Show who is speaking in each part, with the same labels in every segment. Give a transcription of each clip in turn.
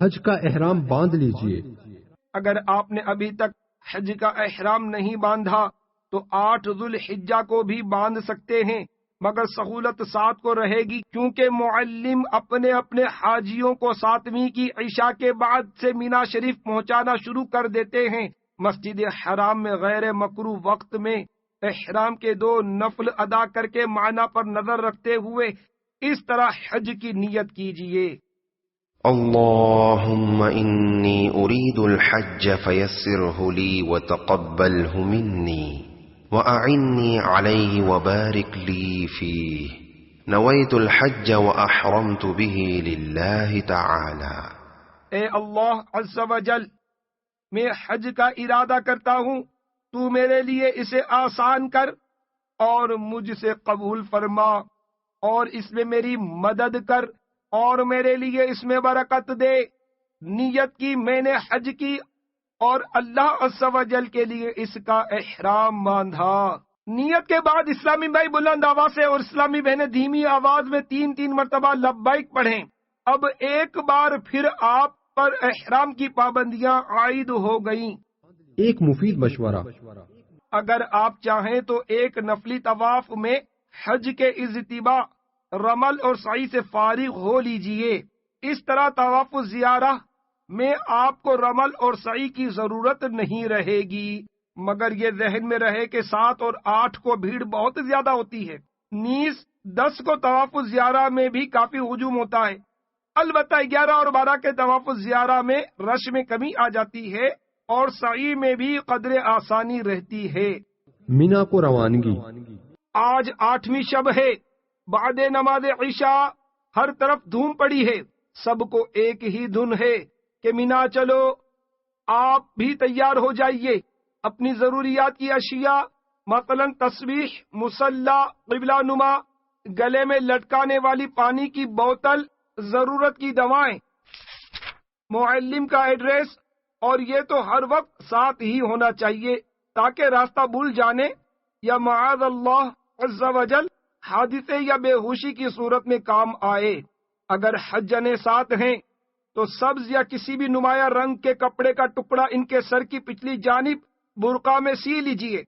Speaker 1: حج کا احرام باندھ لیجئے۔
Speaker 2: اگر آپ نے ابھی تک حج کا احرام نہیں باندھا تو 8 ذوالحجہ کو بھی باندھ سکتے ہیں، مگر سہولت 7 کو رہے گی، کیونکہ معلم اپنے اپنے حاجیوں کو 7ویں کی عشاء کے بعد سے مینا شریف پہنچانا شروع کر دیتے ہیں۔ مسجد حرام میں غیر مکروہ وقت میں احرام کے 2 نفل ادا کر کے معنی پر نظر رکھتے ہوئے اس طرح حج کی نیت کیجیے:
Speaker 3: اللهم إني أريد الحج فيسره لي وتقبله مني وأعني عليه وبارك لي فيه نويت الحج وأحرمت به لله تعالى۔
Speaker 2: اے اللہ عز و جل، میں حج کا ارادہ کرتا ہوں، تو میرے لیے اسے آسان کر اور مجھ سے قبول فرما، اور اس میں میری مدد کر اور میرے لیے اس میں برکت دے۔ نیت کی میں نے حج کی اور اللہ عز و جل کے لیے اس کا احرام باندھا۔ نیت کے بعد اسلامی بھائی بلند آواز سے اور اسلامی بہنیں دھیمی آواز میں 3 مرتبہ لبیک پڑھیں۔ اب ایک بار پھر آپ پر احرام کی پابندیاں عائد ہو گئیں۔
Speaker 1: ایک مفید مشورہ:
Speaker 2: اگر آپ چاہیں تو ایک نفلی طواف میں حج کے اجتماع، رمل اور سعی سے فارغ ہو لیجئے۔ اس طرح طواف زیارہ میں آپ کو رمل اور سعی کی ضرورت نہیں رہے گی، مگر یہ ذہن میں رہے کہ 7 اور 8 کو بھیڑ بہت زیادہ ہوتی ہے، نیز 10 کو طواف زیارہ میں بھی کافی ہجوم ہوتا ہے۔ البتہ 11 اور 12 کے طواف زیارہ میں رش میں کمی آ جاتی ہے اور سعی میں بھی قدر آسانی رہتی ہے۔
Speaker 1: مینا کو روانگی:
Speaker 2: آج 8ویں شب ہے، بعد نماز عشاء ہر طرف دھوم پڑی ہے، سب کو ایک ہی دھن ہے کہ مینا چلو۔ آپ بھی تیار ہو جائیے، اپنی ضروریات کی اشیاء مثلا تسبیح، مصلی، قبلہ نما، گلے میں لٹکانے والی پانی کی بوتل، ضرورت کی دوائیں، معلم کا ایڈریس، اور یہ تو ہر وقت ساتھ ہی ہونا چاہیے تاکہ راستہ بھول جانے یا معاذ اللہ عز و جل حادثے یا بے ہوشی کی صورت میں کام آئے۔ اگر حجنے ساتھ ہیں تو سبز یا کسی بھی نمایاں رنگ کے کپڑے کا ٹکڑا ان کے سر کی پچھلی جانب برقع میں سی لیجئے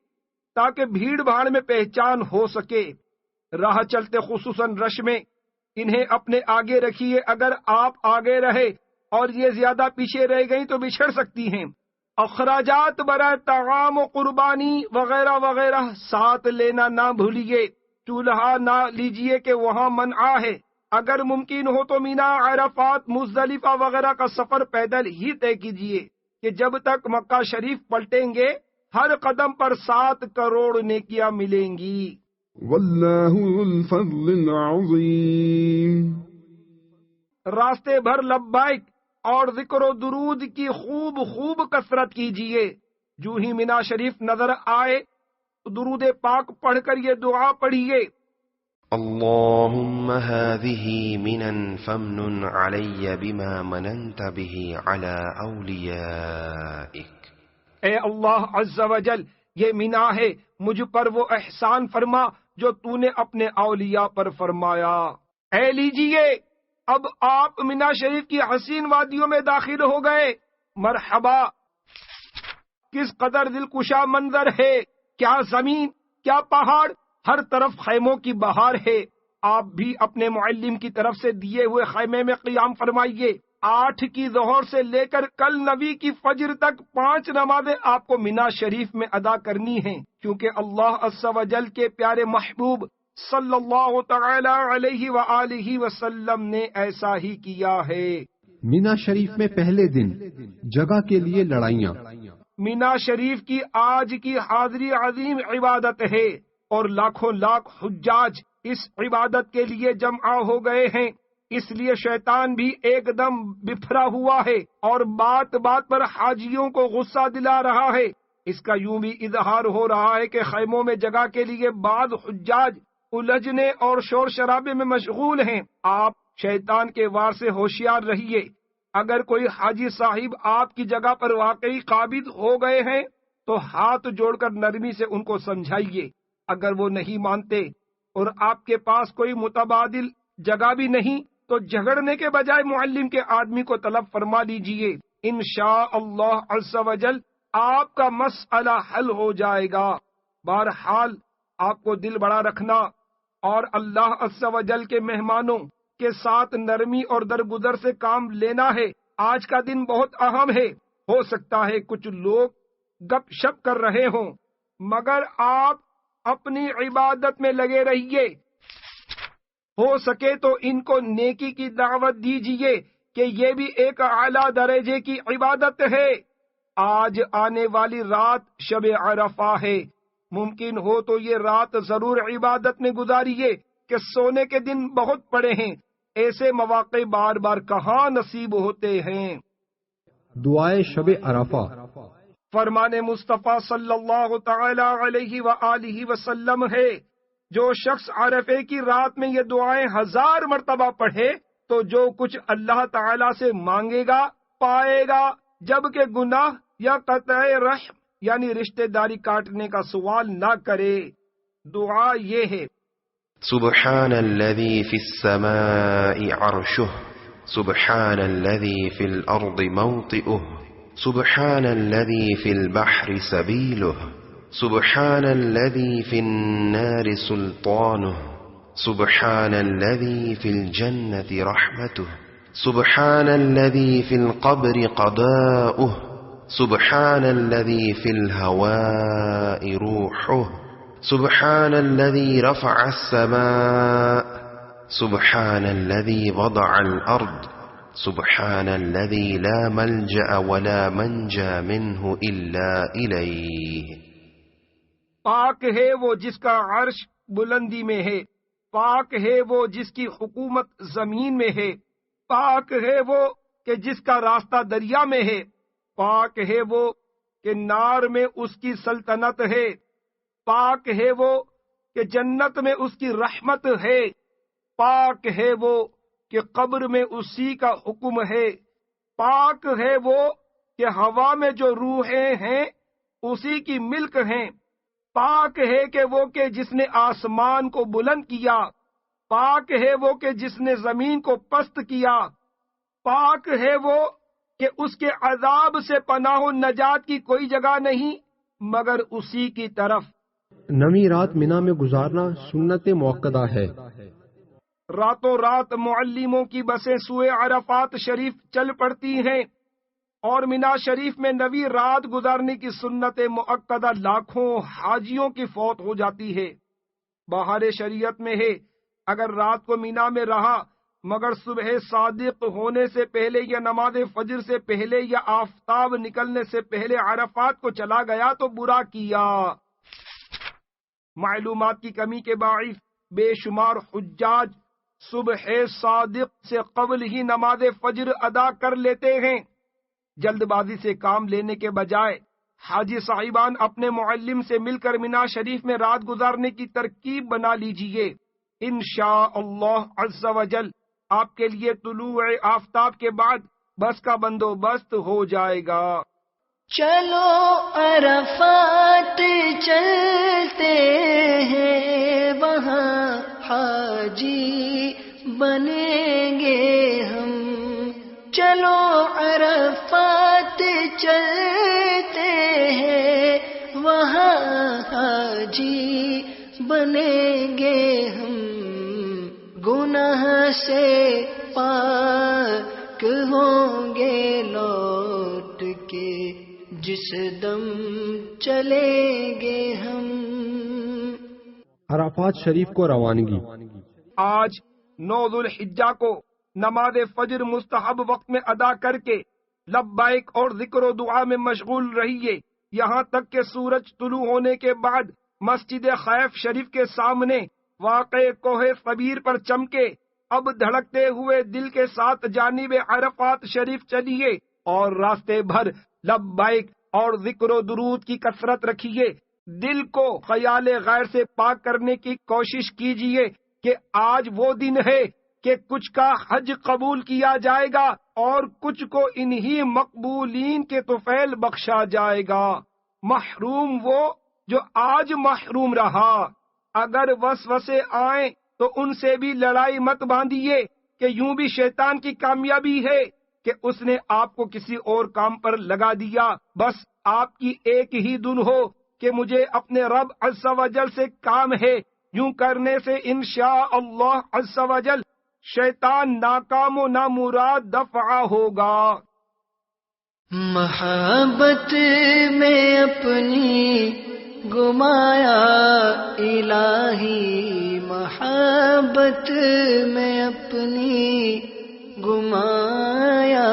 Speaker 2: تاکہ بھیڑ بھاڑ میں پہچان ہو سکے۔ راہ چلتے خصوصاً رش میں انہیں اپنے آگے رکھیے، اگر آپ آگے رہے اور یہ زیادہ پیچھے رہ گئی تو بچھڑ سکتی ہیں۔ اخراجات برائے طعام و قربانی وغیرہ وغیرہ ساتھ لینا نہ بھولیے۔ چولہا نہ لیجئے کہ وہاں منع ہے۔ اگر ممکن ہو تو مینا، عرفات، مزدلفہ وغیرہ کا سفر پیدل ہی طے کیجیے کہ جب تک مکہ شریف پلٹیں گے ہر قدم پر 7 کروڑ نیکیاں ملیں گی۔
Speaker 4: واللہ ذو الفضل العظیم۔
Speaker 2: راستے بھر لبیک اور ذکر و درود کی خوب کثرت کیجیے۔ جو ہی مینا شریف نظر آئے درود پاک پڑھ کر یہ دعا پڑھیے:
Speaker 3: اللهم هذه منا فمن علي بما مننت به على أوليائك۔
Speaker 2: اے اللہ عز و جل، یہ مینا ہے، مجھ پر وہ احسان فرما جو تو نے اپنے اولیاء پر فرمایا۔ اے لیجیے، اب آپ مینا شریف کی حسین وادیوں میں داخل ہو گئے۔ مرحبا، کس قدر دلکشا منظر ہے، کیا زمین، کیا پہاڑ، ہر طرف خیموں کی بہار ہے۔ آپ بھی اپنے معلم کی طرف سے دیے ہوئے خیمے میں قیام فرمائیے۔ 8 کی ظہر سے لے کر کل 9 کی فجر تک 5 نمازیں آپ کو مینا شریف میں ادا کرنی ہیں، کیونکہ اللہ عز و جل کے پیارے محبوب صلی اللہ تعالی علیہ وآلہ وسلم نے ایسا ہی کیا ہے۔
Speaker 1: مینا شریف میں پہلے دن جگہ کے لیے لڑائیاں۔
Speaker 2: مینا شریف کی آج کی حاضری عظیم عبادت ہے اور لاکھوں لاکھ حجاج اس عبادت کے لیے جمع ہو گئے ہیں، اس لیے شیطان بھی ایک دم بفرا ہوا ہے اور بات بات پر حاجیوں کو غصہ دلا رہا ہے۔ اس کا یوں بھی اظہار ہو رہا ہے کہ خیموں میں جگہ کے لیے بعض حجاج الجھنے اور شور شرابے میں مشغول ہیں۔ آپ شیطان کے وار سے ہوشیار رہیے۔ اگر کوئی حاجی صاحب آپ کی جگہ پر واقعی قابض ہو گئے ہیں تو ہاتھ جوڑ کر نرمی سے ان کو سمجھائیے۔ اگر وہ نہیں مانتے اور آپ کے پاس کوئی متبادل جگہ بھی نہیں تو جھگڑنے کے بجائے معلم کے آدمی کو طلب فرما لیجئے، انشاءاللہ عز و جل آپ کا مسئلہ حل ہو جائے گا۔ بہرحال آپ کو دل بڑا رکھنا اور اللہ عز و جل کے مہمانوں کے ساتھ نرمی اور درگزر سے کام لینا ہے۔ آج کا دن بہت اہم ہے، ہو سکتا ہے کچھ لوگ گپ شپ کر رہے ہوں، مگر آپ اپنی عبادت میں لگے رہیے۔ ہو سکے تو ان کو نیکی کی دعوت دیجیے کہ یہ بھی ایک اعلیٰ درجے کی عبادت ہے۔ آج آنے والی رات شب عرفہ ہے، ممکن ہو تو یہ رات ضرور عبادت میں گزاریے کہ سونے کے دن بہت پڑے ہیں، ایسے مواقع بار بار کہاں نصیب ہوتے ہیں۔
Speaker 1: دعائے شب عرفہ۔
Speaker 2: فرمان مصطفیٰ صلی اللہ تعالی علیہ وآلہ وسلم ہے، جو شخص عرفے کی رات میں یہ دعائیں 1000 مرتبہ پڑھے تو جو کچھ اللہ تعالی سے مانگے گا پائے گا، جبکہ گناہ یا قطع رحم یعنی رشتہ داری کاٹنے کا سوال نہ کرے۔ دعا یہ ہے:
Speaker 3: سبحان الذي في السماء عرشه سبحان الذي في الأرض موطئه سبحان الذي في البحر سبيله سبحان الذي في النار سلطانه سبحان الذي في الجنة رحمته سبحان الذي في القبر قضاؤه سبحان الذي في الهواء روحه سبحان الذي رفع السماء سبحان الذي وضع الأرض سبحان الذي لا ملجأ ولا منجا منه إلا إليه۔
Speaker 2: پاک ہے وہ جس کا عرش بلندی میں ہے، پاک ہے وہ جس کی حکومت زمین میں ہے، پاک ہے وہ کہ جس کا راستہ دریا میں ہے، پاک ہے وہ کہ نار میں اس کی سلطنت ہے، پاک ہے وہ کہ جنت میں اس کی رحمت ہے، پاک ہے وہ کہ قبر میں اسی کا حکم ہے، پاک ہے وہ کہ ہوا میں جو روحیں ہیں اسی کی ملک ہیں، پاک ہے کہ وہ کہ جس نے آسمان کو بلند کیا، پاک ہے وہ کہ جس نے زمین کو پست کیا، پاک ہے وہ کہ اس کے عذاب سے پناہ و نجات کی کوئی جگہ نہیں مگر اسی کی طرف۔
Speaker 1: نویں رات مینا میں گزارنا سنت موقدہ ہے۔
Speaker 2: راتوں رات معلموں کی بسیں سوئے عرفات شریف چل پڑتی ہیں اور مینا شریف میں نویں رات گزارنے کی سنت مؤکدہ لاکھوں حاجیوں کی فوت ہو جاتی ہے۔ بہار شریعت میں ہے، اگر رات کو مینا میں رہا مگر صبح صادق ہونے سے پہلے یا نماز فجر سے پہلے یا آفتاب نکلنے سے پہلے عرفات کو چلا گیا تو برا کیا۔ معلومات کی کمی کے باعث بے شمار حجاج صبح صادق سے قبل ہی نماز فجر ادا کر لیتے ہیں۔ جلد بازی سے کام لینے کے بجائے حاجی صاحبان اپنے معلم سے مل کر مینا شریف میں رات گزارنے کی ترکیب بنا لیجئے، انشاءاللہ عز و جل آپ کے لیے طلوع آفتاب کے بعد بس کا بندوبست ہو جائے گا۔
Speaker 5: چلو عرفات چلتے ہیں، وہاں حاجی بنیں گے ہم۔ چلو عرفات چلتے ہیں، وہاں حاجی بنیں گے ہم۔ گناہ سے پاک ہوں گے لوٹ کے جس دم چلیں گے ہم۔
Speaker 1: عرفات شریف کو روانگی۔
Speaker 2: آج 9 ذوالحجہ کو نماز فجر مستحب وقت میں ادا کر کے لبیک اور ذکر و دعا میں مشغول رہیے، یہاں تک کہ سورج طلوع ہونے کے بعد مسجد خیف شریف کے سامنے واقع کوہ صبیر پر چمکے۔ اب دھڑکتے ہوئے دل کے ساتھ جانب عرفات شریف چلیے اور راستے بھر لبیک اور ذکر و درود کی کثرت رکھیے۔ دل کو خیال غیر سے پاک کرنے کی کوشش کیجیے کہ آج وہ دن ہے کہ کچھ کا حج قبول کیا جائے گا اور کچھ کو انہی مقبولین کے طفیل بخشا جائے گا۔ محروم وہ جو آج محروم رہا، اگر وسوسے آئیں تو ان سے بھی لڑائی مت باندھیے، کہ یوں بھی شیطان کی کامیابی ہے کہ اس نے آپ کو کسی اور کام پر لگا دیا. بس آپ کی ایک ہی دن ہو کہ مجھے اپنے رب عز و جل سے کام ہے. یوں کرنے سے انشاء اللہ عز و جل شیطان ناکام و نامراد دفع ہوگا.
Speaker 5: محبت میں اپنی گمایا الہی، محبت میں اپنی گمایا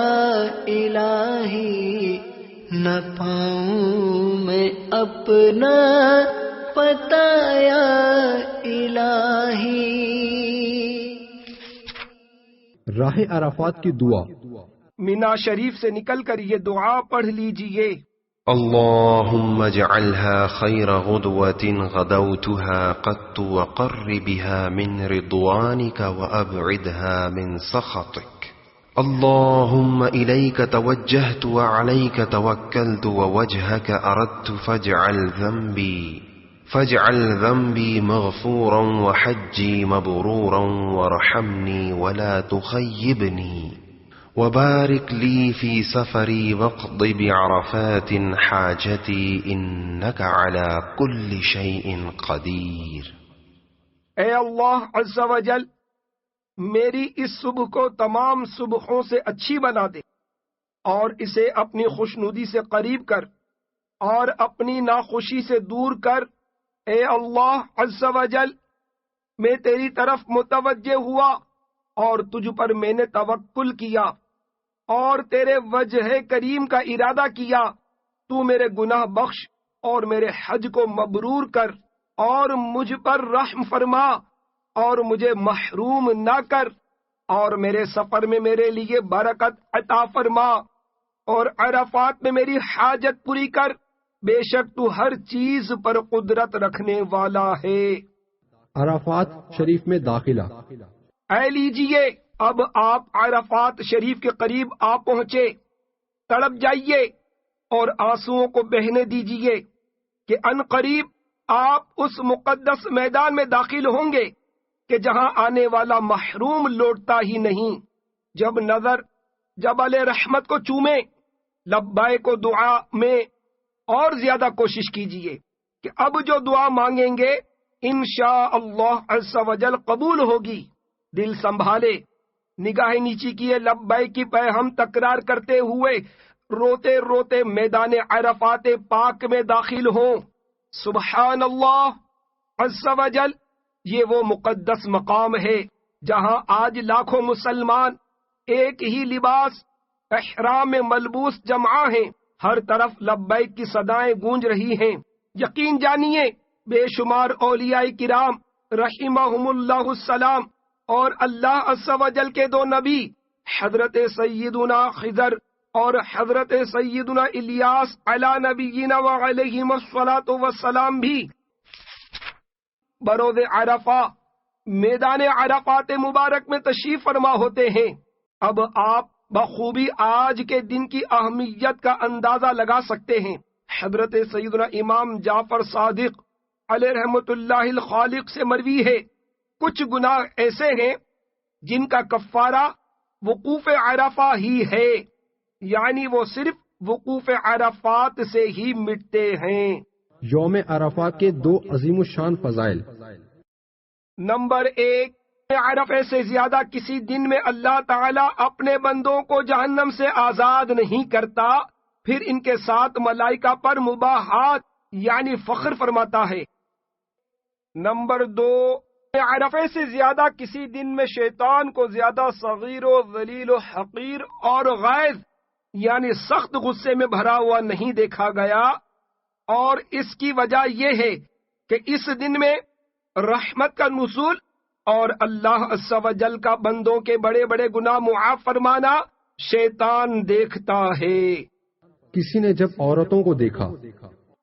Speaker 5: الہی، نہ پاؤں میں اپنا پتایا الہی.
Speaker 1: راہ عرفات کی دعا.
Speaker 2: مینا شریف سے نکل کر یہ دعا پڑھ لیجئے.
Speaker 3: اللهم اجعلها خير غدوة غدوتها قد وقر بها من رضوانك وأبعدها من سخطك. اللهم إليك توجهت وعليك توكلت ووجهك أردت فاجعل ذنبي مغفورا وحجي مبرورا وارحمني ولا تخيبني وبارك لي في سفري واقض بعرفات حاجتي إنك على كل شيء قدير.
Speaker 2: اے اللہ عز و جل، میری اس صبح کو تمام صبحوں سے اچھی بنا دے اور اسے اپنی خوشنودی سے قریب کر اور اپنی ناخوشی سے دور کر. اے اللہ عز و جل، میں تیری طرف متوجہ ہوا اور تجھ پر میں نے توکل کیا اور تیرے وجہ کریم کا ارادہ کیا. تو میرے گناہ بخش اور میرے حج کو مبرور کر اور مجھ پر رحم فرما اور مجھے محروم نہ کر اور میرے سفر میں میرے لیے برکت عطا فرما اور عرفات میں میری حاجت پوری کر. بے شک تو ہر چیز پر قدرت رکھنے والا ہے.
Speaker 1: عرفات شریف میں داخلہ.
Speaker 2: اے لیجئے، اب آپ عرفات شریف کے قریب آ پہنچے. تڑپ جائیے اور آنسوؤں کو بہنے دیجئے کہ ان قریب آپ اس مقدس میدان میں داخل ہوں گے کہ جہاں آنے والا محروم لوٹتا ہی نہیں. جب نظر جبل رحمت کو چومے، لبیک کو دعا میں اور زیادہ کوشش کیجئے کہ اب جو دعا مانگیں گے انشاء اللہ عز و جل قبول ہوگی. دل سنبھالے، نگاہ نیچی کیے، لبیک کی پیغام تکرار کرتے ہوئے روتے روتے میدان عرفات پاک میں داخل ہوں. سبحان اللہ عز و جل، یہ وہ مقدس مقام ہے جہاں آج لاکھوں مسلمان ایک ہی لباس احرام میں ملبوس جمع ہیں. ہر طرف لبیک کی صدائیں گونج رہی ہیں. یقین جانیے بے شمار اولیاء کرام رحمہم اللہ السلام اور اللہ عز و جل کے دو نبی حضرت سیدنا خضر اور حضرت سیدنا الیاس علی نبینا وعلیہم الصلاۃ والسلام بھی بروز عرفہ میدان عرفات مبارک میں تشریف فرما ہوتے ہیں. اب آپ بخوبی آج کے دن کی اہمیت کا اندازہ لگا سکتے ہیں. حضرت سیدنا امام جعفر صادق علیہ رحمت اللہ الخالق سے مروی ہے، کچھ گناہ ایسے ہیں جن کا کفارہ وقوف عرفہ ہی ہے، یعنی وہ صرف وقوف عرفات سے ہی مٹتے ہیں.
Speaker 1: یوم عرفات کے دو عظیم الشان فضائل.
Speaker 2: نمبر 1، عرفے سے زیادہ کسی دن میں اللہ تعالیٰ اپنے بندوں کو جہنم سے آزاد نہیں کرتا، پھر ان کے ساتھ ملائکہ پر مباحات یعنی فخر فرماتا ہے. نمبر 2، عرفے سے زیادہ کسی دن میں شیطان کو زیادہ صغیر و ذلیل و حقیر اور غیظ یعنی سخت غصے میں بھرا ہوا نہیں دیکھا گیا، اور اس کی وجہ یہ ہے کہ اس دن میں رحمت کا نزول اور اللہ عز و جل کا بندوں کے بڑے بڑے گناہ معاف فرمانا شیطان دیکھتا ہے.
Speaker 1: کسی نے جب عورتوں کو دیکھا،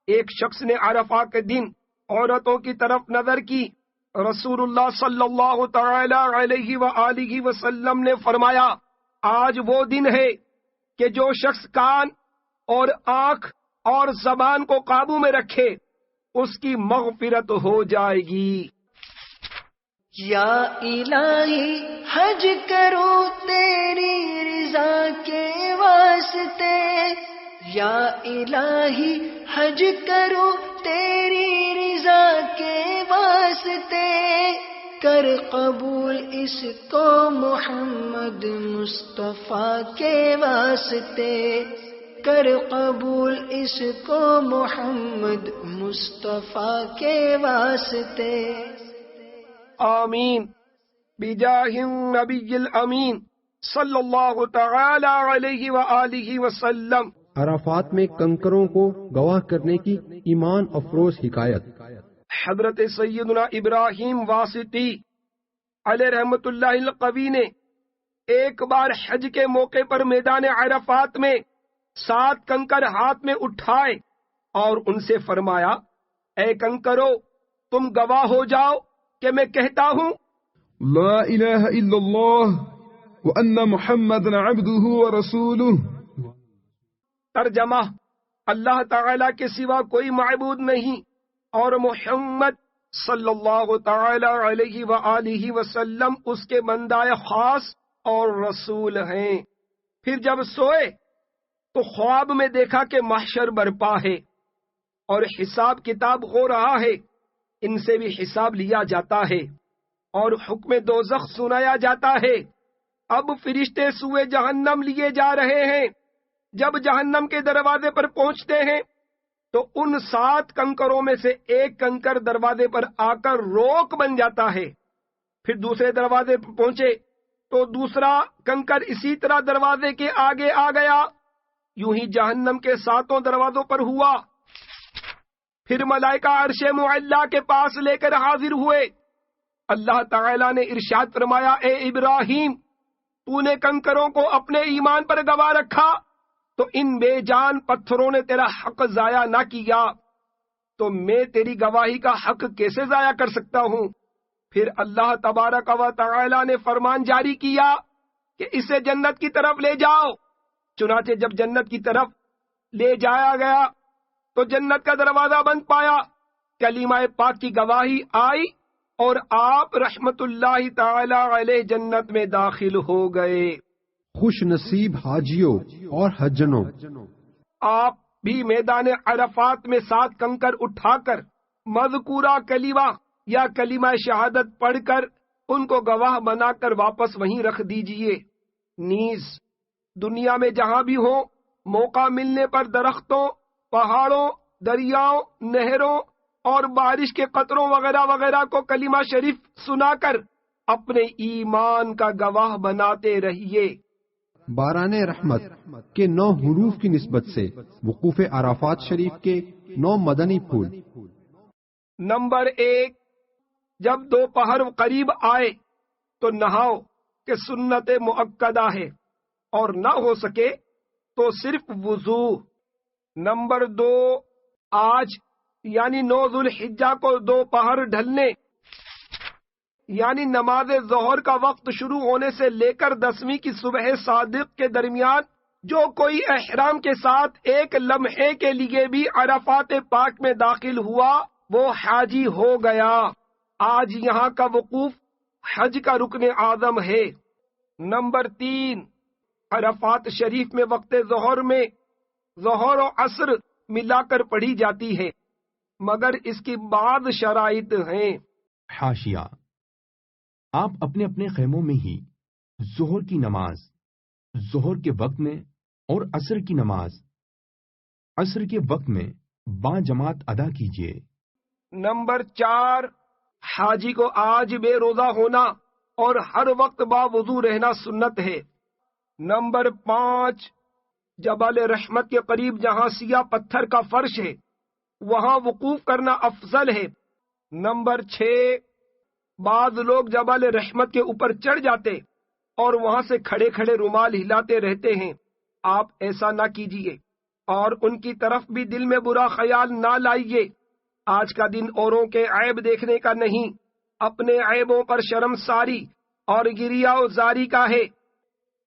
Speaker 2: ایک شخص نے عرفہ کے دن عورتوں کی طرف نظر کی. رسول اللہ صلی اللہ تعالی علیہ وآلہ وسلم نے فرمایا، آج وہ دن ہے کہ جو شخص کان اور آنکھ اور زبان کو قابو میں رکھے اس کی مغفرت ہو جائے گی.
Speaker 5: یا الہی حج کرو تیری رضا کے واسطے، یا الہی حج کرو تیری رضا کے واسطے، کر قبول اس کو محمد مصطفیٰ کے واسطے، کر قبول اس کو محمد مصطفیٰ کے واسطے۔
Speaker 2: آمین بجاہ النبی الامین صلی اللہ تعالی علیہ وآلہ وسلم۔
Speaker 1: عرفات میں کنکروں کو گواہ کرنے کی ایمان افروز حکایت۔
Speaker 2: حضرت سیدنا ابراہیم واسطی علیہ رحمت اللہ القوی نے ایک بار حج کے موقع پر میدان عرفات میں 7 کنکر ہاتھ میں اٹھائے اور ان سے فرمایا، اے کنکرو تم گواہ ہو جاؤ کہ میں کہتا ہوں
Speaker 4: لا الہ الا اللہ وان محمد عبدہ ورسولہ۔
Speaker 2: ترجمہ، اللہ تعالی کے سوا کوئی معبود نہیں اور محمد صلی اللہ تعالی علیہ وآلہ وسلم اس کے بندہ خاص اور رسول ہیں۔ پھر جب سوئے تو خواب میں دیکھا کہ محشر برپا ہے اور حساب کتاب ہو رہا ہے، ان سے بھی حساب لیا جاتا ہے اور حکم دوزخ سنایا جاتا ہے۔ اب فرشتے سوئے جہنم لیے جا رہے ہیں۔ جب جہنم کے دروازے پر پہنچتے ہیں تو ان 7 کنکروں میں سے ایک کنکر دروازے پر آ کر روک بن جاتا ہے۔ پھر دوسرے دروازے پر پہنچے تو دوسرا کنکر اسی طرح دروازے کے آگے آ گیا۔ یوں ہی جہنم کے 7 دروازوں پر ہوا۔ پھر ملائکہ عرش معلیٰ کے پاس لے کر حاضر ہوئے۔ اللہ تعالیٰ نے ارشاد فرمایا، اے ابراہیم، تو نے کنکروں کو اپنے ایمان پر گواہ رکھا تو ان بے جان پتھروں نے تیرا حق ضائع نہ کیا، تو میں تیری گواہی کا حق کیسے ضائع کر سکتا ہوں؟ پھر اللہ تبارک و تعالی نے فرمان جاری کیا کہ اسے جنت کی طرف لے جاؤ۔ چنانچہ جب جنت کی طرف لے جایا گیا تو جنت کا دروازہ بند پایا، کلمہ پاک کی گواہی آئی اور آپ رحمت اللہ تعالی علیہ جنت میں داخل ہو گئے۔
Speaker 1: خوش نصیب حاجیوں اور حجنوں،
Speaker 2: آپ بھی میدان عرفات میں 7 کنکر اٹھا کر مذکورہ کلمہ یا کلمہ شہادت پڑھ کر ان کو گواہ بنا کر واپس وہیں رکھ دیجئے۔ نیز دنیا میں جہاں بھی ہو، موقع ملنے پر درختوں، پہاڑوں، دریاؤں، نہروں اور بارش کے قطروں وغیرہ وغیرہ کو کلمہ شریف سنا کر اپنے ایمان کا گواہ بناتے رہیے۔
Speaker 1: باران رحمت کے 9 حروف کی نسبت سے وقوف عرفات شریف کے 9 مدنی پھول۔
Speaker 2: نمبر 1، جب دوپہر قریب آئے تو نہاؤ کہ سنت مؤکدہ ہے، اور نہ ہو سکے تو صرف وضو۔ نمبر 2، آج یعنی 9 ذوالحجہ کو دوپہر ڈھلنے یعنی نماز ظہر کا وقت شروع ہونے سے لے کر 10ویں کی صبح صادق کے درمیان جو کوئی احرام کے ساتھ ایک لمحے کے لیے بھی عرفات پاک میں داخل ہوا وہ حاجی ہو گیا۔ آج یہاں کا وقوف حج کا رکن اعظم ہے۔ نمبر 3، عرفات شریف میں وقت ظہر میں ظہر و عصر ملا کر پڑھی جاتی ہے، مگر اس کی بعض شرائط ہیں۔
Speaker 6: حاشیہ، آپ اپنے اپنے خیموں میں ہی ظہر کی نماز ظہر کے وقت میں اور عصر کی نماز عصر کے وقت میں با جماعت ادا کیجیے۔
Speaker 2: نمبر 4، حاجی کو آج بے روزہ ہونا اور ہر وقت با وضو رہنا سنت ہے۔ نمبر 5، جبل رحمت کے قریب جہاں سیاہ پتھر کا فرش ہے وہاں وقوف کرنا افضل ہے۔ نمبر 6، بعض لوگ جبل رحمت کے اوپر چڑھ جاتے اور وہاں سے کھڑے کھڑے رومال ہلاتے رہتے ہیں، آپ ایسا نہ کیجیے اور ان کی طرف بھی دل میں برا خیال نہ لائیے۔ آج کا دن اوروں کے عیب دیکھنے کا نہیں، اپنے عیبوں پر شرمساری اور گریہ و زاری کا ہے۔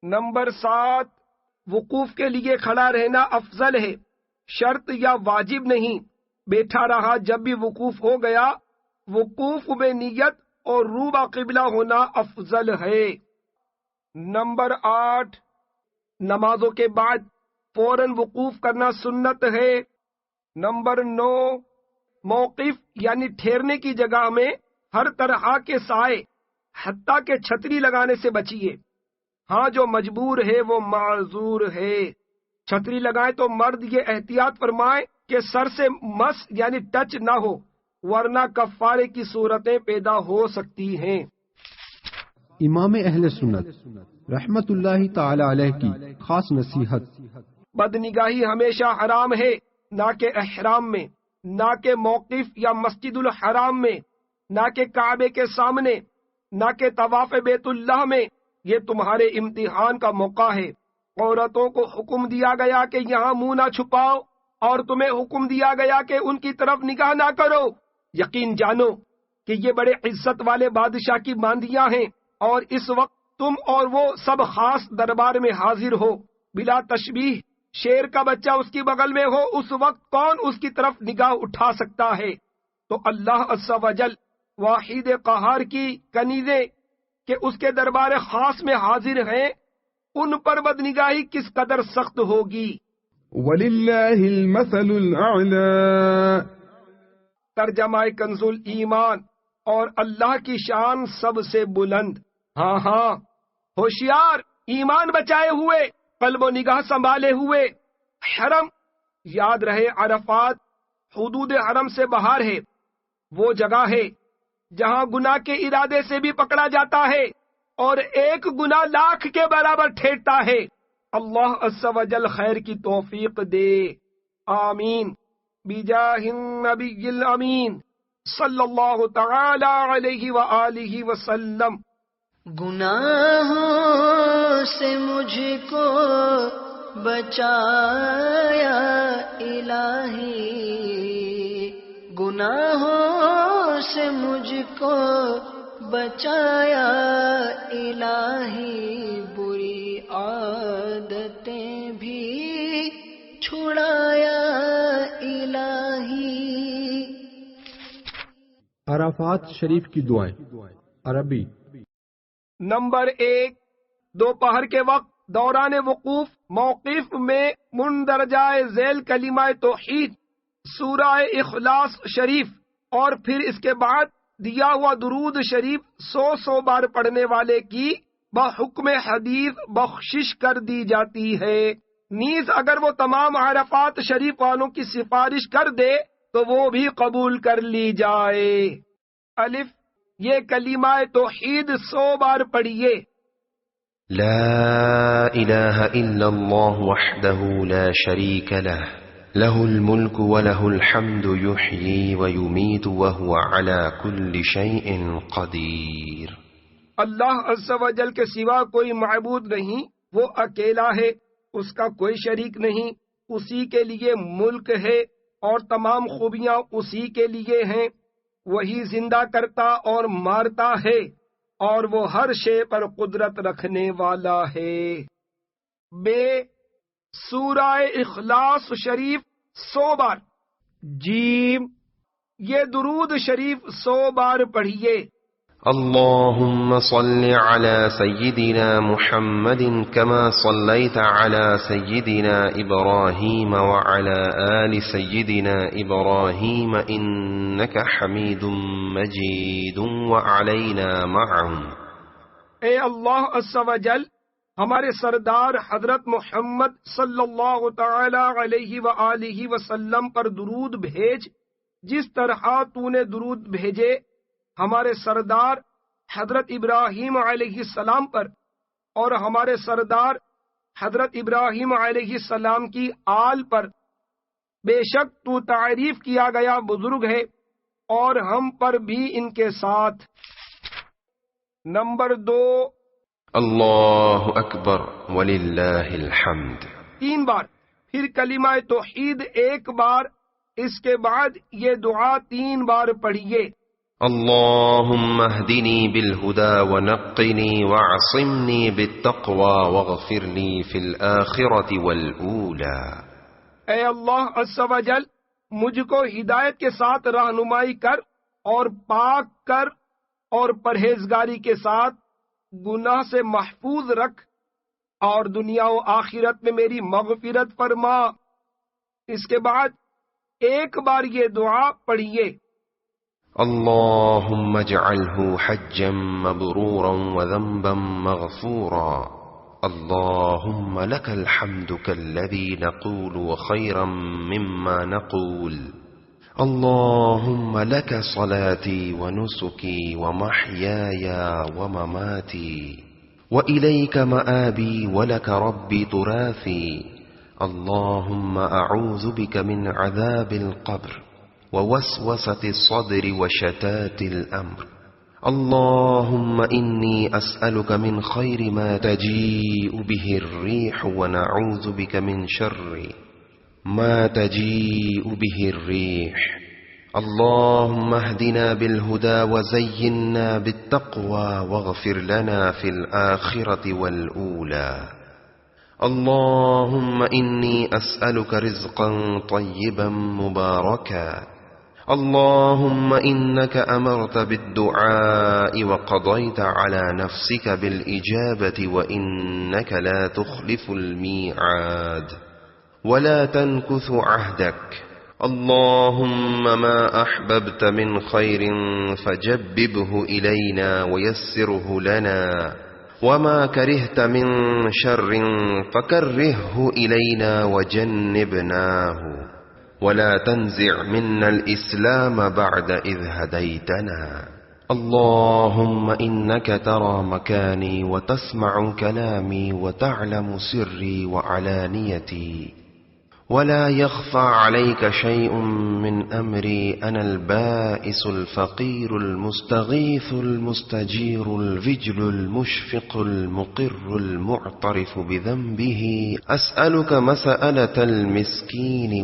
Speaker 2: نمبر 7، وقوف کے لیے کھڑا رہنا افضل ہے، شرط یا واجب نہیں۔ بیٹھا رہا جب بھی وقوف ہو گیا، وقوف بے نیت اور روبہ قبلہ ہونا افضل ہے۔ نمبر 8، نمازوں کے بعد فوراً وقوف کرنا سنت ہے۔ نمبر 9، موقف یعنی ٹھہرنے کی جگہ میں ہر طرح کے سائے حتیٰ کہ چھتری لگانے سے بچیے۔ ہاں جو مجبور ہے وہ معذور ہے۔ چھتری لگائیں تو مرد یہ احتیاط فرمائیں کہ سر سے مس یعنی ٹچ نہ ہو، ورنہ کفارے کی صورتیں پیدا ہو سکتی ہیں۔
Speaker 1: امام اہل سنت رحمت اللہ تعالی علیہ کی خاص نصیحت:
Speaker 2: بدنگاہی ہمیشہ حرام ہے، نہ کہ احرام میں، نہ کہ موقف یا مسجد الحرام میں، نہ کہ کعبے کے سامنے، نہ کہ طواف بیت اللہ میں۔ یہ تمہارے امتحان کا موقع ہے۔ عورتوں کو حکم دیا گیا کہ یہاں منہ نہ چھپاؤ، اور تمہیں حکم دیا گیا کہ ان کی طرف نگاہ نہ کرو۔ یقین جانو کہ یہ بڑے عزت والے بادشاہ کی باندیاں ہیں، اور اس وقت تم اور وہ سب خاص دربار میں حاضر ہو۔ بلا تشبیہ شیر کا بچہ اس کی بغل میں ہو، اس وقت کون اس کی طرف نگاہ اٹھا سکتا ہے؟ تو اللہ عز و جل واحد قہار کی کنیزیں کہ اس کے دربار خاص میں حاضر ہیں، ان پر بدنگاہی کس قدر سخت ہوگی۔
Speaker 4: وَلِلَّهِ الْمَثَلُ الْأَعْلَى۔
Speaker 2: ترجمہ کنز ایمان، اور اللہ کی شان سب سے بلند۔ ہاں ہاں، ہوشیار، ایمان بچائے ہوئے، قلب و نگاہ سنبھالے ہوئے۔ حرم، یاد رہے عرفات حدود حرم سے باہر ہے، وہ جگہ ہے جہاں گناہ کے ارادے سے بھی پکڑا جاتا ہے، اور ایک گناہ لاکھ کے برابر ٹھہرتا ہے۔ اللہ عز و جل خیر کی توفیق دے، آمین، بجاہ النبی الامین صلی اللہ تعالی علیہ وآلہ وسلم۔
Speaker 5: گناہوں سے مجھ کو بچایا الہی، گناہوں سے مجھ کو بچایا الہی، بری عادتیں بھی چھڑایا الہی۔
Speaker 1: عرفات شریف کی دعائیں عربی۔
Speaker 2: نمبر 1، دوپہر کے وقت دوران وقوف موقف میں مندرجہ ذیل کلمہ توحید، سورہ اخلاص شریف، اور پھر اس کے بعد دیا ہوا درود شریف 100 بار پڑھنے والے کی بحکم حدیث بخشش کر دی جاتی ہے۔ نیز اگر وہ تمام عرفات شریف والوں کی سفارش کر دے تو وہ بھی قبول کر لی جائے۔ الف، یہ کلمہ توحید 100 بار پڑھیے۔
Speaker 3: لا إله إلا الله وحده لا شريك له له الملك وله الحمد يحيي ويميت وهو على كل شيء قدير۔
Speaker 2: اللہ عز و جل کے سوا کوئی معبود نہیں، وہ اکیلا ہے، اس کا کوئی شریک نہیں، اسی کے لیے ملک ہے اور تمام خوبیاں اسی کے لیے ہیں۔ وہی زندہ کرتا اور مارتا ہے، اور وہ ہر شے پر قدرت رکھنے والا ہے۔ بے، سورہ اخلاص شریف 100 بار۔ جیم، یہ درود شریف 100 بار پڑھیے۔
Speaker 3: اللهم صل على سيدنا محمد كما صليت على سيدنا إبراهيم وعلى آل سيدنا إبراهيم إنك حميد مجيد وعلينا معهم۔
Speaker 2: اے اللہ عز و جل، ہمارے سردار حضرت محمد صلی اللہ تعالی علیہ وآلہ وسلم پر درود بھیج، جس طرح تو نے درود بھیجے ہمارے سردار حضرت ابراہیم علیہ السلام پر، اور ہمارے سردار حضرت ابراہیم علیہ السلام کی آل پر۔ بے شک تو تعریف کیا گیا بزرگ ہے، اور ہم پر بھی ان کے ساتھ۔ نمبر 2،
Speaker 3: اللہ اکبر وللہ الحمد،
Speaker 2: 3 بار، پھر کلمہ توحید 1 بار، اس کے بعد یہ دعا 3 بار پڑھیے۔
Speaker 3: اللهم اهدني بالهدى ونقني واعصمني بالتقوى واغفر لي في الآخرة والأولى۔
Speaker 2: اے اللہ عز و جل، مجھ کو ہدایت کے ساتھ رہنمائی کر اور پاک کر، اور پرہیزگاری کے ساتھ گناہ سے محفوظ رکھ، اور دنیا و آخرت میں میری مغفرت فرما۔ اس کے بعد ایک بار یہ دعا پڑھیے:
Speaker 3: اللهم اجعله حجا مبرورا وذنبا مغفورا اللهم لك الحمد كالذي نقول وخيرا مما نقول اللهم لك صلاتي ونسكي ومحياي ومماتي وإليك مآبي ولك ربي تراثي اللهم أعوذ بك من عذاب القبر ووسوسة الصدر وشتات الأمر اللهم إني أسألك من خير ما تجيء به الريح ونعوذ بك من شر ما تجيء به الريح اللهم اهدنا بالهدى وزينا بالتقوى واغفر لنا في الآخرة والأولى اللهم إني أسألك رزقا طيبا مباركا اللهم إنك أمرت بالدعاء وقضيت على نفسك بالإجابة وإنك لا تخلف الميعاد ولا تنكث عهدك اللهم ما أحببت من خير فجببه إلينا ويسره لنا وما كرهت من شر فكرهه إلينا وجنبناه ولا تنزع منا الإسلام بعد إذ هديتنا اللهم إنك ترى مكاني وتسمع كلامي وتعلم سري وعلانيتي ولا يخفى عليك شيء من أمري أنا البائس الفقير المستغيث المستجير الفجل المشفق المقر المعترف بذنبه أسألك مسألة المسكين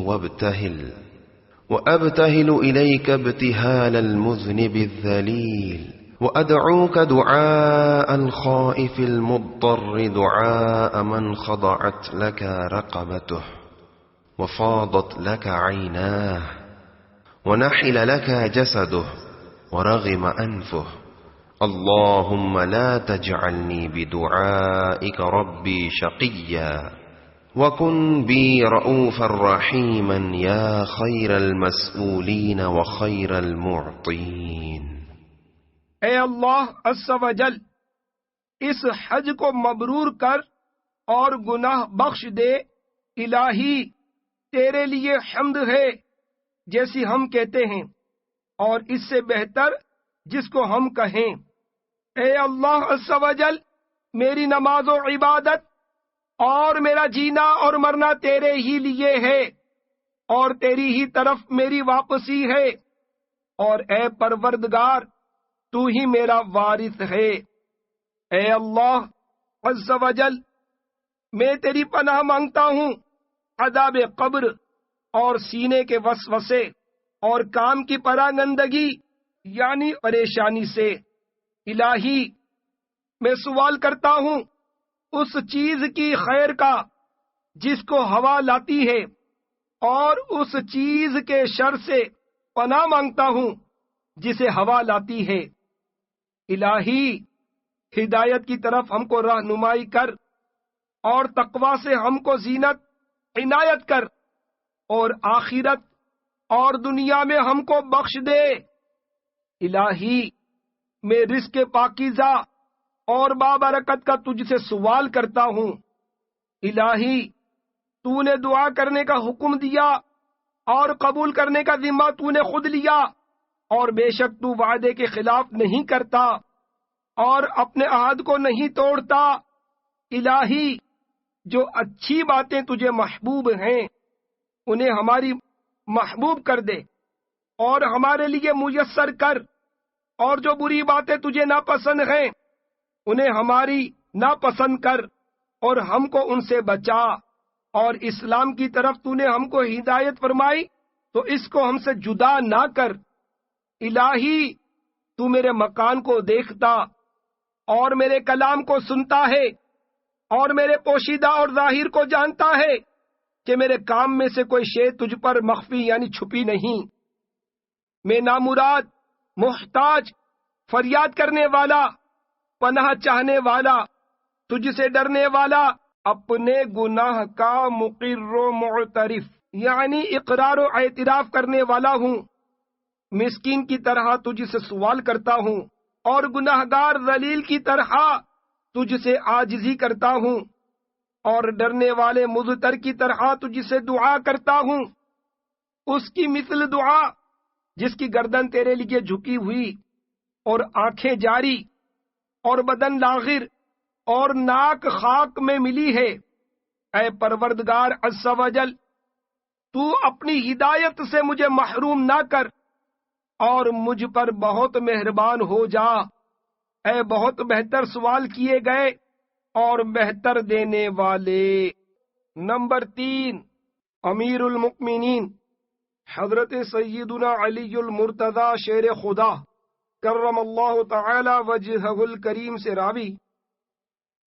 Speaker 3: وأبتهل إليك ابتهال المذنب الذليل وأدعوك دعاء الخائف المضطر دعاء من خضعت لك رقبته وفاضت لك عيناه ونحل لك جسده ورغم أنفه اللهم لا تجعلني بدعائك ربي شقيا وكن بي رؤوفا رحيما يا خير المسؤولين وخير المعطين۔
Speaker 2: اے اللہ عز و جل، اس حج کو مبرور کر اور گناہ بخش دے۔ الہی، تیرے لیے حمد ہے جیسی ہم کہتے ہیں، اور اس سے بہتر جس کو ہم کہیں۔ اے اللہ عز و جل، میری نماز و عبادت اور میرا جینا اور مرنا تیرے ہی لیے ہے، اور تیری ہی طرف میری واپسی ہے، اور اے پروردگار، تو ہی میرا وارث ہے۔ اے اللہ عز و جل، میں تیری پناہ مانگتا ہوں عذاب قبر اور سینے کے وسوسے اور کام کی پراگندگی یعنی پریشانی سے۔ الہی، میں سوال کرتا ہوں اس چیز کی خیر کا جس کو ہوا لاتی ہے، اور اس چیز کے شر سے پناہ مانگتا ہوں جسے ہوا لاتی ہے۔ الہی، ہدایت کی طرف ہم کو رہنمائی کر، اور تقوی سے ہم کو زینت عنایت کر، اور آخرت اور دنیا میں ہم کو بخش دے۔ الہی، میں رزق پاکیزہ اور بابرکت کا تجھ سے سوال کرتا ہوں۔ الہی، تو نے دعا کرنے کا حکم دیا اور قبول کرنے کا ذمہ تو نے خود لیا، اور بے شک تو وعدے کے خلاف نہیں کرتا اور اپنے عہد کو نہیں توڑتا۔ الہی، جو اچھی باتیں تجھے محبوب ہیں انہیں ہماری محبوب کر دے اور ہمارے لیے میسر کر، اور جو بری باتیں تجھے ناپسند ہیں انہیں ہماری ناپسند کر، اور ہم کو ان سے بچا۔ اور اسلام کی طرف تو نے ہم کو ہدایت فرمائی تو اس کو ہم سے جدا نہ کر۔ الہی، تو میرے مکان کو دیکھتا اور میرے کلام کو سنتا ہے، اور میرے پوشیدہ اور ظاہر کو جانتا ہے کہ میرے کام میں سے کوئی شے تجھ پر مخفی یعنی چھپی نہیں۔ میں نامراد، محتاج، فریاد کرنے والا، پناہ چاہنے والا، تجھ سے ڈرنے والا، اپنے گناہ کا مقر و معترف یعنی اقرار و اعتراف کرنے والا ہوں۔ مسکین کی طرح تجھ سے سوال کرتا ہوں اور گناہگار ذلیل کی طرح تجھ سے عاجزی کرتا ہوں، اور ڈرنے والے مضطر کی طرح تجھ سے دعا کرتا ہوں۔ اس کی مثل دعا جس کی گردن تیرے لیے جھکی ہوئی اور آنکھیں جاری اور بدن لاغر اور ناک خاک میں ملی ہے۔ اے پروردگار عز و جل، تو اپنی ہدایت سے مجھے محروم نہ کر اور مجھ پر بہت مہربان ہو جا۔ اے بہت بہتر سوال کیے گئے اور بہتر دینے والے۔ نمبر 3، امیر المؤمنین حضرت سیدنا علی المرتضی شیر خدا کرم اللہ تعالی وجہہ الکریم سے راوی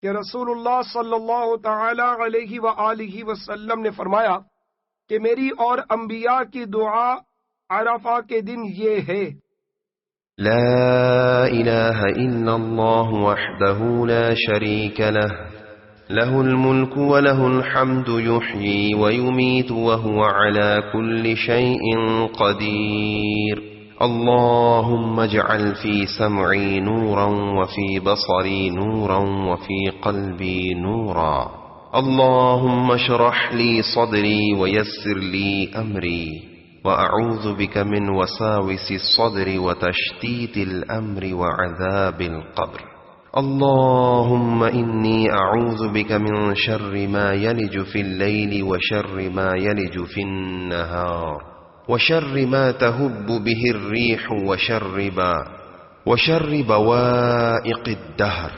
Speaker 2: کہ رسول اللہ صلی اللہ تعالی علیہ وآلہ وسلم نے فرمایا کہ میری اور انبیاء کی دعا عرفہ کے دن یہ ہے:
Speaker 3: لا إله إلا الله وحده لا شريك له له الملك وله الحمد يحيي ويميت وهو على كل شيء قدير اللهم اجعل في سمعي نورا وفي بصري نورا وفي قلبي نورا اللهم اشرح لي صدري ويسر لي أمري وأعوذ بك من وساوس الصدر وتشتيت الأمر وعذاب القبر اللهم إني أعوذ بك من شر ما يلج في الليل وشر ما يلج في النهار وشر ما تهب به الريح وشر بوائق الدهر۔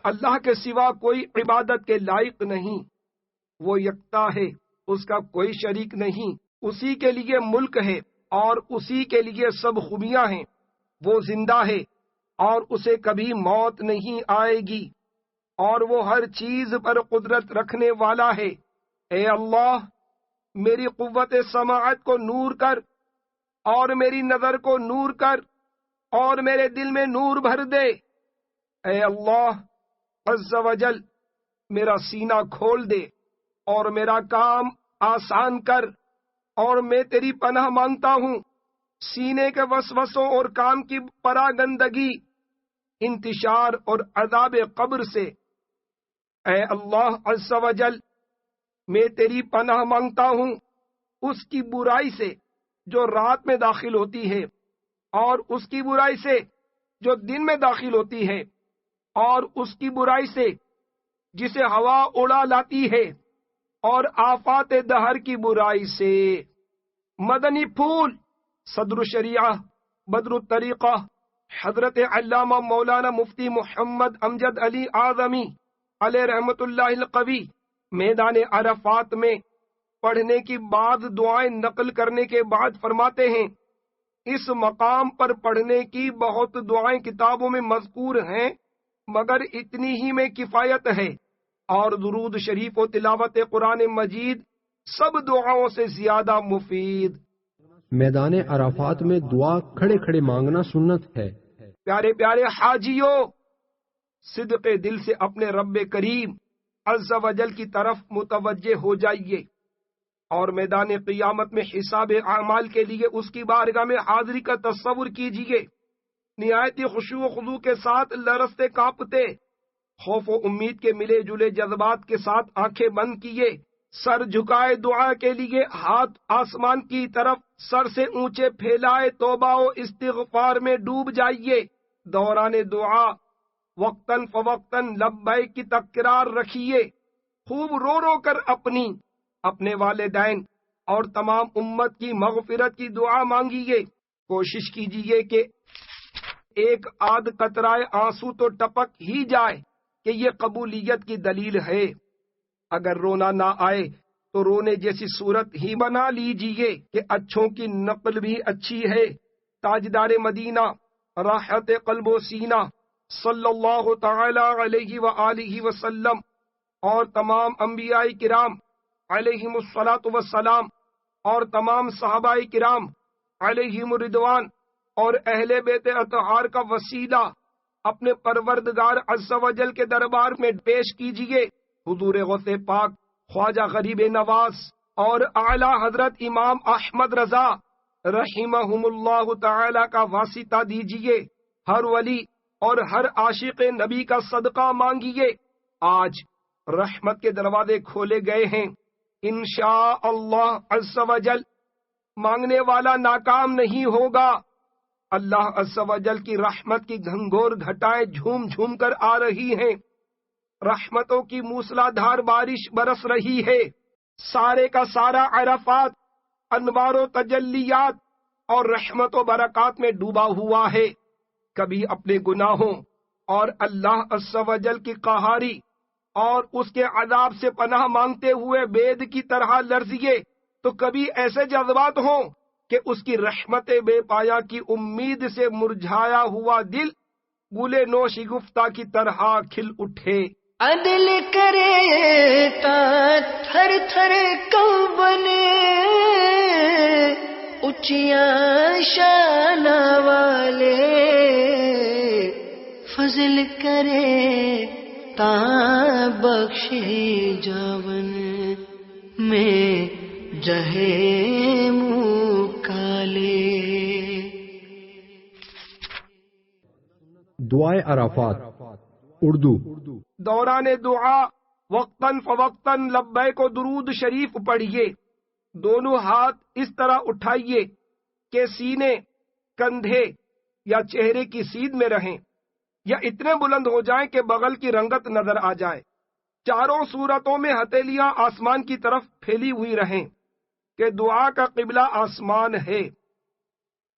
Speaker 2: اللہ کے سوا کوئی عبادت کے لائق نہیں، وہ یکتا ہے، اس کا کوئی شریک نہیں، اسی کے لیے ملک ہے اور اسی کے لیے سب خوبیاں ہیں۔ وہ زندہ ہے اور اسے کبھی موت نہیں آئے گی، اور وہ ہر چیز پر قدرت رکھنے والا ہے۔ اے اللہ، میری قوت سماعت کو نور کر اور میری نظر کو نور کر اور میرے دل میں نور بھر دے۔ اے اللہ عز و جل، میرا سینہ کھول دے اور میرا کام آسان کر، اور میں تیری پناہ مانگتا ہوں سینے کے وسوسوں اور کام کی پراگندگی، انتشار اور عذاب قبر سے۔ اے اللہ عز و جل، میں تیری پناہ مانگتا ہوں اس کی برائی سے جو رات میں داخل ہوتی ہے، اور اس کی برائی سے جو دن میں داخل ہوتی ہے، اور اس کی برائی سے جسے ہوا اڑا لاتی ہے، اور آفات دہر کی برائی سے۔ مدنی پھول صدر الشریعہ بدر الطریقہ حضرت علامہ مولانا مفتی محمد امجد علی اعظمی علیہ رحمت اللہ القوی میدان عرفات میں پڑھنے کی بعض دعائیں نقل کرنے کے بعد فرماتے ہیں: اس مقام پر پڑھنے کی بہت دعائیں کتابوں میں مذکور ہیں، مگر اتنی ہی میں کفایت ہے، اور درود شریف و تلاوت قرآن مجید سب دعاؤں سے زیادہ مفید۔
Speaker 1: میدان عرفات میں دعا کھڑے کھڑے مانگنا سنت ہے۔
Speaker 2: پیارے پیارے حاجیوں، صدق دل سے اپنے رب کریم عز و جل کی طرف متوجہ ہو جائیے، اور میدان قیامت میں حساب اعمال کے لیے اس کی بارگاہ میں حاضری کا تصور کیجیے۔ نہایت خشوع و خضوع کے ساتھ لرزتے کانپتے، خوف و امید کے ملے جلے جذبات کے ساتھ آنکھیں بند کیے، سر جھکائے دعا کے لیے، ہاتھ آسمان کی طرف سر سے اونچے پھیلائے توبہ و استغفار میں ڈوب جائیے۔ دوران دعا وقتاً فوقتاً لبیک کی تکرار رکھیے، خوب رو رو کر اپنے والدین اور تمام امت کی مغفرت کی دعا مانگیے۔ کوشش کیجیے کہ ایک آدھ قطرہ آنسو تو ٹپک ہی جائے کہ یہ قبولیت کی دلیل ہے۔ اگر رونا نہ آئے تو رونے جیسی صورت ہی بنا لیجیے کہ اچھوں کی نقل بھی اچھی ہے۔ تاجدار مدینہ راحت قلب و سینہ صلی اللہ تعالی علیہ وآلہ وسلم اور تمام انبیاء کرام علیہم الصلاۃ والسلام اور تمام صحابہ کرام علیہم الرضوان اور اہل بیت اطہار کا وسیلہ اپنے پروردگار عز و جل کے دربار میں پیش کیجیے۔ حضور غوث پاک خواجہ غریب نواز اور اعلی حضرت امام احمد رضا رحمہم اللہ تعالی کا واسطہ دیجیے۔ ہر ولی اور ہر عاشق نبی کا صدقہ مانگیے۔ آج رحمت کے دروازے کھولے گئے ہیں، انشاء اللہ عز و جل مانگنے والا ناکام نہیں ہوگا۔ اللہ عز و جل کی رحمت کی گھنگور گھٹائیں جھوم جھوم کر آ رہی ہیں، رحمتوں کی موسلا دھار بارش برس رہی ہے۔ سارے کا سارا عرفات انوار و تجلیات اور رحمت و برکات میں ڈوبا ہوا ہے۔ کبھی اپنے گناہوں اور اللہ عز و جل کی قہاری اور اس کے عذاب سے پناہ مانگتے ہوئے بید کی طرح لرزیے، تو کبھی ایسے جذبات ہوں کہ اس کی رحمت بے پایا کی امید سے مرجھایا ہوا دل گلے نو شگفتہ کی طرح کھل اٹھے۔
Speaker 5: عدل کرے تا تھر تھر کو بنے، اونچیاں شان والے فضل کرے تا بخشے جاون میں جہے منہ کالے۔
Speaker 1: دعائے عرفات اردو۔
Speaker 2: دوران دعا وقتاً فوقتاً لبیک و درود شریف پڑھیے۔ دونوں ہاتھ اس طرح اٹھائیے کہ سینے، کندھے یا چہرے کی سیدھ میں رہیں یا اتنے بلند ہو جائیں کہ بغل کی رنگت نظر آ جائے۔ چاروں صورتوں میں ہتھیلیاں آسمان کی طرف پھیلی ہوئی رہیں کہ دعا کا قبلہ آسمان ہے۔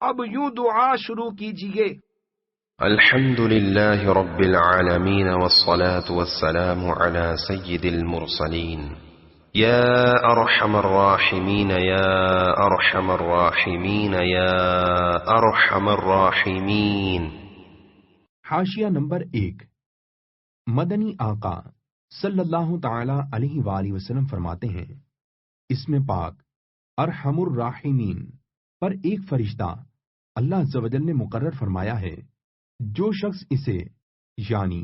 Speaker 2: اب یوں دعا شروع کیجیے۔
Speaker 3: الحمد لله رب العالمين والصلاة والسلام على سيد المرسلين يا أرحم الراحمين يا أرحم الراحمين يا أرحم الراحمين۔
Speaker 6: حاشیہ نمبر 1۔ مدنی آقا صلی اللہ تعالی علیہ وآلہ وسلم فرماتے ہیں، اسم پاک ارحم الراحمین پر ایک فرشتہ اللہ عز و جل نے مقرر فرمایا ہے۔ جو شخص اسے یعنی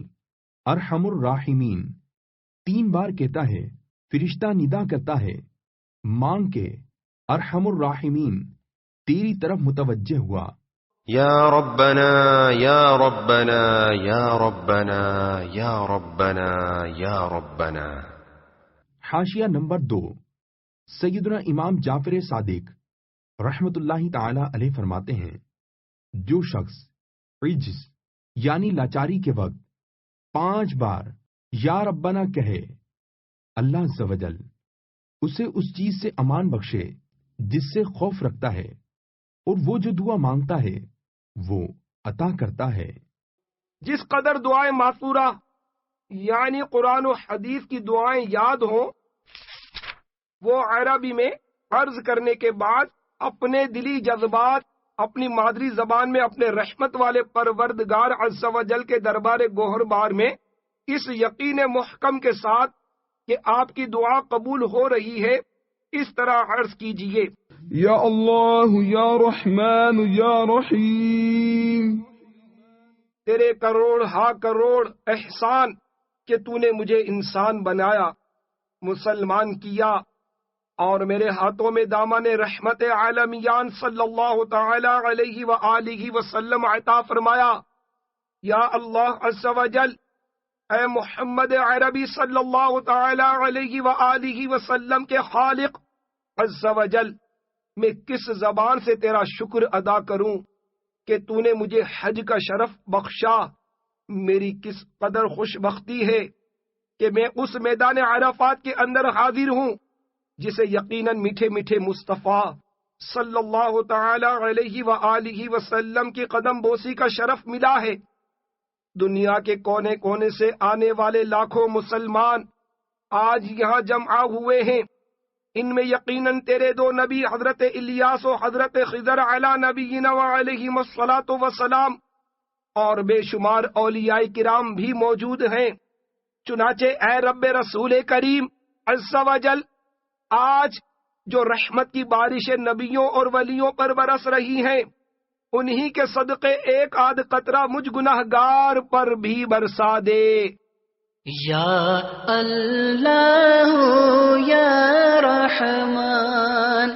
Speaker 6: ارحم الراحمین 3 بار کہتا ہے، فرشتہ ندا کرتا ہے، مانگ کے ارحم الراحمین تیری طرف متوجہ ہوا۔
Speaker 3: یا ربنا یا ربنا یا ربنا یا ربنا یا ربنا۔
Speaker 6: حاشیہ نمبر 2۔ سیدنا امام جعفر صادق رحمت اللہ تعالی علیہ فرماتے ہیں، جو شخص عجز یعنی لاچاری کے وقت 5 بار یا ربنا کہے، اللہ عز و جل اسے اس چیز سے امان بخشے جس سے خوف رکھتا ہے، اور وہ جو دعا مانگتا ہے وہ عطا کرتا ہے۔
Speaker 2: جس قدر دعائیں ماثورہ یعنی قرآن و حدیث کی دعائیں یاد ہوں، وہ عربی میں عرض کرنے کے بعد اپنے دلی جذبات اپنی مادری زبان میں اپنے رحمت والے پروردگار عز و جل کے دربار گوہر بار میں اس یقین محکم کے ساتھ کہ آپ کی دعا قبول ہو رہی ہے اس طرح عرض کیجئے۔
Speaker 4: یا اللہ یا رحمان یا رحیم۔
Speaker 2: تیرے کروڑ ہا کروڑ احسان کہ تو نے مجھے انسان بنایا، مسلمان کیا، اور میرے ہاتھوں میں دامن رحمت عالمیان صلی اللہ تعالی علیہ وآلہ وسلم عطا فرمایا۔ یا اللہ عز و جل، اے محمد عربی صلی اللہ تعالی علیہ وآلہ وسلم کے خالق عز و جل، میں کس زبان سے تیرا شکر ادا کروں کہ تو نے مجھے حج کا شرف بخشا۔ میری کس قدر خوش بختی ہے کہ میں اس میدان عرفات کے اندر حاضر ہوں جسے یقیناً میٹھے میٹھے مصطفیٰ صلی اللہ تعالی علیہ وآلہ وسلم کی قدم بوسی کا شرف ملا ہے۔ دنیا کے کونے کونے سے آنے والے لاکھوں مسلمان آج یہاں جمع ہوئے ہیں، ان میں یقیناً تیرے 2 نبی حضرت الیاس و حضرت خضر علی نبینا وعلیہم الصلاۃ والسلام اور بے شمار اولیاء کرام بھی موجود ہیں۔ چنانچہ اے رب رسول کریم عز و جل، آج جو رحمت کی بارشیں نبیوں اور ولیوں پر برس رہی ہیں، انہی کے صدقے ایک آدھ قطرہ مجھ گناہگار پر بھی برسا دے۔
Speaker 5: یا اللہ یا رحمان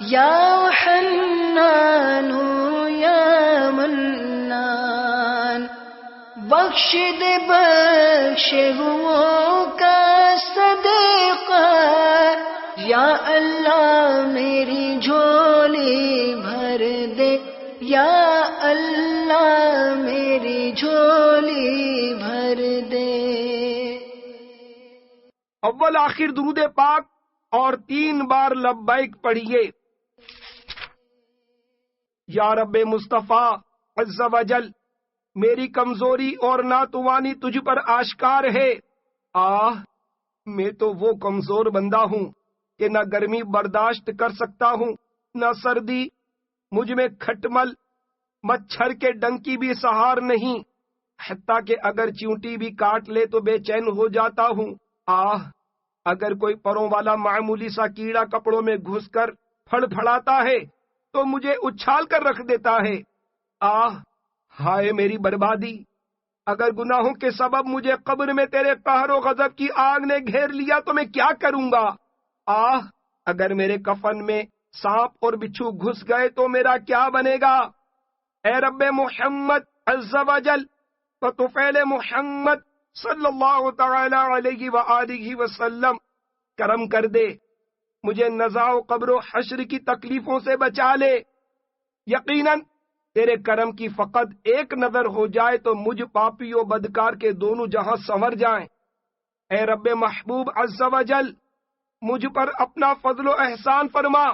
Speaker 5: یا حنان یا منان، بخش دے بخشے ہوں کا صدقہ، یا اللہ میری جھولی بھر دے، یا اللہ میری جھولی بھر دے۔
Speaker 2: اول آخر درود پاک اور 3 بار لبیک پڑھیے۔ یا رب مصطفیٰ عز و جل، میری کمزوری اور ناتوانی تجھ پر آشکار ہے۔ میں تو وہ کمزور بندہ ہوں کہ نہ گرمی برداشت کر سکتا ہوں نہ سردی، مجھ میں کھٹمل مچھر کے ڈنگ کی بھی سہار نہیں، حتیٰ کہ اگر چیونٹی بھی کاٹ لے تو بے چین ہو جاتا ہوں۔ اگر کوئی پروں والا معمولی سا کیڑا کپڑوں میں گھس کر پھڑ پھڑاتا ہے تو مجھے اچھال کر رکھ دیتا ہے۔ ہائے میری بربادی، اگر گناہوں کے سبب مجھے قبر میں تیرے قہر و غضب کی آگ نے گھیر لیا تو میں کیا کروں گا؟ اگر میرے کفن میں سانپ اور بچھو گھس گئے تو میرا کیا بنے گا؟ اے رب محمد عز و جل و طفیل محمد صلی اللہ تعالی علیہ وآلہ وسلم، کرم کر دے، مجھے نزاع و قبر و حشر کی تکلیفوں سے بچا لے۔ یقیناً تیرے کرم کی فقط ایک نظر ہو جائے تو مجھ پاپی و بدکار کے دونوں جہاں سنور جائیں۔ اے رب محبوب عز و جل، مجھ پر اپنا فضل و احسان فرما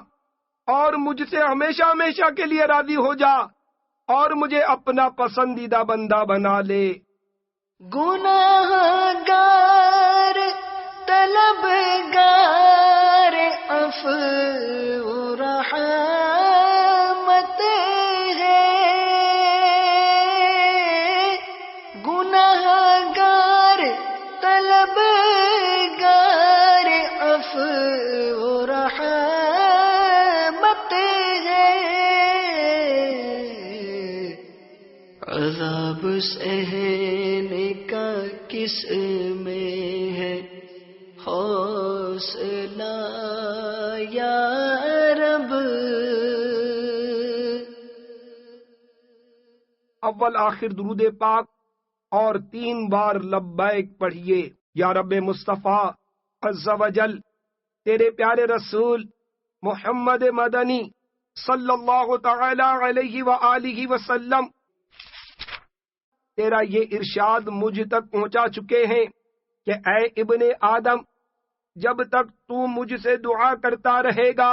Speaker 2: اور مجھ سے ہمیشہ ہمیشہ کے لیے راضی ہو جا اور مجھے اپنا پسندیدہ بندہ بنا لے۔
Speaker 5: گناہگار طلبگار عفو و رحمت ہے، گناہگار طلبگار عفو و رحمت ہے، عذاب سہنے کا کس میں ہے حوصلہ یا رب۔
Speaker 2: اول آخر درود پاک اور 3 بار لبیک پڑھیے۔ یا رب مصطفیٰ عز و جل، تیرے پیارے رسول محمد مدنی صلی اللہ تعالی علیہ وآلہ وسلم، تیرا یہ ارشاد مجھ تک پہنچا چکے ہیں کہ اے ابن آدم، جب تک تو مجھ سے دعا کرتا رہے گا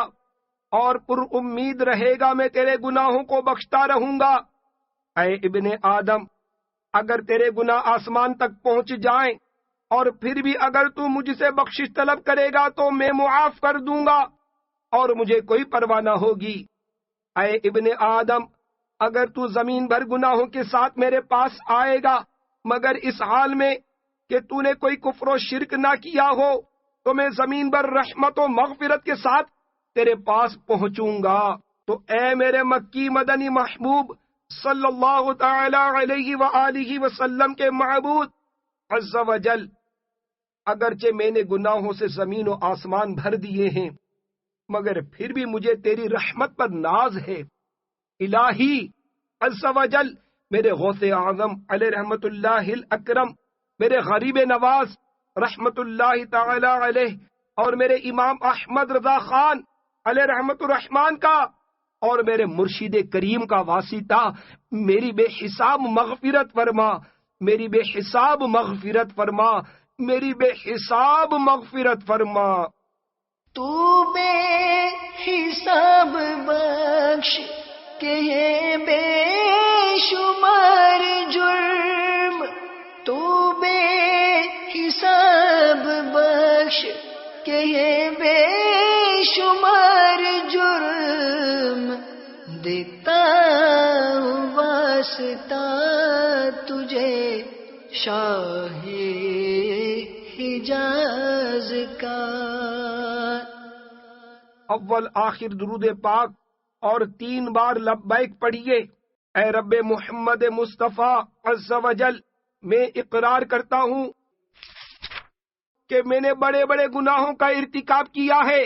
Speaker 2: اور پر امید رہے گا میں تیرے گناہوں کو بخشتا رہوں گا۔ اے ابن آدم، اگر تیرے گناہ آسمان تک پہنچ جائیں اور پھر بھی اگر تو مجھ سے بخشش طلب کرے گا تو میں معاف کر دوں گا اور مجھے کوئی پرواہ نہ ہوگی۔ اے ابن آدم، اگر تو زمین بھر گناہوں کے ساتھ میرے پاس آئے گا مگر اس حال میں کہ تو نے کوئی کفر و شرک نہ کیا ہو تو میں زمین بھر رحمت و مغفرت کے ساتھ تیرے پاس پہنچوں گا۔ تو اے میرے مکی مدنی محبوب صلی اللہ تعالی علیہ وآلہ وسلم کے معبود عز و جل، اگرچہ میں نے گناہوں سے زمین و آسمان بھر دیے ہیں مگر پھر بھی مجھے تیری رحمت پر ناز ہے۔ الہی عز و جل، میرے غوث اعظم علیہ رحمت اللہ الاکرم، میرے غریب نواز رحمت اللہ تعالی علیہ اور میرے امام احمد رضا خان علیہ رحمت الرحمان کا اور میرے مرشد کریم کا واسطہ میری بے حساب مغفرت فرما، میری بے حساب مغفرت فرما، میری بے حساب مغفرت فرما۔
Speaker 5: تو بے حساب بخش کہ یہ بے شمار جرم، تو بے حساب بخش کہ یہ بے شمار جرم، دیتا ہوں واسطہ تجھے شاہ حجاز کا۔
Speaker 2: اول آخر درود پاک اور 3 بار لبیک پڑھیے۔ اے رب محمد مصطفیٰ عز و جل، میں اقرار کرتا ہوں کہ میں نے بڑے بڑے گناہوں کا ارتکاب کیا ہے،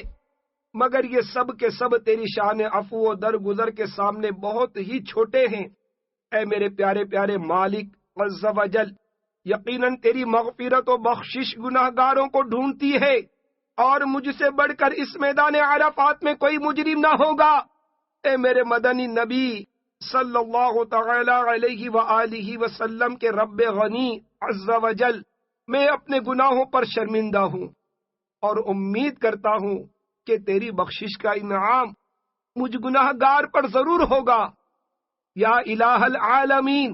Speaker 2: مگر یہ سب کے سب تیری شان عفو و درگزر کے سامنے بہت ہی چھوٹے ہیں۔ اے میرے پیارے پیارے مالک عز و جل، یقیناً تیری مغفرت و بخشش گناہ گاروں کو ڈھونڈتی ہے، اور مجھ سے بڑھ کر اس میدان عرفات میں کوئی مجرم نہ ہوگا۔ اے میرے مدنی نبی صلی اللہ تعالی علیہ وآلہ وسلم کے رب غنی عز و جل، میں اپنے گناہوں پر شرمندہ ہوں اور امید کرتا ہوں کہ تیری بخشش کا انعام مجھ گناہ گار پر ضرور ہوگا۔ یا الہ العالمین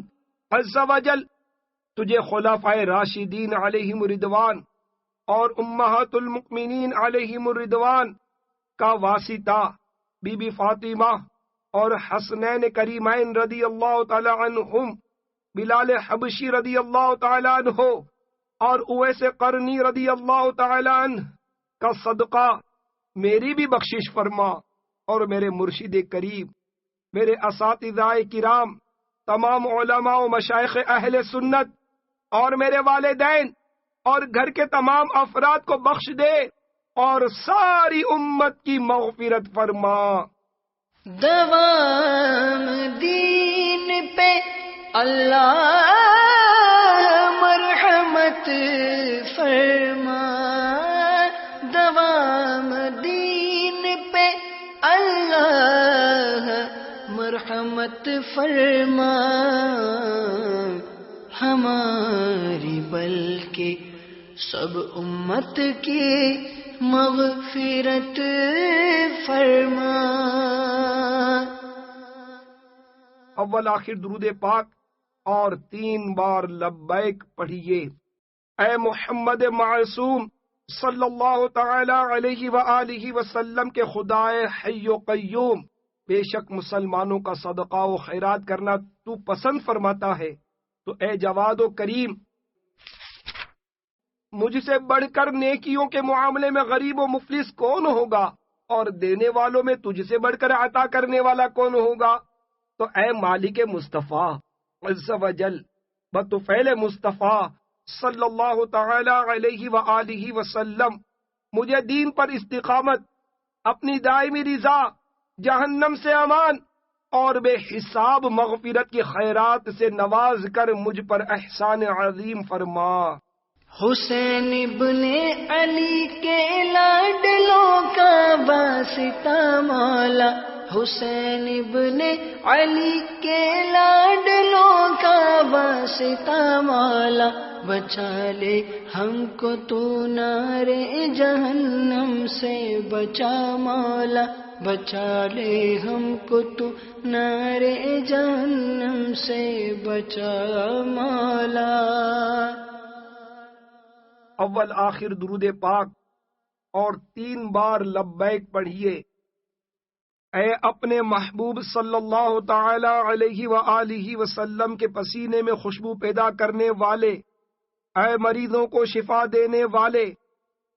Speaker 2: عز و جل، تجھے خلفائے راشدین علیہم الرضوان اور امہات المؤمنین علیہم الرضوان کا واسطہ بی بی فاطمہ اور حسنین کریمین رضی اللہ تعالی عنہم، بلال حبشی رضی اللہ تعالی عنہ اور اویس قرنی رضی اللہ تعالی عنہ کا صدقہ میری بھی بخشش فرما، اور میرے مرشد کریم، میرے اساتذہ کرام، تمام علماء و مشائخ اہل سنت اور میرے والدین اور گھر کے تمام افراد کو بخش دے، اور ساری امت کی مغفرت فرما۔
Speaker 5: دوام دین پہ اللہ مرحمت فرما، دوام دین پہ اللہ مرحمت فرما، ہماری بلکہ سب امت کی مغفرت فرما۔
Speaker 2: اول آخر درود پاک اور 3 بار لبیک پڑھیے۔ اے محمد معصوم صلی اللہ تعالی علیہ وآلہ وسلم کے خدائے حی و قیوم، بے شک مسلمانوں کا صدقہ و خیرات کرنا تو پسند فرماتا ہے، تو اے جواد و کریم، مجھ سے بڑھ کر نیکیوں کے معاملے میں غریب و مفلس کون ہوگا، اور دینے والوں میں تجھ سے بڑھ کر عطا کرنے والا کون ہوگا؟ تو اے مالک مصطفیٰ عز و جل، بطفیل مصطفیٰ صلی اللہ تعالی علیہ وآلہ وسلم، مجھے دین پر استقامت، اپنی دائمی رضا، جہنم سے امان اور بے حساب مغفرت کی خیرات سے نواز کر مجھ پر احسان عظیم فرما۔
Speaker 5: حسین ابن علی کے لاڈلوں کا واسطہ مولا، حسین ابن علی کے لاڈلوں کا واسطہ مولا، بچا لے ہم کو تو نار جہنم سے، بچا مولا بچا لے ہم کو تو نار جہنم سے، بچا مولا۔
Speaker 2: اول آخر درود پاک اور 3 بار لبیک پڑھیے۔ اے اپنے محبوب صلی اللہ تعالی علیہ وآلہ وسلم کے پسینے میں خوشبو پیدا کرنے والے، اے مریضوں کو شفا دینے والے،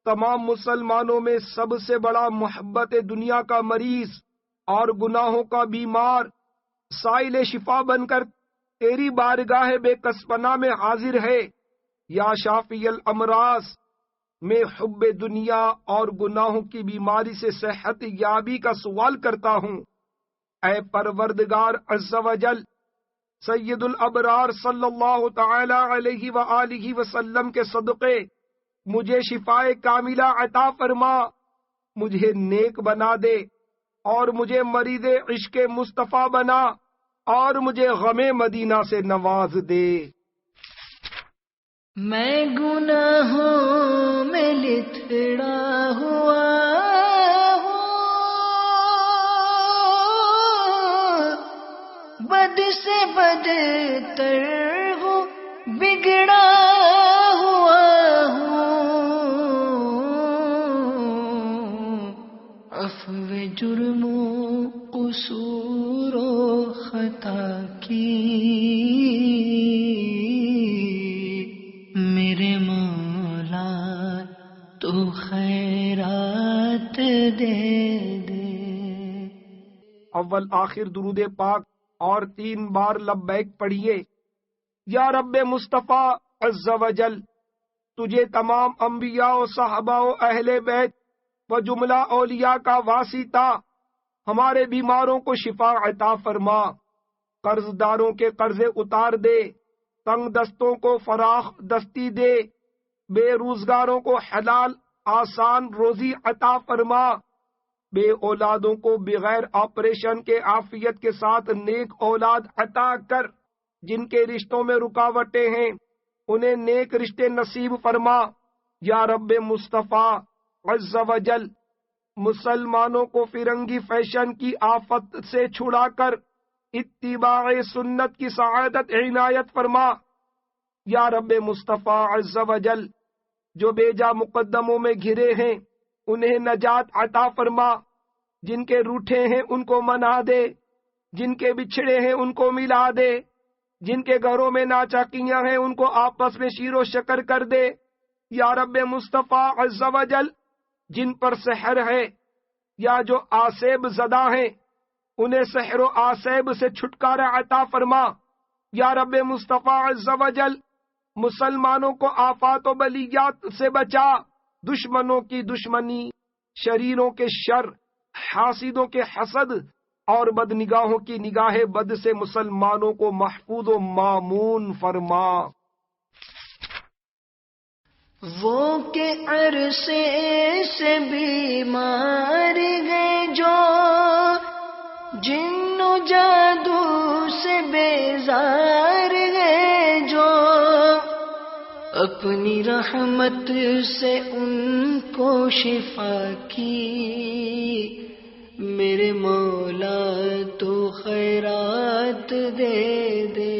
Speaker 2: تمام مسلمانوں میں سب سے بڑا محبت دنیا کا مریض اور گناہوں کا بیمار، سائل شفا بن کر تیری بارگاہ بے کسپنا میں حاضر ہے۔ یا شافی الامراض، میں حب دنیا اور گناہوں کی بیماری سے صحت یابی کا سوال کرتا ہوں۔ اے پروردگار عز و جل، سید الابرار صلی اللہ تعالی علیہ وآلہ وسلم کے صدقے مجھے شفائے کاملہ عطا فرما، مجھے نیک بنا دے اور مجھے مریض عشق مصطفیٰ بنا، اور مجھے غم مدینہ سے نواز دے۔
Speaker 5: میں گناہوں میں لتھڑا ہوا ہوں، بد سے بدتر ہوں، بگڑا ہوا ہوں، عفو جرم و قصور و خطا کی میرے مولا تو خیرات دے دے۔
Speaker 2: اول آخر درود پاک اور 3 بار لبیک پڑھیے۔ یا رب مصطفیٰ عز و جل، تجھے تمام انبیاء و صحابہ و اہل بیت و جملہ اولیاء کا واسطہ ہمارے بیماروں کو شفا عطا فرما، قرض داروں کے قرضے اتار دے، تنگ دستوں کو فراخ دستی دے، بے روزگاروں کو حلال آسان روزی عطا فرما، بے اولادوں کو بغیر آپریشن کے عافیت کے ساتھ نیک اولاد عطا کر، جن کے رشتوں میں رکاوٹیں ہیں انہیں نیک رشتے نصیب فرما۔ یا رب مصطفیٰ عز و جل، مسلمانوں کو فرنگی فیشن کی آفت سے چھڑا کر اتباع سنت کی سعادت عنایت فرما۔ یا رب مصطفیٰ عز و جل، جو بیجا مقدموں میں گھرے ہیں انہیں نجات عطا فرما، جن کے روٹھے ہیں ان کو منا دے، جن کے بچھڑے ہیں ان کو ملا دے، جن کے گھروں میں ناچاکیاں ہیں ان کو آپس میں شیر و شکر کر دے۔ یا رب مصطفیٰ عز و جل، جن پر سحر ہے یا جو آسیب زدہ ہیں انہیں سحر و آسیب سے چھٹکارا عطا فرما۔ یا رب مصطفیٰ عز و جل، مسلمانوں کو آفات و بلیات سے بچا، دشمنوں کی دشمنی، شریروں کے شر، حاسدوں کے حسد اور بدنگاہوں کی نگاہ بد سے مسلمانوں کو محفوظ و مامون فرما۔
Speaker 5: وہ کہ عرصے سے بیمار گئے جو، جن و جادو سے بیزار گئے جو، اپنی رحمت سے ان کو شفا کی، میرے مولا تو خیرات دے دے۔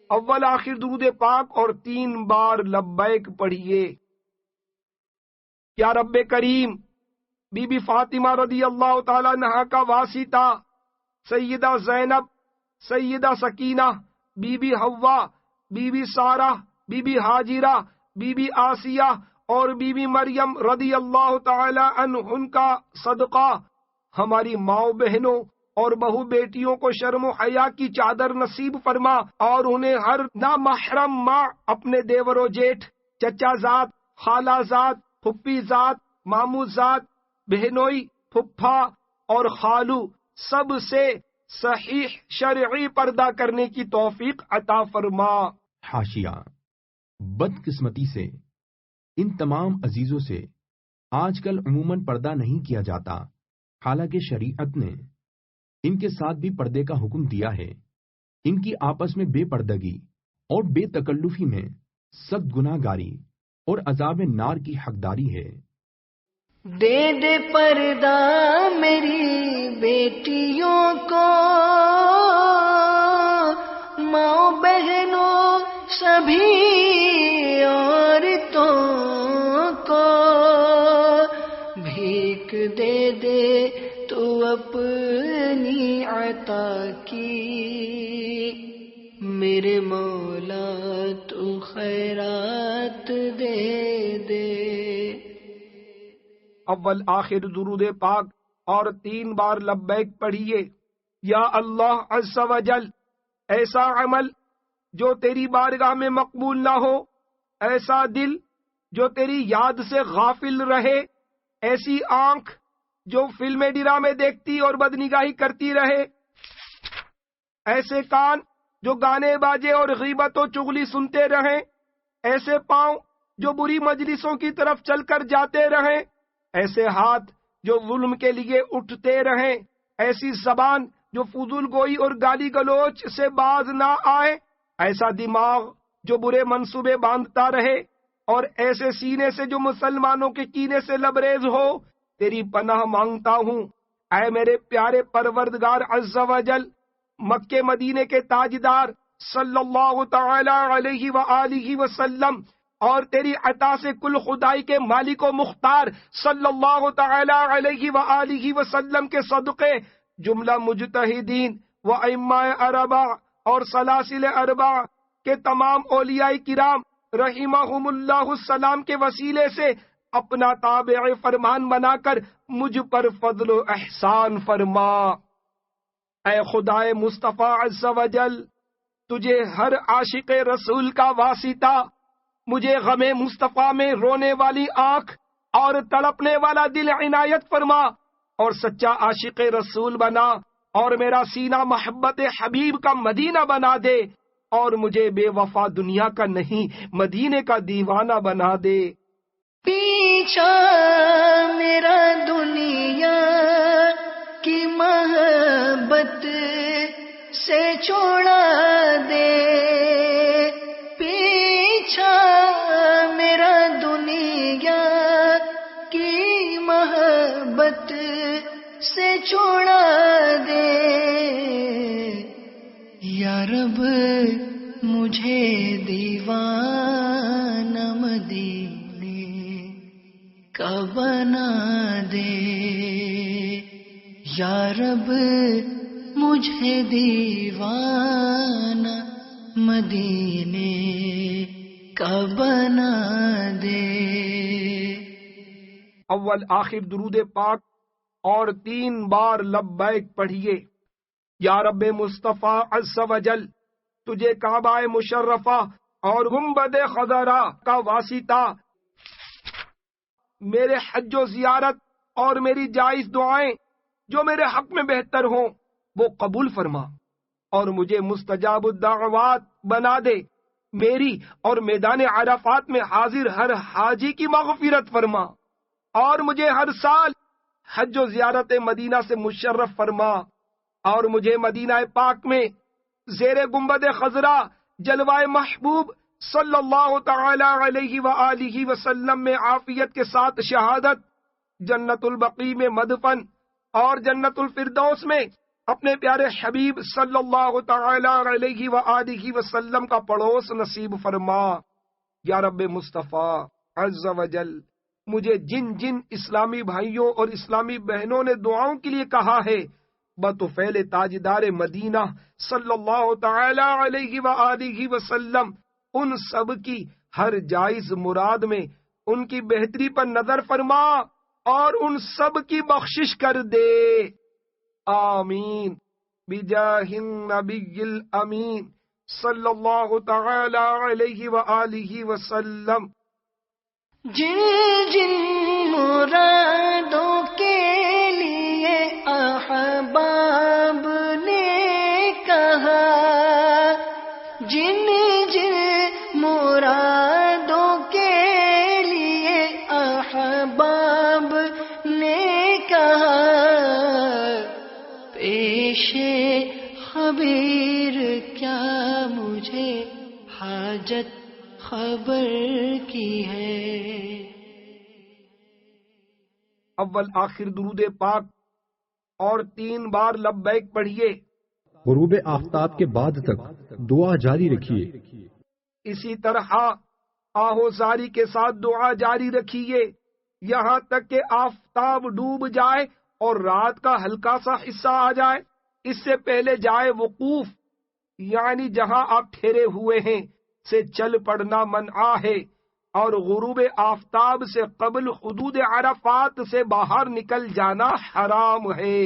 Speaker 2: اول آخر درود پاک اور 3 بار لبیک پڑھیے۔ یا رب کریم، بی بی فاطمہ رضی اللہ تعالی عنہا کا واسطہ، Syeda Zainab, Syeda Sakina, Bibi Hawa, Bibi Sara, Bibi Hajra, Bibi Asiya اور بی بی مریم رضی اللہ تعالی عنہن کا صدقہ ہماری ماؤں بہنوں اور بہو بیٹیوں کو شرم و حیا کی چادر نصیب فرما، اور انہیں ہر نامحرم ماں اپنے دیور و جیٹھ، چچا زاد، خالہ زاد، پھپھی زاد، مامو زاد، بہنوئی، پھپھا اور خالو سب سے صحیح شرعی پردہ کرنے کی توفیق عطا فرما۔
Speaker 6: حاشیہ: بدقسمتی سے ان تمام عزیزوں سے آج کل عموماً پردہ نہیں کیا جاتا، حالانکہ شریعت نے ان کے ساتھ بھی پردے کا حکم دیا ہے۔ ان کی آپس میں بے پردگی اور بے تکلفی میں سخت گناہ گاری اور عذاب نار کی حقداری ہے۔
Speaker 5: دے دے پردہ میری بیٹیوں کو، ماں بہنوں سبھی عورتوں کو، بھیک دے دے تو اپنی عطا کی، میرے مولا تو خیرات دے دے۔
Speaker 2: اول آخر درود پاک اور 3 بار لبیک پڑھیے۔ یا اللہ عز و جل، ایسا عمل جو تیری بارگاہ میں مقبول نہ ہو، ایسا دل جو تیری یاد سے غافل رہے، ایسی آنکھ جو فلمیں ڈرامے دیکھتی اور بدنگاہی کرتی رہے، ایسے کان جو گانے باجے اور غیبت و چغلی سنتے رہیں، ایسے پاؤں جو بری مجلسوں کی طرف چل کر جاتے رہیں، ایسے ہاتھ جو ظلم کے لیے اٹھتے رہیں، ایسی زبان جو فضول گوئی اور گالی گلوچ سے باز نہ آئے، ایسا دماغ جو برے منصوبے باندھتا رہے، اور ایسے سینے سے جو مسلمانوں کے کینے سے لبریز ہو۔ تیری پناہ مانگتا ہوں اے میرے پیارے پروردگار عز و جل، مکے مدینے کے تاجدار صلی اللہ تعالی علیہ وآلہ وسلم، اور تیری عطا سے کل خدائی کے مالک و مختار صلی اللہ تعالی علیہ وآلہ وسلم کے صدقے جملہ مجتہدین و ائمہ اربعہ اور سلاسل اربعہ کے تمام اولیاء کرام رحمہم اللہ السلام کے وسیلے سے اپنا تابع فرمان بنا کر مجھ پر فضل و احسان فرما۔ اے خدائے مصطفیٰ عز و جل، تجھے ہر عاشق رسول کا واسطہ مجھے غم مصطفیٰ میں رونے والی آنکھ اور تڑپنے والا دل عنایت فرما، اور سچا عاشق رسول بنا، اور میرا سینہ محبت حبیب کا مدینہ بنا دے، اور مجھے بے وفا دنیا کا نہیں مدینے کا دیوانہ بنا دے۔
Speaker 5: پیچھا میرا دنیا کی محبت سے چھوڑا دے، پیچھا میرا دنیا کی محبت سے چھوڑا دے، یا رب مجھے دیوانہ مدینے کا بنا دے، یا رب مجھے دیوانہ مدینے کا بنا دے۔
Speaker 2: اول آخر درود پاک اور 3 بار لبیک پڑھیے۔ یا رب مصطفیٰ عز و جل، تجھے کعبہ مشرفہ اور گنبد خضرا کا واسطہ میرے حج و زیارت اور میری جائز دعائیں جو میرے حق میں بہتر ہوں وہ قبول فرما، اور مجھے مستجاب الدعوات بنا دے، میری اور میدان عرفات میں حاضر ہر حاجی کی مغفرت فرما، اور مجھے ہر سال حج و زیارت مدینہ سے مشرف فرما، اور مجھے مدینہ پاک میں زیر گنبد خضرا جلوہ محبوب صلی اللہ تعالی علیہ وآلہ وسلم میں عافیت کے ساتھ شہادت، جنت البقیع میں مدفن، اور جنت الفردوس میں اپنے پیارے حبیب صلی اللہ تعالی علیہ وآلہ وسلم کا پڑوس نصیب فرما۔ یا رب مصطفیٰ عز و جل، مجھے جن جن اسلامی بھائیوں اور اسلامی بہنوں نے دعاؤں کے لیے کہا ہے، بطفیل تاجدار مدینہ صلی اللہ تعالی علیہ وآلہ وسلم، ان سب کی ہر جائز مراد میں ان کی بہتری پر نظر فرما اور ان سب کی بخشش کر دے، آمین بجاہ النبی الامین صلی اللہ تعالی علیہ وآلہ وسلم۔
Speaker 5: جن جن مرادوں کے لیے احباب نے کہا، جن جن مرادوں کے لیے احباب نے کہا، پیش خبیر کیا مجھے حاجت خبر کی ہے۔
Speaker 2: اول آخر درود پاک اور 3 بار لبیک پڑھیے۔
Speaker 1: غروب آفتاب کے بعد تک دعا جاری رکھیے۔
Speaker 2: اسی طرح آہوزاری کے ساتھ دعا جاری رکھیے یہاں تک کہ آفتاب ڈوب جائے اور رات کا ہلکا سا حصہ آ جائے۔ اس سے پہلے جائے وقوف یعنی جہاں آپ ٹھہرے ہوئے ہیں سے چل پڑنا منع ہے، اور غروب آفتاب سے قبل حدود عرفات سے باہر نکل جانا حرام ہے،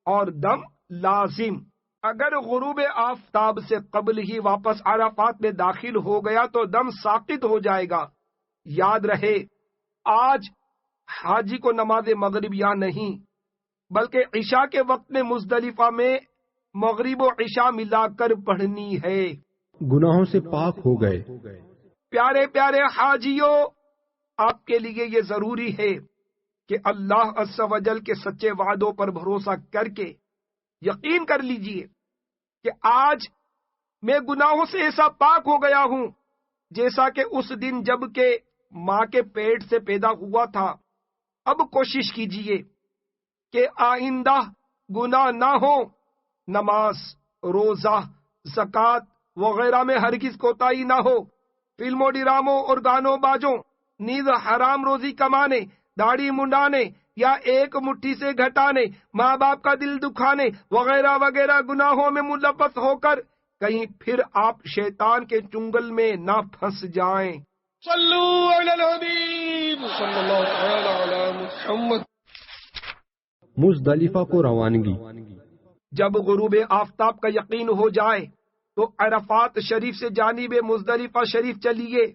Speaker 2: اور دم لازم۔ اگر غروب آفتاب سے قبل ہی واپس عرفات میں داخل ہو گیا تو دم ساقط ہو جائے گا۔ یاد رہے، آج حاجی کو نماز مغرب یا نہیں بلکہ عشاء کے وقت میں مزدلفہ میں مغرب و عشاء ملا کر پڑھنی ہے۔
Speaker 1: گناہوں سے پاک ہو گئے۔
Speaker 2: پیارے پیارے حاجیوں، آپ کے لیے یہ ضروری ہے کہ اللہ عز و جل کے سچے وعدوں پر بھروسہ کر کے یقین کر لیجئے کہ آج میں گناہوں سے ایسا پاک ہو گیا ہوں جیسا کہ اس دن جب کہ ماں کے پیٹ سے پیدا ہوا تھا۔ اب کوشش کیجئے کہ آئندہ گناہ نہ ہو، نماز، روزہ، زکوٰۃ وغیرہ میں ہرگز کوتاہی نہ ہو، فلموں، ڈراموں اور گانوں بازوں، نیز حرام روزی کمانے، داڑھی منڈانے یا ایک مٹھی سے گھٹانے، ماں باپ کا دل دکھانے وغیرہ وغیرہ گناہوں میں ملوث ہو کر کہیں پھر آپ شیطان کے چنگل میں نہ پھنس جائیں۔
Speaker 4: صلو علی الحبیب صلی اللہ تعالی علی محمد۔
Speaker 1: مزدلفہ کو روانگی۔
Speaker 2: جب غروب آفتاب کا یقین ہو جائے تو عرفات شریف سے جانب مزدلفہ شریف چلیے.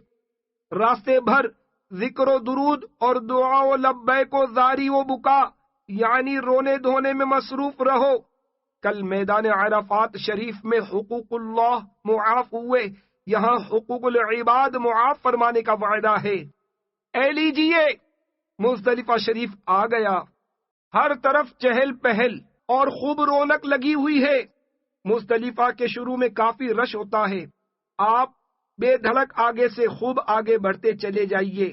Speaker 2: راستے بھر ذکر و درود اور دعا و لبیک و زاری و بکا یعنی رونے دھونے میں مصروف رہو. کل میدان عرفات شریف میں حقوق اللہ معاف ہوئے، یہاں حقوق العباد معاف فرمانے کا وعدہ ہے. اے لیجیے، مزدلفہ شریف آ گیا. ہر طرف چہل پہل اور خوب رونق لگی ہوئی ہے. مزدلفہ کے شروع میں کافی رش ہوتا ہے. آپ بے دھڑک آگے سے خوب آگے بڑھتے چلے جائیے.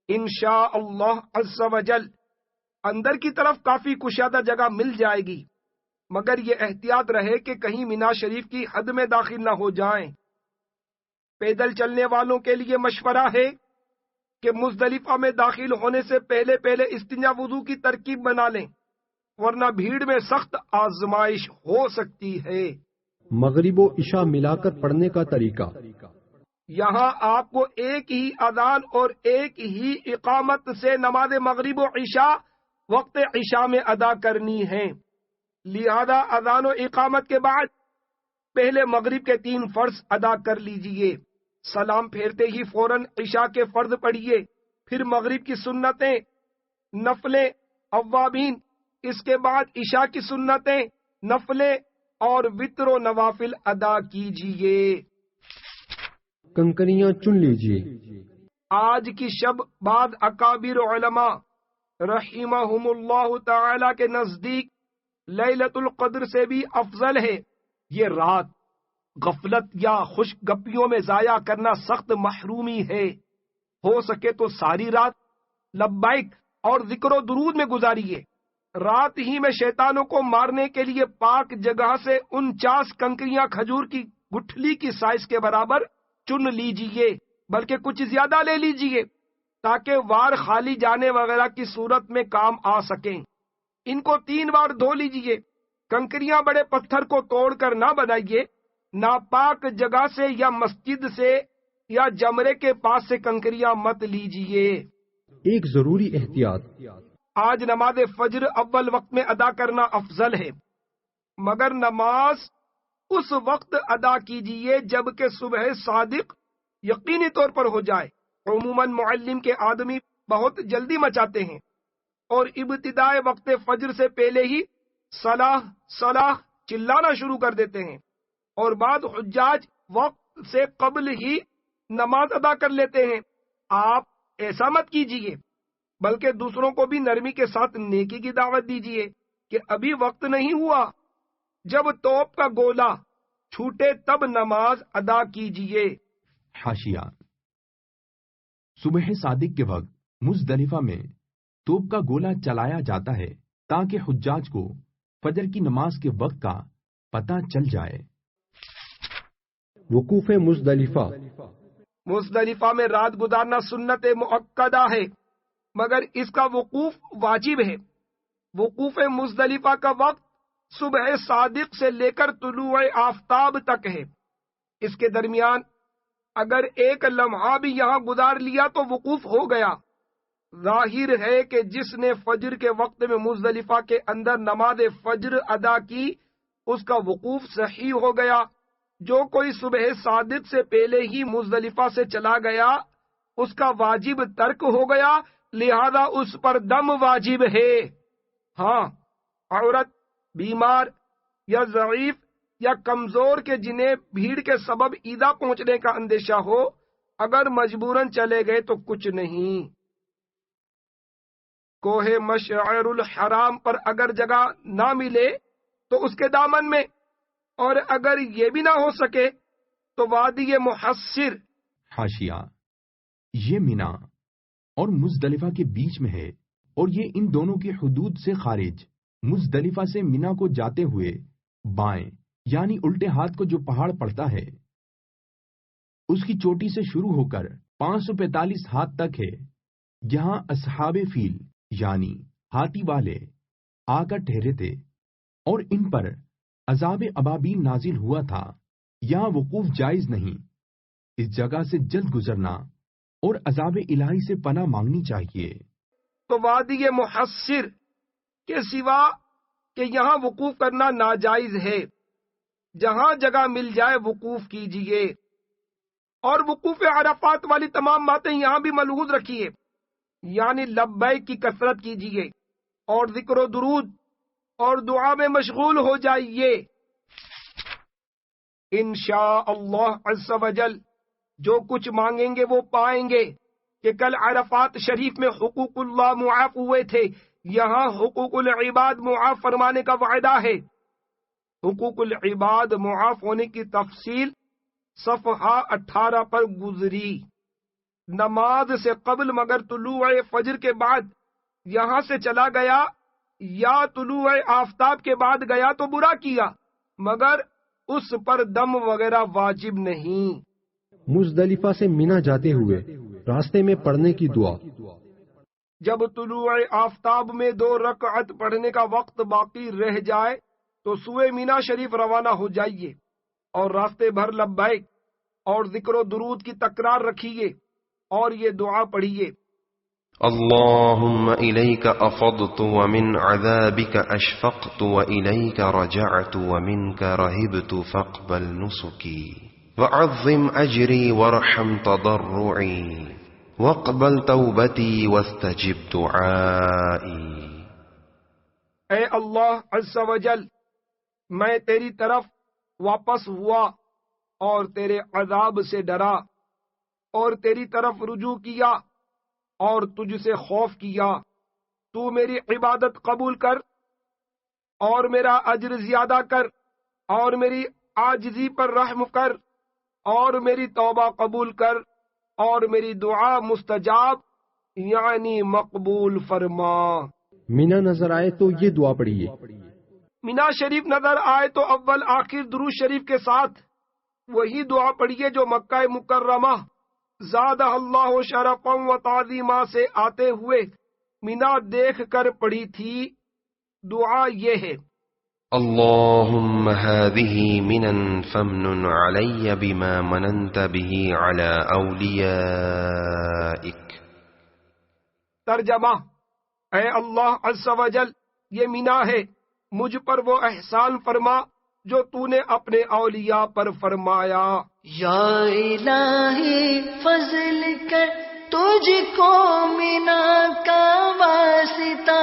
Speaker 2: انشاء اللہ عز و جل اندر کی طرف کافی کشادہ جگہ مل جائے گی، مگر یہ احتیاط رہے کہ کہیں مینا شریف کی حد میں داخل نہ ہو جائیں. پیدل چلنے والوں کے لیے مشورہ ہے کہ مزدلفہ میں داخل ہونے سے پہلے استنجا وضو کی ترکیب بنا لیں، ورنہ بھیڑ میں سخت آزمائش ہو سکتی ہے.
Speaker 1: مغرب و عشاء ملا کر پڑھنے کا طریقہ.
Speaker 2: یہاں آپ کو ایک ہی اذان اور ایک ہی اقامت سے نماز مغرب و عشاء وقت عشاء میں ادا کرنی ہے. لہذا اذان و اقامت کے بعد پہلے مغرب کے 3 فرض ادا کر لیجئے. سلام پھیرتے ہی فوراً عشاء کے فرض پڑھیے، پھر مغرب کی سنتیں، نفلیں، اوابین، اس کے بعد عشاء کی سنتیں، نفلیں اور وتر و نوافل ادا کیجئے.
Speaker 1: کنکریاں چن لیجئے.
Speaker 2: آج کی شب بعض اکابر علماء رحمہم اللہ تعالی کے نزدیک لیلۃ القدر سے بھی افضل ہے. یہ رات غفلت یا خوش گپیوں میں ضائع کرنا سخت محرومی ہے. ہو سکے تو ساری رات لبیک اور ذکر و درود میں گزاریے. رات ہی میں شیطانوں کو مارنے کے لیے پاک جگہ سے 49 کنکریاں کھجور کی گٹھلی کی سائز کے برابر چن لیجئے، بلکہ کچھ زیادہ لے لیجئے تاکہ وار خالی جانے وغیرہ کی صورت میں کام آ سکیں. ان کو 3 بار دھو لیجئے. کنکریاں بڑے پتھر کو توڑ کر نہ بنائیے. ناپاک جگہ سے یا مسجد سے یا جمرے کے پاس سے کنکریاں مت لیجئے.
Speaker 1: ایک ضروری احتیاط.
Speaker 2: آج نماز فجر اول وقت میں ادا کرنا افضل ہے، مگر نماز اس وقت ادا کیجئے جبکہ صبح صادق یقینی طور پر ہو جائے. عموماً معلم کے آدمی بہت جلدی مچاتے ہیں اور ابتدائے وقت فجر سے پہلے ہی صلاح صلاح چلانا شروع کر دیتے ہیں، اور بعض حجاج وقت سے قبل ہی نماز ادا کر لیتے ہیں. آپ ایسا مت کیجئے، بلکہ دوسروں کو بھی نرمی کے ساتھ نیکی کی دعوت دیجئے کہ ابھی وقت نہیں ہوا. جب توپ کا گولا چھوٹے تب نماز ادا کیجئے.
Speaker 6: حاشیہ: صبح صادق کے وقت مزدلفہ میں توپ کا گولا چلایا جاتا ہے تاکہ حجاج کو فجر کی نماز کے وقت کا پتہ چل جائے.
Speaker 1: وقوف مزدلفہ.
Speaker 2: مزدلفہ میں رات گزارنا سنت مؤکدہ ہے، مگر اس کا وقوف واجب ہے. وقوف مزدلفہ کا وقت صبح صادق سے لے کر طلوع آفتاب تک ہے. اس کے درمیان اگر ایک لمحہ بھی یہاں گزار لیا تو وقوف ہو گیا. ظاہر ہے کہ جس نے فجر کے وقت میں مزدلفہ کے اندر نماز فجر ادا کی اس کا وقوف صحیح ہو گیا. جو کوئی صبح صادق سے پہلے ہی مزدلفہ سے چلا گیا اس کا واجب ترک ہو گیا، لہذا اس پر دم واجب ہے. ہاں، عورت، بیمار یا ضعیف یا کمزور کے جنہیں بھیڑ کے سبب ایذا پہنچنے کا اندیشہ ہو، اگر مجبوراً چلے گئے تو کچھ نہیں. کوہ مشعر الحرام پر اگر جگہ نہ ملے تو اس کے دامن میں، اور اگر یہ بھی نہ ہو سکے تو وادی محصر.
Speaker 6: حاشیہ: یہ مینا اور مزدلفہ کے بیچ میں ہے اور یہ ان دونوں کی حدود سے خارج. مزدلفہ سے مینا کو جاتے ہوئے بائیں یعنی الٹے ہاتھ کو جو پہاڑ پڑتا ہے اس کی چوٹی سے شروع ہو کر 545 ہاتھ تک ہے. یہاں اصحاب فیل یعنی ہاتھی والے آ کر ٹھہرے تھے اور ان پر عذاب ابابیل نازل ہوا تھا. یہاں وقوف جائز نہیں. اس جگہ سے جلد گزرنا اور عذاب الہی سے پناہ مانگنی چاہیے.
Speaker 2: تو وادی محصر کے سوا کہ یہاں وقوف کرنا ناجائز ہے، جہاں جگہ مل جائے وقوف کیجیے، اور وقوف عرفات والی تمام باتیں یہاں بھی ملحوظ رکھیے، یعنی لبیک کی کثرت کیجیے اور ذکر و درود اور دعا میں مشغول ہو جائیے۔ انشاء اللہ عز و جل جو کچھ مانگیں گے وہ پائیں گے، کہ کل عرفات شریف میں حقوق اللہ معاف ہوئے تھے، یہاں حقوق العباد معاف فرمانے کا وعدہ ہے۔ حقوق العباد معاف ہونے کی تفصیل صفحہ 18 پر گزری۔ نماز سے قبل مگر طلوع فجر کے بعد یہاں سے چلا گیا یا طلوع آفتاب کے بعد گیا تو برا کیا، مگر اس پر دم وغیرہ واجب نہیں۔
Speaker 1: مزدلفہ سے مینا جاتے ہوئے راستے میں پڑھنے کی دعا۔
Speaker 2: جب طلوع آفتاب میں 2 رکعت پڑھنے کا وقت باقی رہ جائے تو سوئے مینا شریف روانہ ہو جائیے اور راستے بھر لبیک اور ذکر و درود کی تکرار رکھیے اور یہ دعا پڑھیے:
Speaker 3: اللهم إليك أفضت ومن عذابك أشفقت وإليك رجعت ومنك رهبت فاقبل نسكي وعظم أجري وارحم تضرعي واقبل توبتي واستجب دعائي۔
Speaker 2: اے اللہ عز و جل، میں تیری طرف واپس ہوا اور تیرے عذاب سے ڈرا اور تیری طرف رجوع کیا اور تجھ سے خوف کیا۔ تو میری عبادت قبول کر اور میرا اجر زیادہ کر اور میری عاجزی پر رحم کر اور میری توبہ قبول کر اور میری دعا مستجاب یعنی مقبول فرما۔
Speaker 1: مینا نظر آئے تو یہ دعا پڑھیے۔
Speaker 2: مینا شریف نظر آئے تو اول آخر درود شریف کے ساتھ وہی دعا پڑھیے جو مکہ مکرمہ زادہ اللہ شرفا و تعظیما سے آتے ہوئے مینا دیکھ کر پڑھی تھی۔ دعا یہ ہے:
Speaker 3: اللهم هذه منا فمن علي بما مننت به على أوليائك۔
Speaker 2: ترجمہ: اے اللہ عز و جل، یہ مینا ہے، مجھ پر وہ احسان فرما جو تو نے اپنے اولیاء پر فرمایا۔
Speaker 5: یا الہی فضل کر تجھ کو مینا کا واسطہ،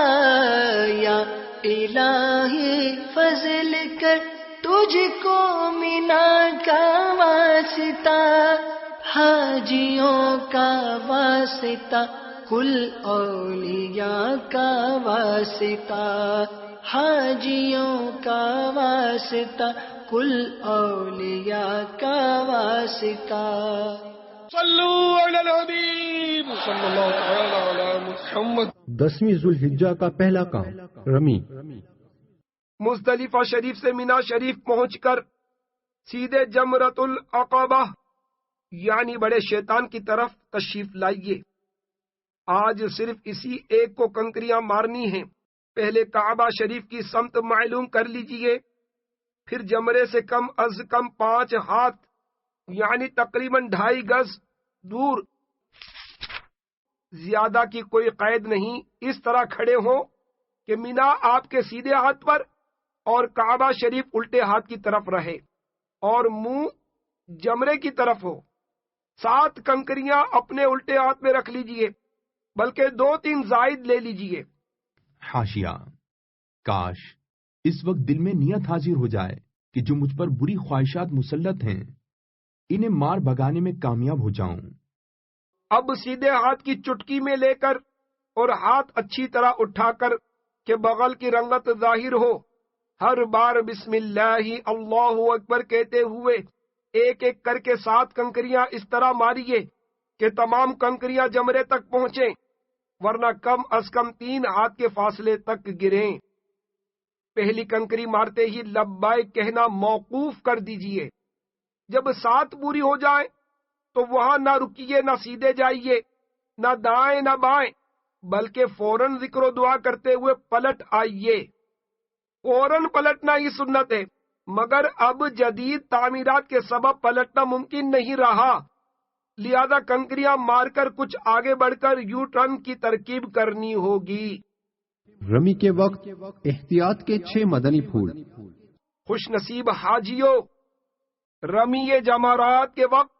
Speaker 5: یا الہی فضل کر تجھ کو مینا کا واسطہ، حاجیوں کا واسطہ کل اولیاء کا واسطہ، حاجیوں کا واسطہ کل اولیاء کا واسطہ۔
Speaker 4: صلو علی الحبیب صلی اللہ تعالی علی محمد۔
Speaker 1: 10ویں ذوالحجہ کا پہلا کام رمی۔
Speaker 2: مزدلفہ شریف سے مینا شریف پہنچ کر سیدھے جمرۃ العقبہ یعنی بڑے شیطان کی طرف تشریف لائیے۔ آج صرف اسی ایک کو کنکریاں مارنی ہیں۔ پہلے کعبہ شریف کی سمت معلوم کر لیجئے، پھر جمرے سے کم از کم 5 ہاتھ یعنی تقریباً 2.5 گز دور، زیادہ کی کوئی قید نہیں، اس طرح کھڑے ہوں کہ مینا آپ کے سیدھے ہاتھ پر اور کعبہ شریف الٹے ہاتھ کی طرف رہے اور منہ جمرے کی طرف ہو۔ 7 کنکریاں اپنے الٹے ہاتھ میں رکھ لیجئے، بلکہ 2-3 زائد لے لیجئے۔
Speaker 6: حاشیہ: کاش اس وقت دل میں نیت حاضر ہو جائے کہ جو مجھ پر بری خواہشات مسلط ہیں انہیں مار بھگانے میں کامیاب ہو جاؤں۔
Speaker 2: اب سیدھے ہاتھ کی چٹکی میں لے کر اور ہاتھ اچھی طرح اٹھا کر کہ بغل کی رنگت ظاہر ہو، ہر بار بسم اللہ اللہ اکبر کہتے ہوئے ایک ایک کر کے 7 کنکریاں اس طرح ماریے کہ تمام کنکریاں جمرے تک پہنچیں، ورنہ کم از کم 3 ہاتھ کے فاصلے تک گریں۔ پہلی کنکری مارتے ہی لبیک کہنا موقوف کر دیجئے۔ جب 7 پوری ہو جائیں تو وہاں نہ رکیے، نہ سیدھے جائیے، نہ دائیں نہ بائیں، بلکہ فوراً ذکر و دعا کرتے ہوئے پلٹ آئیے۔ فوراً پلٹنا ہی سنت ہے، مگر اب جدید تعمیرات کے سبب پلٹنا ممکن نہیں رہا، لہذا کنکریاں مار کر کچھ آگے بڑھ کر یو ٹرن کی ترکیب کرنی ہوگی۔
Speaker 1: رمی کے وقت احتیاط کے 6 مدنی پھول۔
Speaker 2: خوش نصیب حاجیوں، رمی جمرات کے وقت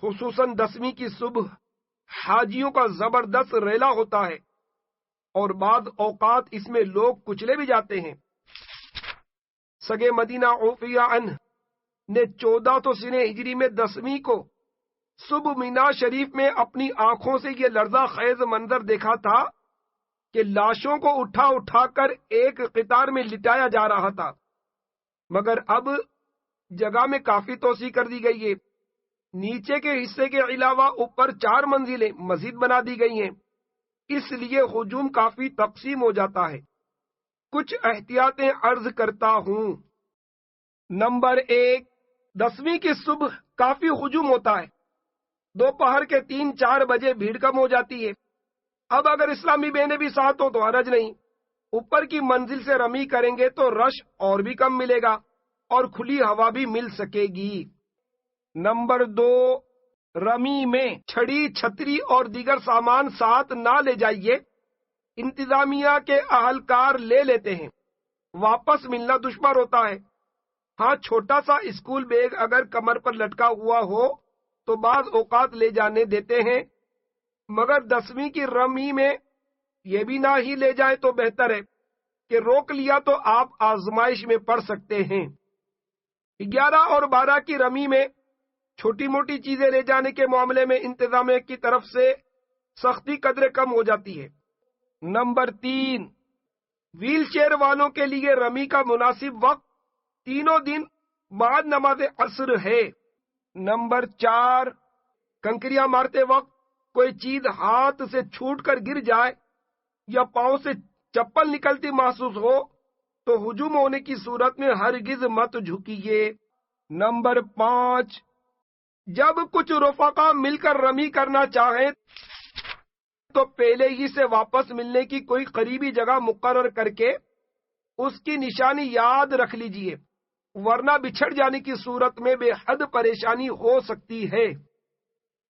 Speaker 2: خصوصاً 10ویں کی صبح حاجیوں کا زبردست ریلا ہوتا ہے، اور بعض اوقات اس میں لوگ کچلے بھی جاتے ہیں۔ سگے مدینہ عوفیہ عنہ نے 1400 ہجری میں 10ویں کو صبح مینا شریف میں اپنی آنکھوں سے یہ لرزہ خیز منظر دیکھا تھا کہ لاشوں کو اٹھا اٹھا کر ایک قطار میں لٹایا جا رہا تھا، مگر اب جگہ میں کافی توسیع کر دی گئی ہے۔ نیچے کے حصے کے علاوہ اوپر 4 منزلیں مزید بنا دی گئی ہیں، اس لیے ہجوم کافی تقسیم ہو جاتا ہے۔ کچھ احتیاطیں عرض کرتا ہوں۔ نمبر 1، 10ویں کی صبح کافی ہجوم ہوتا ہے، دوپہر کے 3-4 بجے بھیڑ کم ہو جاتی ہے۔ اب اگر اسلامی بہنیں بھی ساتھ ہوں تو حرج نہیں، اوپر کی منزل سے رمی کریں گے تو رش اور بھی کم ملے گا اور کھلی ہوا بھی مل سکے گی۔ نمبر 2، رمی میں چھڑی، چھتری اور دیگر سامان ساتھ نہ لے جائیے، انتظامیہ کے اہلکار لے لیتے ہیں، واپس ملنا دشوار ہوتا ہے۔ ہاں، چھوٹا سا اسکول بیگ اگر کمر پر لٹکا ہوا ہو تو بعض اوقات لے جانے دیتے ہیں، مگر 10ویں کی رمی میں یہ بھی نہ ہی لے جائیں تو بہتر ہے کہ روک لیا تو آپ آزمائش میں پڑ سکتے ہیں۔ 11 اور 12 کی رمی میں چھوٹی موٹی چیزیں لے جانے کے معاملے میں انتظامیہ کی طرف سے سختی قدرے کم ہو جاتی ہے۔ نمبر 3، ویل چیئر والوں کے لیے رمی کا مناسب وقت تینوں دن بعد نماز عصر ہے۔ نمبر 4، کنکریاں مارتے وقت کوئی چیز ہاتھ سے چھوٹ کر گر جائے یا پاؤں سے چپل نکلتی محسوس ہو تو ہجوم ہونے کی صورت میں ہرگز مت جھکیے۔ نمبر 5، جب کچھ رفقا مل کر رمی کرنا چاہیں تو پہلے ہی سے واپس ملنے کی کوئی قریبی جگہ مقرر کر کے اس کی نشانی یاد رکھ لیجئے، ورنہ بچھڑ جانے کی صورت میں بے حد پریشانی ہو سکتی ہے۔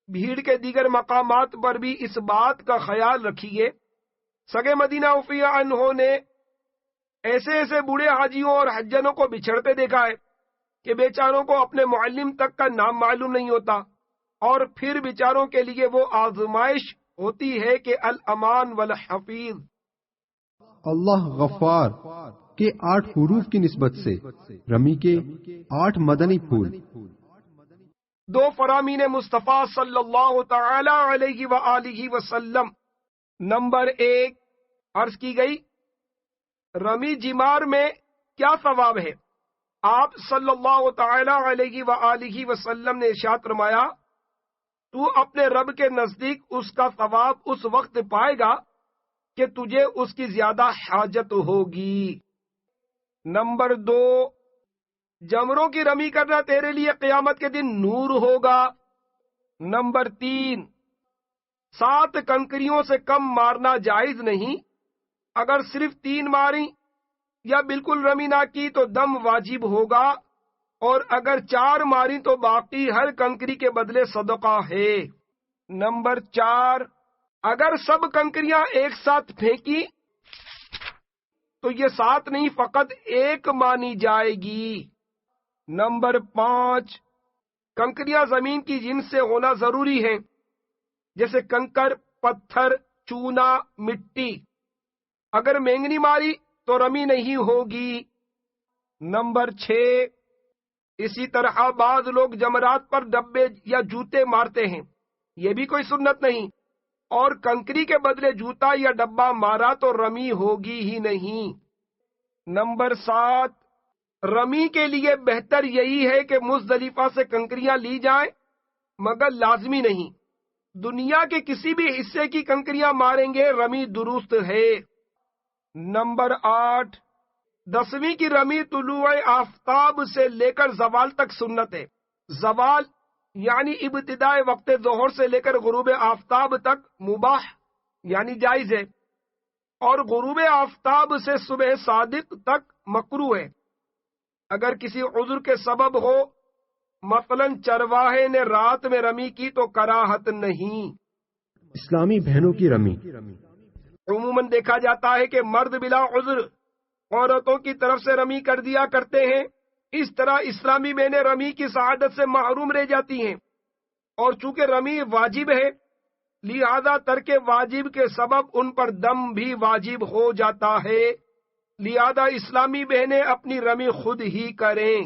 Speaker 2: بھیڑ کے دیگر مقامات پر بھی اس بات کا خیال رکھیے۔ سگے مدینہ عوفیہ عنہ نے ایسے بوڑھے حاجیوں اور حجنوں کو بچھڑتے دیکھا ہے کہ بیچاروں کو اپنے معلم تک کا نام معلوم نہیں ہوتا، اور پھر بیچاروں کے لیے وہ آزمائش ہوتی ہے کہ الامان والحفیظ۔
Speaker 1: اللہ غفار کے 8 حروف کی نسبت سے رمی کے 8 مدنی پھول۔
Speaker 2: 2 فرامین مصطفیٰ صلی اللہ تعالی علیہ وآلہ وسلم۔ نمبر 1، عرض کی گئی رمی جمار میں کیا ثواب ہے؟ آپ صلی اللہ تعالی علیہ وآلہ وسلم نے ارشاد فرمایا، تو اپنے رب کے نزدیک اس کا ثواب اس وقت پائے گا کہ تجھے اس کی زیادہ حاجت ہوگی۔ نمبر 2، جمروں کی رمی کرنا تیرے لیے قیامت کے دن نور ہوگا۔ نمبر 3، 7 کنکریوں سے کم مارنا جائز نہیں، اگر صرف 3 ماری یا بالکل رمی نہ کی تو دم واجب ہوگا، اور اگر 4 ماری تو باقی ہر کنکری کے بدلے صدقہ ہے۔ نمبر 4، اگر سب کنکریاں ایک ساتھ پھینکی تو یہ 7 نہیں فقط 1 مانی جائے گی۔ نمبر 5، کنکریاں زمین کی جنس سے ہونا ضروری ہے، جیسے کنکر، پتھر، چونا، مٹی۔ اگر مینگنی ماری تو رمی نہیں ہوگی۔ نمبر 6، اسی طرح بعض لوگ جمرات پر ڈبے یا جوتے مارتے ہیں، یہ بھی کوئی سنت نہیں، اور کنکری کے بدلے جوتا یا ڈبہ مارا تو رمی ہوگی ہی نہیں۔ نمبر 7، رمی کے لیے بہتر یہی ہے کہ مزدلفہ سے کنکریاں لی جائیں، مگر لازمی نہیں۔ دنیا کے کسی بھی حصے کی کنکریاں ماریں گے رمی درست ہے۔ نمبر 8، 10ویں کی رمی طلوع آفتاب سے لے کر زوال تک سنت ہے۔ زوال یعنی ابتدائے وقت ظہر سے لے کر غروب آفتاب تک مباح یعنی جائز ہے، اور غروب آفتاب سے صبح صادق تک مکروہ ہے۔ اگر کسی عذر کے سبب ہو، مثلا چرواہے نے رات میں رمی کی تو کراہت نہیں۔
Speaker 1: اسلامی بہنوں کی رمی۔
Speaker 2: عموماً دیکھا جاتا ہے کہ مرد بلا عذر عورتوں کی طرف سے رمی کر دیا کرتے ہیں. اس طرح اسلامی بہنیں رمی کی سعادت سے محروم رہ جاتی ہیں. اور چونکہ رمی واجب ہے لہذا ترک واجب کے سبب ان پر دم بھی واجب ہو جاتا ہے. لہذا اسلامی بہنیں اپنی رمی خود ہی کریں.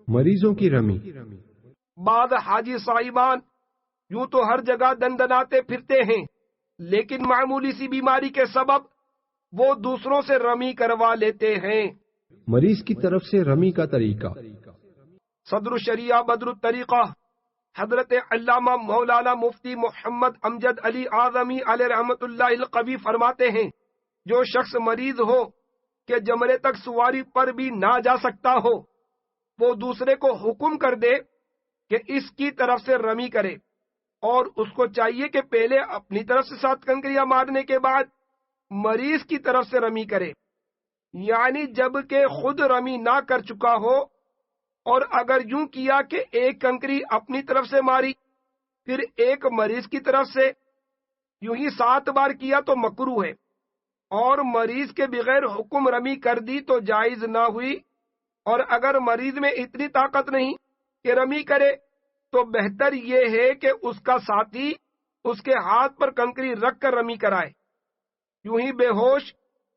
Speaker 1: مریضوں کی رمی.
Speaker 2: بعض حاجی صاحبان یوں تو ہر جگہ دندناتے پھرتے ہیں لیکن معمولی سی بیماری کے سبب وہ دوسروں سے رمی کروا لیتے ہیں.
Speaker 1: مریض کی طرف سے رمی کا طریقہ.
Speaker 2: صدر الشریعہ بدر الطریقہ حضرت علامہ مولانا مفتی محمد امجد علی اعظمی علیہ رحمت اللہ القوی فرماتے ہیں جو شخص مریض ہو کہ جمرے تک سواری پر بھی نہ جا سکتا ہو وہ دوسرے کو حکم کر دے کہ اس کی طرف سے رمی کرے اور اس کو چاہیے کہ پہلے اپنی طرف سے 7 کنکریاں مارنے کے بعد مریض کی طرف سے رمی کرے. یعنی جب کہ خود رمی نہ کر چکا ہو اور اگر یوں کیا کہ ایک کنکری اپنی طرف سے ماری پھر ایک مریض کی طرف سے یوں ہی 7 بار کیا تو مکروہ ہے اور مریض کے بغیر حکم رمی کر دی تو جائز نہ ہوئی. اور اگر مریض میں اتنی طاقت نہیں کہ رمی کرے تو بہتر یہ ہے کہ اس کا ساتھی اس کے ہاتھ پر کنکری رکھ کر رمی کرائے. یوں ہی بے ہوش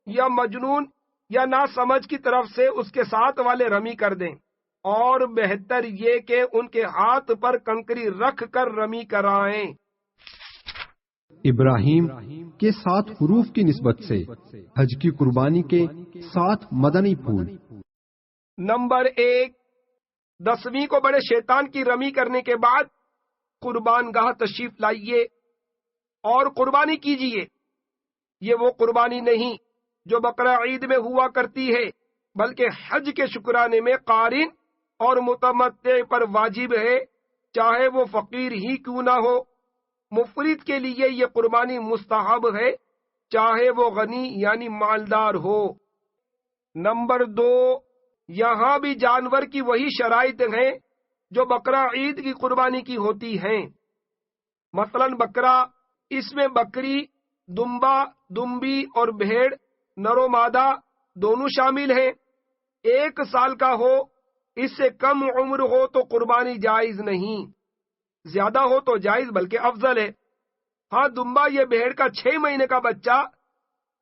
Speaker 2: یا مجنون یا ناسمجھ کی طرف سے اس کے ساتھ والے رمی کر دیں اور بہتر یہ کہ ان کے ہاتھ پر کنکری رکھ کر رمی کرائیں.
Speaker 1: ابراہیم کے 7 حروف کی نسبت سے حج کی قربانی کے 7 مدنی پھول.
Speaker 2: نمبر 1 10ویں کو بڑے شیطان کی رمی کرنے کے بعد قربان گاہ تشریف لائیے اور قربانی کیجیے. یہ وہ قربانی نہیں جو بقرہ عید میں ہوا کرتی ہے بلکہ حج کے شکرانے میں قارن اور متمتع پر واجب ہے چاہے وہ فقیر ہی کیوں نہ ہو. مفرد کے لیے یہ قربانی مستحب ہے چاہے وہ غنی یعنی مالدار ہو. نمبر 2 یہاں بھی جانور کی وہی شرائط ہیں جو بقرہ عید کی قربانی کی ہوتی ہیں. مثلا بکرا، اس میں بکری، دمبا، دمبی اور بھیڑ نر و مادہ دونوں شامل ہیں. 1 سال کا ہو، اس سے کم عمر ہو تو قربانی جائز نہیں، زیادہ ہو تو جائز بلکہ افضل ہے. ہاں دمبا یہ بھیڑ کا 6 مہینے کا بچہ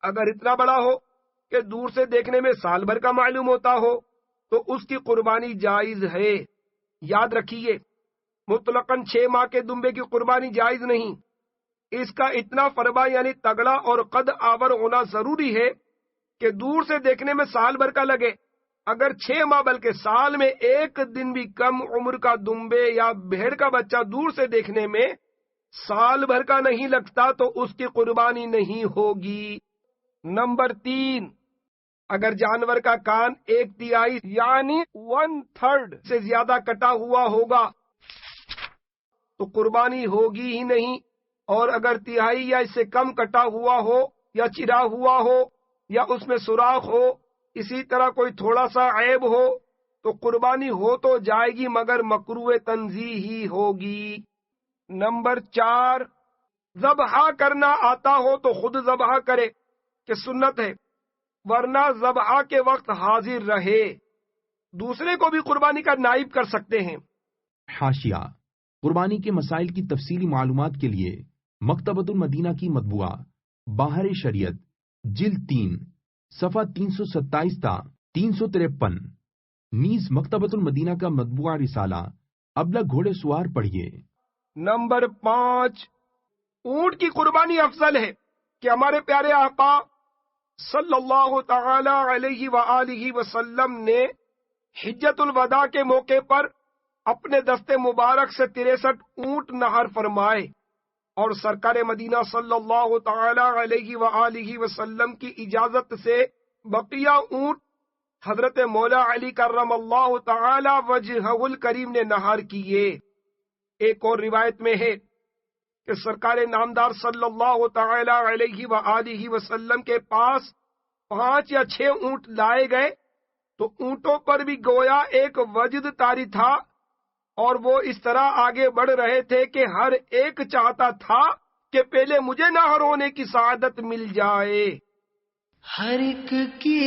Speaker 2: اگر اتنا بڑا ہو کہ دور سے دیکھنے میں سال بھر کا معلوم ہوتا ہو تو اس کی قربانی جائز ہے. یاد رکھیے مطلقاً 6 ماہ کے دمبے کی قربانی جائز نہیں. اس کا اتنا فربا یعنی تگڑا اور قد آور ہونا ضروری ہے کہ دور سے دیکھنے میں سال بھر کا لگے. اگر 6 ماہ بلکہ سال میں 1 دن بھی کم عمر کا دمبے یا بھیڑ کا بچہ دور سے دیکھنے میں سال بھر کا نہیں لگتا تو اس کی قربانی نہیں ہوگی. نمبر 3 اگر جانور کا کان 1/3 یعنی 1/3 سے زیادہ کٹا ہوا ہوگا تو قربانی ہوگی ہی نہیں، اور اگر 1/3 یا اس سے کم کٹا ہوا ہو یا چرا ہوا ہو یا اس میں سوراخ ہو، اسی طرح کوئی تھوڑا سا عیب ہو تو قربانی ہو تو جائے گی مگر مکروہ تنزیہ ہی ہوگی. نمبر 4 ذبح کرنا آتا ہو تو خود ذبح کرے کہ سنت ہے، ورنہ ذبح کے وقت حاضر رہے. دوسرے کو بھی قربانی کا نائب کر سکتے ہیں.
Speaker 6: حاشیہ قربانی کے مسائل کی تفصیلی معلومات کے لیے مکتبۃ المدینہ کی مطبوعہ باہر شریعت جلد 3 صفحہ 327 تا 353 نیز مکتبۃ المدینہ کا مطبوعہ رسالہ ابلہ گھوڑے سوار پڑھیے.
Speaker 2: نمبر 5 اونٹ کی قربانی افضل ہے کہ ہمارے پیارے آقا صلی اللہ تعالی علیہ وآلہ وسلم نے حجت الوداع کے موقع پر اپنے دستے مبارک سے 63 اونٹ نہر فرمائے اور سرکار مدینہ صلی اللہ تعالی علیہ وآلہ وسلم کی اجازت سے بقیہ اونٹ حضرت مولا علی کرم اللہ تعالی وجہہ الکریم نے نہر کیے. ایک اور روایت میں ہے کہ سرکار نامدار صلی اللہ تعالی علیہ وآلہ وسلم کے پاس 5 یا 6 اونٹ لائے گئے تو اونٹوں پر بھی گویا ایک وجد طاری تھا اور وہ اس طرح آگے بڑھ رہے تھے کہ ہر ایک چاہتا تھا کہ پہلے مجھے ناہر ہونے کی سعادت مل جائے۔
Speaker 5: ہر ایک کی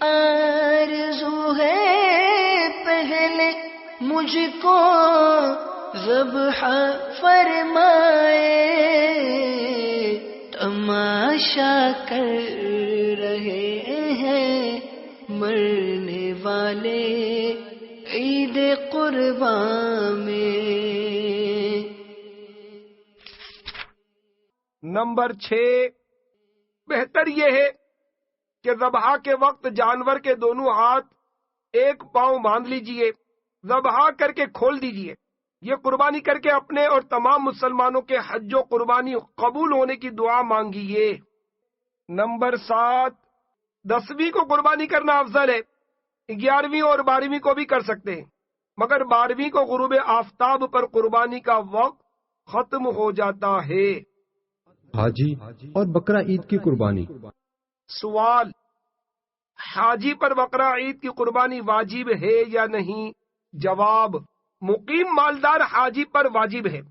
Speaker 5: آرزو ہے پہلے مجھ کو ذبح فرمائے، تماشا کر رہے ہیں مرنے والے عید قربان میں۔
Speaker 2: نمبر 6، بہتر یہ ہے کہ ذبح کے وقت جانور کے دونوں ہاتھ ایک پاؤں باندھ لیجئے، ذبح کر کے کھول دیجئے۔ یہ قربانی کر کے اپنے اور تمام مسلمانوں کے حج و قربانی قبول ہونے کی دعا مانگیے۔ نمبر 7، 10ویں کو قربانی کرنا افضل ہے، 11ویں اور 12ویں کو بھی کر سکتے ہیں، مگر 12ویں کو غروب آفتاب پر قربانی کا وقت ختم ہو جاتا ہے۔
Speaker 1: حاجی اور بقرہ عید کی قربانی۔
Speaker 2: سوال، حاجی پر بقرہ عید کی قربانی واجب ہے یا نہیں؟ جواب، مقیم مالدار حاجی پر واجب ہے،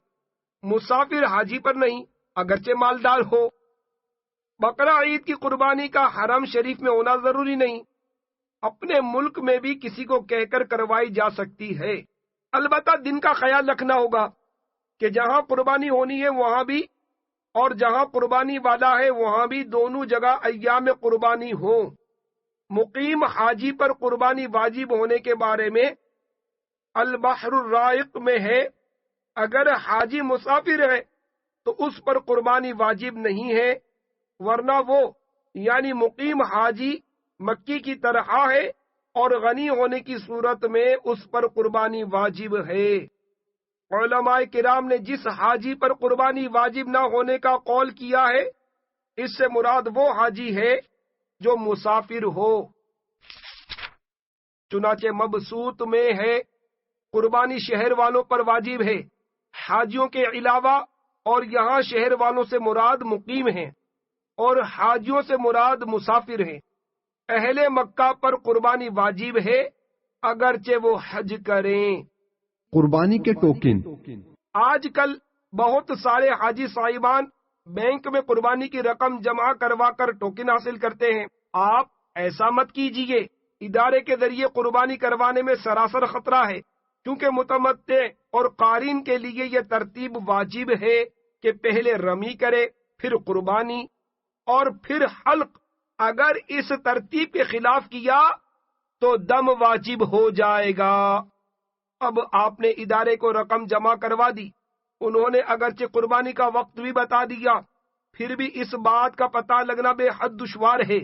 Speaker 2: مسافر حاجی پر نہیں، اگرچہ مالدار ہو۔ بقرہ عید کی قربانی کا حرم شریف میں ہونا ضروری نہیں، اپنے ملک میں بھی کسی کو کہہ کر کروائی جا سکتی ہے۔ البتہ دن کا خیال رکھنا ہوگا کہ جہاں قربانی ہونی ہے وہاں بھی اور جہاں قربانی والا ہے وہاں بھی دونوں جگہ ایام قربانی ہوں۔ مقیم حاجی پر قربانی واجب ہونے کے بارے میں البحر الرائق میں ہے، اگر حاجی مسافر ہے تو اس پر قربانی واجب نہیں ہے، ورنہ وہ یعنی مقیم حاجی مکی کی طرح ہے اور غنی ہونے کی صورت میں اس پر قربانی واجب ہے۔ علماء کرام نے جس حاجی پر قربانی واجب نہ ہونے کا قول کیا ہے، اس سے مراد وہ حاجی ہے جو مسافر ہو۔ چنانچہ مبسوط میں ہے قربانی شہر والوں پر واجب ہے حاجیوں کے علاوہ، اور یہاں شہر والوں سے مراد مقیم ہیں اور حاجیوں سے مراد مسافر ہیں۔ اہل مکہ پر قربانی واجب ہے اگرچہ وہ حج کریں۔
Speaker 1: قربانی کے ٹوکن۔
Speaker 2: آج کل بہت سارے حاجی صاحبان بینک میں قربانی کی رقم جمع کروا کر ٹوکن حاصل کرتے ہیں۔ آپ ایسا مت کیجیے، ادارے کے ذریعے قربانی کروانے میں سراسر خطرہ ہے، کیونکہ متمتع اور قارین کے لیے یہ ترتیب واجب ہے کہ پہلے رمی کرے، پھر قربانی اور پھر حلق۔ اگر اس ترتیب کے خلاف کیا تو دم واجب ہو جائے گا۔ اب آپ نے ادارے کو رقم جمع کروا دی، انہوں نے اگرچہ قربانی کا وقت بھی بتا دیا، پھر بھی اس بات کا پتہ لگنا بے حد دشوار ہے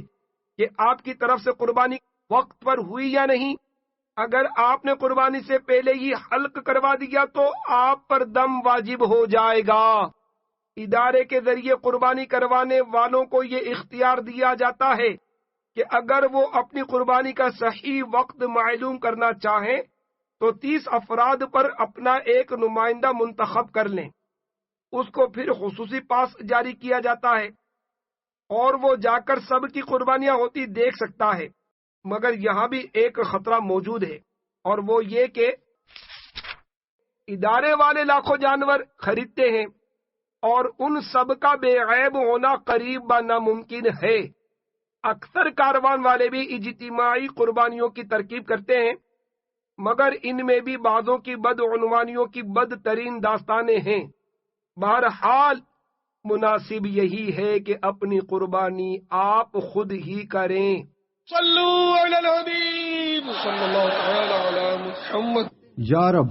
Speaker 2: کہ آپ کی طرف سے قربانی وقت پر ہوئی یا نہیں۔ اگر آپ نے قربانی سے پہلے ہی حلق کروا دیا تو آپ پر دم واجب ہو جائے گا۔ ادارے کے ذریعے قربانی کروانے والوں کو یہ اختیار دیا جاتا ہے کہ اگر وہ اپنی قربانی کا صحیح وقت معلوم کرنا چاہیں تو 30 افراد پر اپنا ایک نمائندہ منتخب کر لیں، اس کو پھر خصوصی پاس جاری کیا جاتا ہے اور وہ جا کر سب کی قربانیاں ہوتی دیکھ سکتا ہے۔ مگر یہاں بھی ایک خطرہ موجود ہے، اور وہ یہ کہ ادارے والے لاکھوں جانور خریدتے ہیں اور ان سب کا بے عیب ہونا قریب با ناممکن ہے۔ اکثر کاروان والے بھی اجتماعی قربانیوں کی ترکیب کرتے ہیں، مگر ان میں بھی بعضوں کی بدعنوانیوں کی بدترین داستانیں ہیں۔ بہرحال مناسب یہی ہے کہ اپنی قربانی آپ خود ہی کریں۔
Speaker 4: صلو علی الحبیب صلی اللہ تعالی علی محمد۔
Speaker 1: یا رب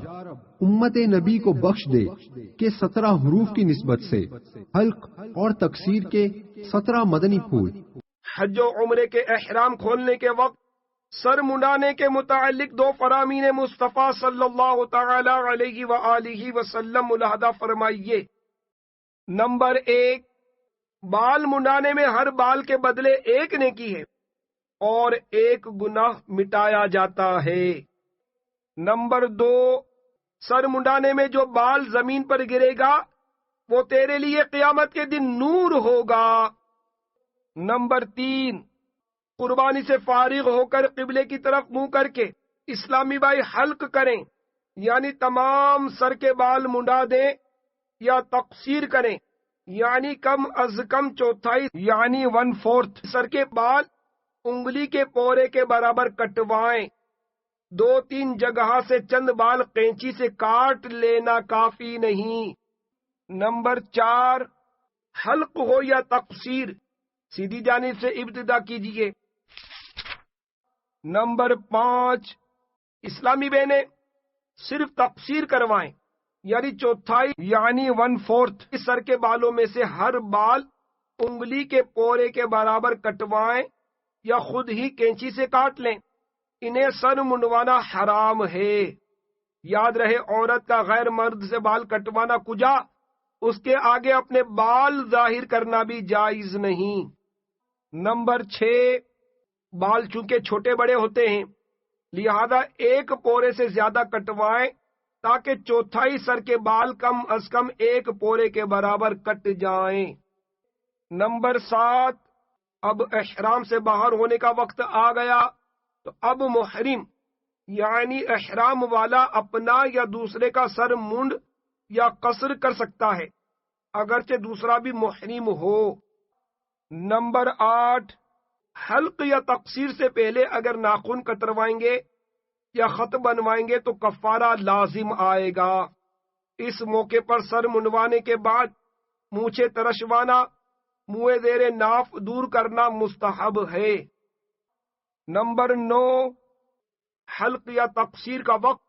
Speaker 1: امت نبی کو بخش دے کہ 17 حروف کی نسبت سے حلق اور تکسیر کے 17 مدنی پھول۔
Speaker 2: حج و عمرے کے احرام کھولنے کے وقت سر منڈانے کے متعلق 2 فرامین مصطفیٰ صلی اللہ تعالی علیہ وآلہ وسلم ملاحظہ فرمائیے۔ نمبر 1، بال منڈانے میں ہر بال کے بدلے 1 نیکی ہے اور 1 گناہ مٹایا جاتا ہے۔ نمبر 2، سر منڈانے میں جو بال زمین پر گرے گا وہ تیرے لیے قیامت کے دن نور ہوگا۔ نمبر 3، قربانی سے فارغ ہو کر قبلے کی طرف منہ کر کے اسلامی بھائی حلق کریں، یعنی تمام سر کے بال منڈا دیں یا تقصیر کریں، یعنی کم از کم چوتھائی یعنی 1/4 سر کے بال انگلی کے پورے کے برابر کٹوائیں. 2-3 جگہ سے چند بال قینچی سے کاٹ لینا کافی نہیں. نمبر 4 حلق ہو یا تقصیر سیدھی جانب سے ابتدا کیجیے. نمبر 5 اسلامی بہنیں صرف تقصیر کروائیں یعنی چوتھائی یعنی 1/4 سر کے بالوں میں سے ہر بال انگلی کے پورے کے برابر کٹوائیں یا خود ہی کینچی سے کاٹ لیں. انہیں سر منڈوانا حرام ہے. یاد رہے عورت کا غیر مرد سے بال کٹوانا کجا اس کے آگے اپنے بال ظاہر کرنا بھی جائز نہیں. نمبر 6 بال چونکہ چھوٹے بڑے ہوتے ہیں لہذا ایک پورے سے زیادہ کٹوائیں تاکہ چوتھائی سر کے بال کم از کم ایک پورے کے برابر کٹ جائیں. نمبر 7 اب احرام سے باہر ہونے کا وقت آ گیا تو اب محرم یعنی احرام والا اپنا یا دوسرے کا سر منڈ یا قصر کر سکتا ہے اگرچہ دوسرا بھی محرم ہو. نمبر 8 حلق یا تقصیر سے پہلے اگر ناخن کتروائیں گے یا خط بنوائیں گے تو کفارہ لازم آئے گا. اس موقع پر سر منڈوانے کے بعد مونچھیں ترشوانا منہ زیر ناف دور کرنا مستحب ہے. نمبر 9 حلق یا تقصیر کا وقت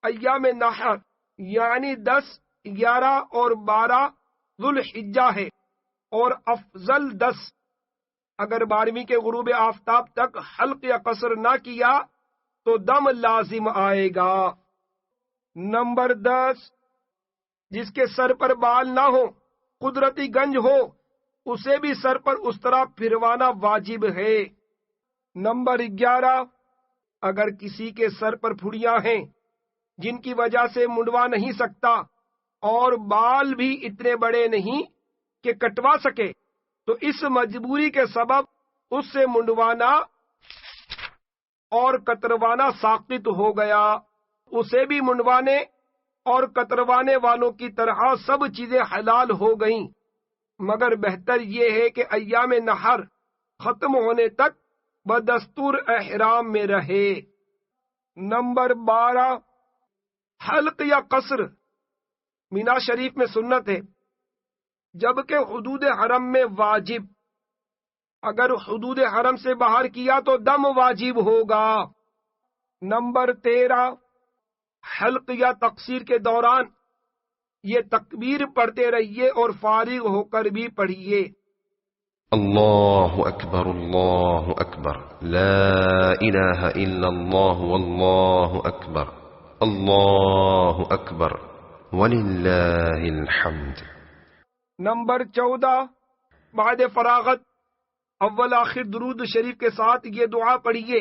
Speaker 2: ایام نحر یعنی 10، 11 اور 12 ذوالحجہ ہے اور افضل 10. اگر 12ویں کے غروب آفتاب تک حلق یا قصر نہ کیا تو دم لازم آئے گا. نمبر 10 جس کے سر پر بال نہ ہو قدرتی گنج ہو اسے بھی سر پر اس طرح پھروانا واجب ہے. نمبر 11 اگر کسی کے سر پر پھڑیاں ہیں جن کی وجہ سے منڈوا نہیں سکتا اور بال بھی اتنے بڑے نہیں کہ کٹوا سکے تو اس مجبوری کے سبب اس سے منڈوانا اور کتروانا ساقط ہو گیا. اسے بھی منڈوانے اور کتروانے والوں کی طرح سب چیزیں حلال ہو گئیں مگر بہتر یہ ہے کہ ایام نحر ختم ہونے تک بدستور احرام میں رہے. نمبر 12 حلق یا قصر مینا شریف میں سنت ہے جبکہ حدود حرم میں واجب. اگر حدود حرم سے باہر کیا تو دم واجب ہوگا. نمبر 13 حلق یا تقصیر کے دوران یہ تکبیر پڑھتے رہیے اور فارغ ہو کر بھی پڑھیے.
Speaker 3: اللہ اکبر لا الہ الا اللہ واللہ اکبر وللہ الحمد.
Speaker 2: نمبر 14 بعد فراغت اول آخر درود شریف کے ساتھ یہ دعا پڑھیے.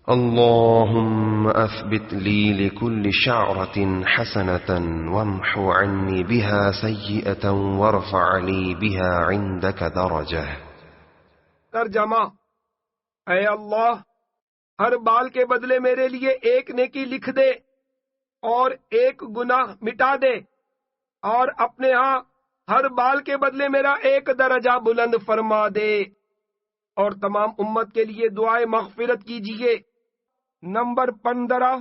Speaker 3: اللهم اثبت لي لكل شعرة حسنة وامحو عني بها سيئة وارفع لي بها عندك درجة.
Speaker 2: ترجمہ اے اللہ ہر بال کے بدلے میرے لیے ایک نیکی لکھ دے اور ایک گناہ مٹا دے اور اپنے ہاں ہر بال کے بدلے میرا ایک درجہ بلند فرما دے. اور تمام امت کے لیے دعائے مغفرت کیجیے. نمبر 15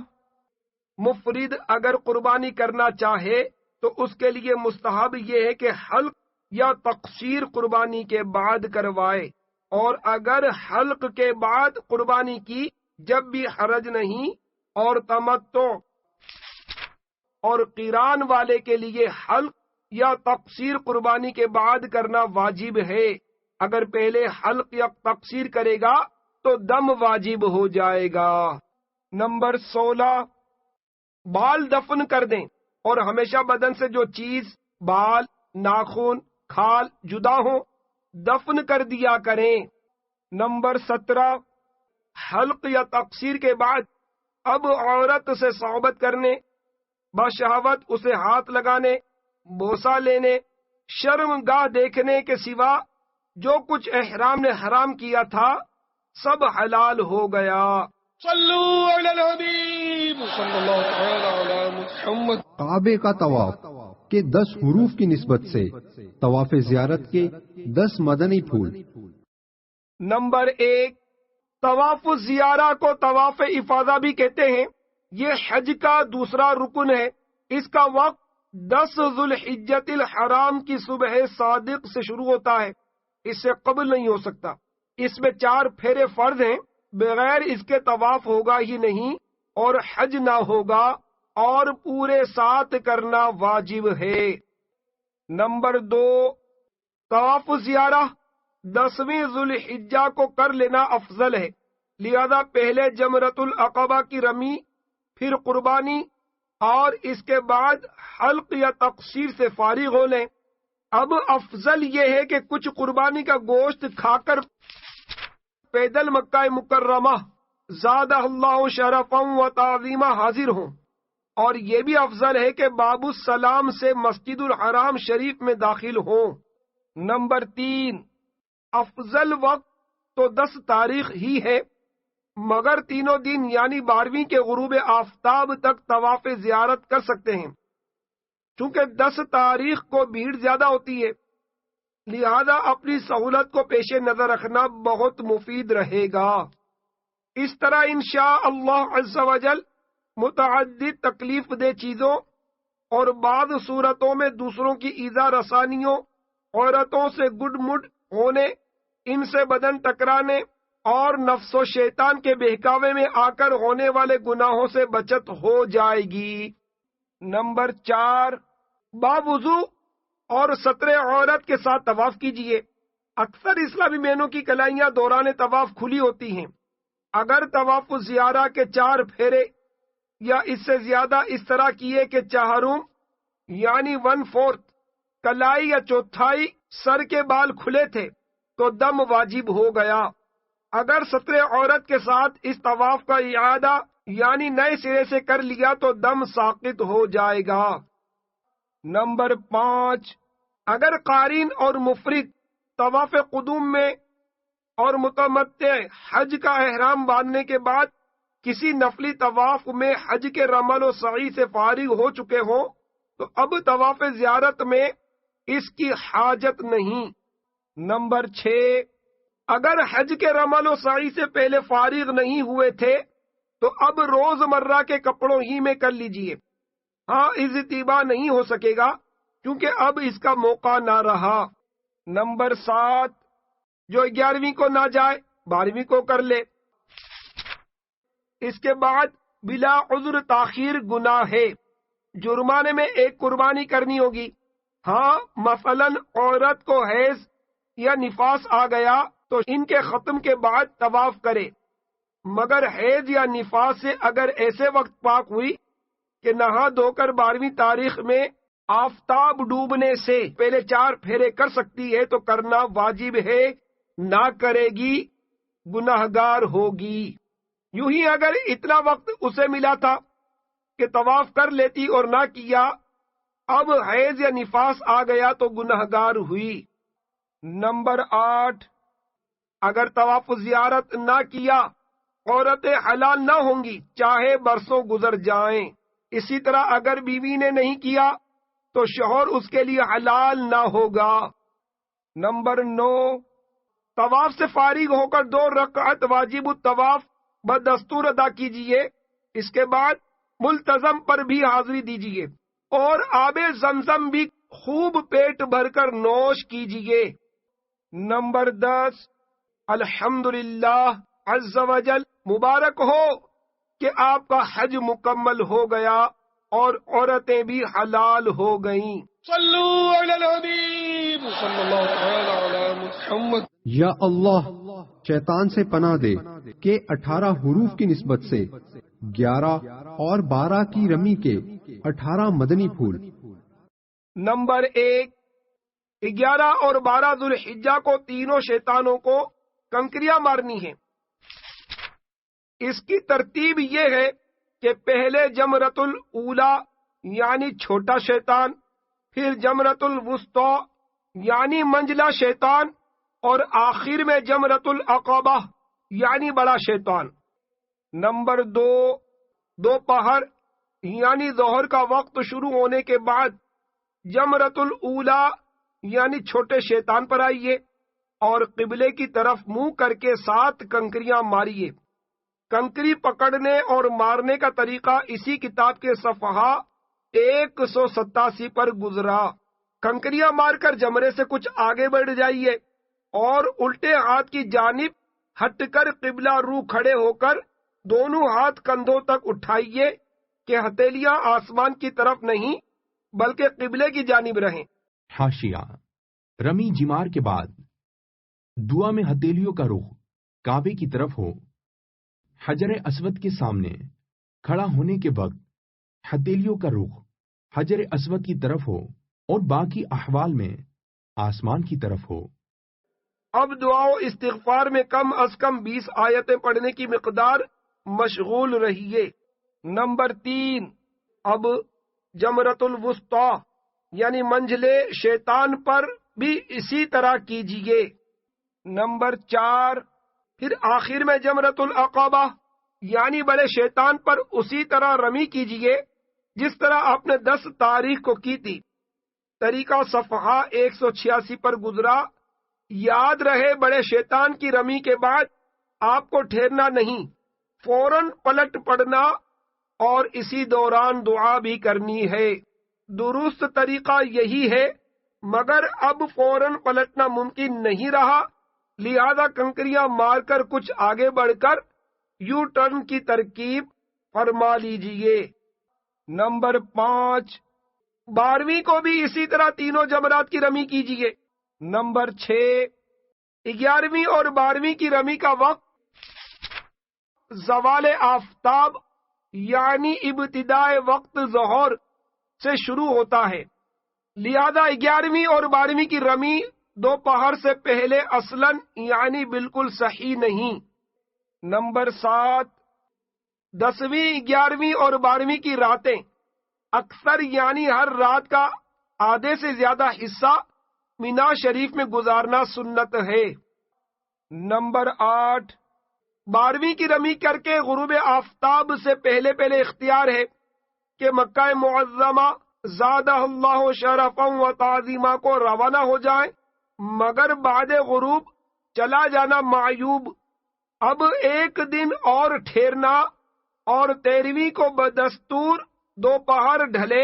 Speaker 2: مفرد اگر قربانی کرنا چاہے تو اس کے لیے مستحب یہ ہے کہ حلق یا تقصیر قربانی کے بعد کروائے اور اگر حلق کے بعد قربانی کی جب بھی حرج نہیں. اور تمتع اور قران والے کے لیے حلق یا تقصیر قربانی کے بعد کرنا واجب ہے. اگر پہلے حلق یا تقصیر کرے گا تو دم واجب ہو جائے گا. نمبر 16 بال دفن کر دیں اور ہمیشہ بدن سے جو چیز بال ناخن کھال جدا ہو دفن کر دیا کریں. نمبر 17 حلق یا تقصیر کے بعد اب عورت سے صحبت کرنے بشہوت اسے ہاتھ لگانے بوسہ لینے شرم گاہ دیکھنے کے سوا جو کچھ احرام نے حرام کیا تھا سب حلال ہو گیا.
Speaker 4: صلوا علی الحبیب صلی اللہ تعالی علی محمد.
Speaker 1: کعبے کا طواف کے 10 حروف کی نسبت سے طواف زیارت کے 10 مدنی پھول.
Speaker 2: نمبر 1، طواف زیارہ کو طواف افاضہ بھی کہتے ہیں. یہ حج کا دوسرا رکن ہے. اس کا وقت 10 ذوالحجۃ الحرام کی صبح صادق سے شروع ہوتا ہے، اس سے قبل نہیں ہو سکتا. اس میں 4 پھیرے فرض ہیں، بغیر اس کے طواف ہوگا ہی نہیں اور حج نہ ہوگا، اور پورے 7 کرنا واجب ہے. نمبر 2، طواف زیارہ 10ویں ذوالحجہ کو کر لینا افضل ہے، لہذا پہلے جمرۃ العقبہ کی رمی، پھر قربانی، اور اس کے بعد حلق یا تقصیر سے فارغ ہو لیں. اب افضل یہ ہے کہ کچھ قربانی کا گوشت کھا کر پیدل مکہ مکرمہ زادہ اللہ شرفا و تعظیما حاضر ہوں، اور یہ بھی افضل ہے کہ باب السلام سے مسجد الحرام شریف میں داخل ہوں. نمبر 3، افضل وقت تو 10 تاریخ ہی ہے، مگر تینوں دن یعنی 12ویں کے غروب آفتاب تک طواف زیارت کر سکتے ہیں. چونکہ 10 تاریخ کو بھیڑ زیادہ ہوتی ہے، لہذا اپنی سہولت کو پیش نظر رکھنا بہت مفید رہے گا. اس طرح انشاء اللہ عز و جل متعدد تکلیف دہ چیزوں اور بعض صورتوں میں دوسروں کی ایذا رسانیوں، عورتوں سے گڈ مڈ ہونے، ان سے بدن ٹکرانے اور نفس و شیطان کے بہکاوے میں آ کر ہونے والے گناہوں سے بچت ہو جائے گی. نمبر 4، باوضو اور ستر عورت کے ساتھ طواف کیجیے. اکثر اسلامی بہنوں کی کلائیاں دوران طواف کھلی ہوتی ہیں. اگر طواف زیارہ کے 4 پھیرے یا اس سے زیادہ اس طرح کیے کہ چہارم یعنی 1/4 کلائی یا چوتھائی سر کے بال کھلے تھے تو دم واجب ہو گیا. اگر ستر عورت کے ساتھ اس طواف کا اعادہ یعنی نئے سرے سے کر لیا تو دم ساقط ہو جائے گا. نمبر 5، اگر قارین اور مفرد طواف قدوم میں اور متمتع حج کا احرام باندھنے کے بعد کسی نفلی طواف میں حج کے رمل و سعی سے فارغ ہو چکے ہوں تو اب طواف زیارت میں اس کی حاجت نہیں. نمبر 6، اگر حج کے رمل و سعی سے پہلے فارغ نہیں ہوئے تھے تو اب روز مرہ کے کپڑوں ہی میں کر لیجئے. ہاں، اجتباع نہیں ہو سکے گا کیونکہ اب اس کا موقع نہ رہا. نمبر 7، جو 11ویں کو نہ جائے 12ویں کو کر لے. اس کے بعد بلا عذر تاخیر گناہ ہے. جرمانے میں ایک قربانی کرنی ہوگی. ہاں، مثلاً عورت کو حیض یا نفاس آ گیا تو ان کے ختم کے بعد طواف کرے، مگر حیض یا نفاس سے اگر ایسے وقت پاک ہوئی کہ نہا دھو کر 12ویں تاریخ میں آفتاب ڈوبنے سے پہلے 4 پھیرے کر سکتی ہے تو کرنا واجب ہے، نہ کرے گی گناہگار ہوگی. یوں ہی اگر اتنا وقت اسے ملا تھا کہ طواف کر لیتی اور نہ کیا، اب حیض یا نفاس آ گیا تو گناہگار ہوئی. نمبر 8، اگر طواف زیارت نہ کیا عورتیں حلال نہ ہوں گی چاہے برسوں گزر جائیں. اسی طرح اگر بیوی نے نہیں کیا تو شوہر اس کے لیے حلال نہ ہوگا. نمبر 9، طواف سے فارغ ہو کر 2 رکعت واجب الطواف بدستور ادا کیجیے. اس کے بعد ملتزم پر بھی حاضری دیجیے اور آب زمزم بھی خوب پیٹ بھر کر نوش کیجیے. نمبر 10، الحمدللہ عز و جل مبارک ہو کہ آپ کا حج مکمل ہو گیا اور عورتیں بھی حلال ہو گئیں.
Speaker 4: صلو علی الحبیب صلی اللہ تعالی علی محمد.
Speaker 1: یا اللہ، شیطان سے پناہ دے کہ 18 حروف کی نسبت سے 11 اور 12 کی رمی کے 18 مدنی پھول.
Speaker 2: نمبر 1، 11 اور 12 ذوالحجہ کو تینوں شیطانوں کو کنکریاں مارنی ہیں. اس کی ترتیب یہ ہے کہ پہلے جمرۃ الاولی یعنی چھوٹا شیطان، پھر جمرۃ الوسطی یعنی منجلا شیطان، اور آخر میں جمرۃ العقبہ یعنی بڑا شیطان. نمبر 2، دوپہر یعنی ظہر کا وقت شروع ہونے کے بعد جمرۃ الاولیٰ یعنی چھوٹے شیطان پر آئیے اور قبلے کی طرف منہ کر کے 7 کنکریاں ماریے۔ کنکری پکڑنے اور مارنے کا طریقہ اسی کتاب کے صفحہ 187 پر گزرا۔ کنکریاں مار کر جمرے سے کچھ آگے بڑھ جائیے اور الٹے ہاتھ کی جانب ہٹ کر قبلہ رو کھڑے ہو کر دونوں ہاتھ کندھوں تک اٹھائیے کہ ہتھیلیاں آسمان کی طرف نہیں بلکہ قبلے کی جانب رہیں۔
Speaker 6: حاشیہ: رمی جمار کے بعد دعا میں ہتھیلیوں کا رخ کعبے کی طرف ہو۔ حجر اسود کے سامنے کھڑا ہونے کے وقت ہتھیلیوں کا رخ حجر اسود کی طرف ہو اور باقی احوال میں آسمان کی طرف ہو۔
Speaker 2: اب دعا و استغفار میں کم از کم 20 آیتیں پڑھنے کی مقدار مشغول رہیے۔ نمبر 3، اب جمرۃ الوسطیٰ یعنی منجلے شیطان پر بھی اسی طرح کیجیے۔ نمبر 4، پھر آخر میں جمرۃ العقبہ یعنی بڑے شیطان پر اسی طرح رمی کیجیے جس طرح آپ نے 10 تاریخ کو کی تھی۔ طریقہ صفحہ 186 پر گزرا۔ یاد رہے بڑے شیطان کی رمی کے بعد آپ کو ٹھہرنا نہیں، فوراً پلٹ پڑنا اور اسی دوران دعا بھی کرنی ہے۔ درست طریقہ یہی ہے، مگر اب فوراً پلٹنا ممکن نہیں رہا، لہذا کنکریاں مار کر کچھ آگے بڑھ کر یو ٹرن کی ترکیب فرما لیجئے۔ نمبر 5، 12ویں کو بھی اسی طرح تینوں جمرات کی رمی کیجئے۔ نمبر 6، 11ویں اور 12ویں کی رمی کا وقت زوال آفتاب یعنی ابتدائے وقت ظہر سے شروع ہوتا ہے، لہذا 11ویں اور 12ویں کی رمی دوپہر سے پہلے اصلاً یعنی بالکل صحیح نہیں۔ نمبر 7، 10ویں، 11ویں اور 12ویں کی راتیں اکثر یعنی ہر رات کا آدھے سے زیادہ حصہ مینا شریف میں گزارنا سنت ہے۔ نمبر 8، 12ویں کی رمی کر کے غروب آفتاب سے پہلے اختیار ہے کہ مکہ معظمہ زادہ اللہ شرفا و تعظیما کو روانہ ہو جائیں، مگر بعد غروب چلا جانا معیوب۔ اب ایک دن اور ٹھہرنا اور 13ویں کو بدستور دوپہر ڈھلے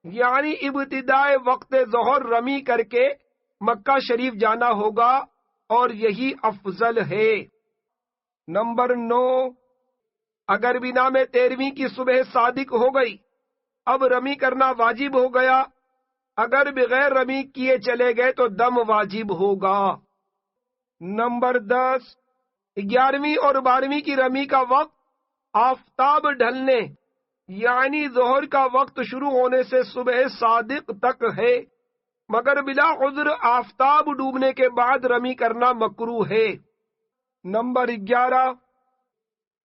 Speaker 2: یعنی ابتدائے وقت ظہر رمی کر کے مکہ شریف جانا ہوگا اور یہی افضل ہے۔ نمبر 9، اگر بنا میں 13ویں کی صبح صادق ہو گئی اب رمی کرنا واجب ہو گیا، اگر بغیر رمی کیے چلے گئے تو دم واجب ہوگا۔ نمبر 10، 11ویں اور 12ویں کی رمی کا وقت آفتاب ڈھلنے یعنی ظہر کا وقت شروع ہونے سے صبح صادق تک ہے، مگر بلا عذر آفتاب ڈوبنے کے بعد رمی کرنا مکروہ ہے۔ نمبر 11،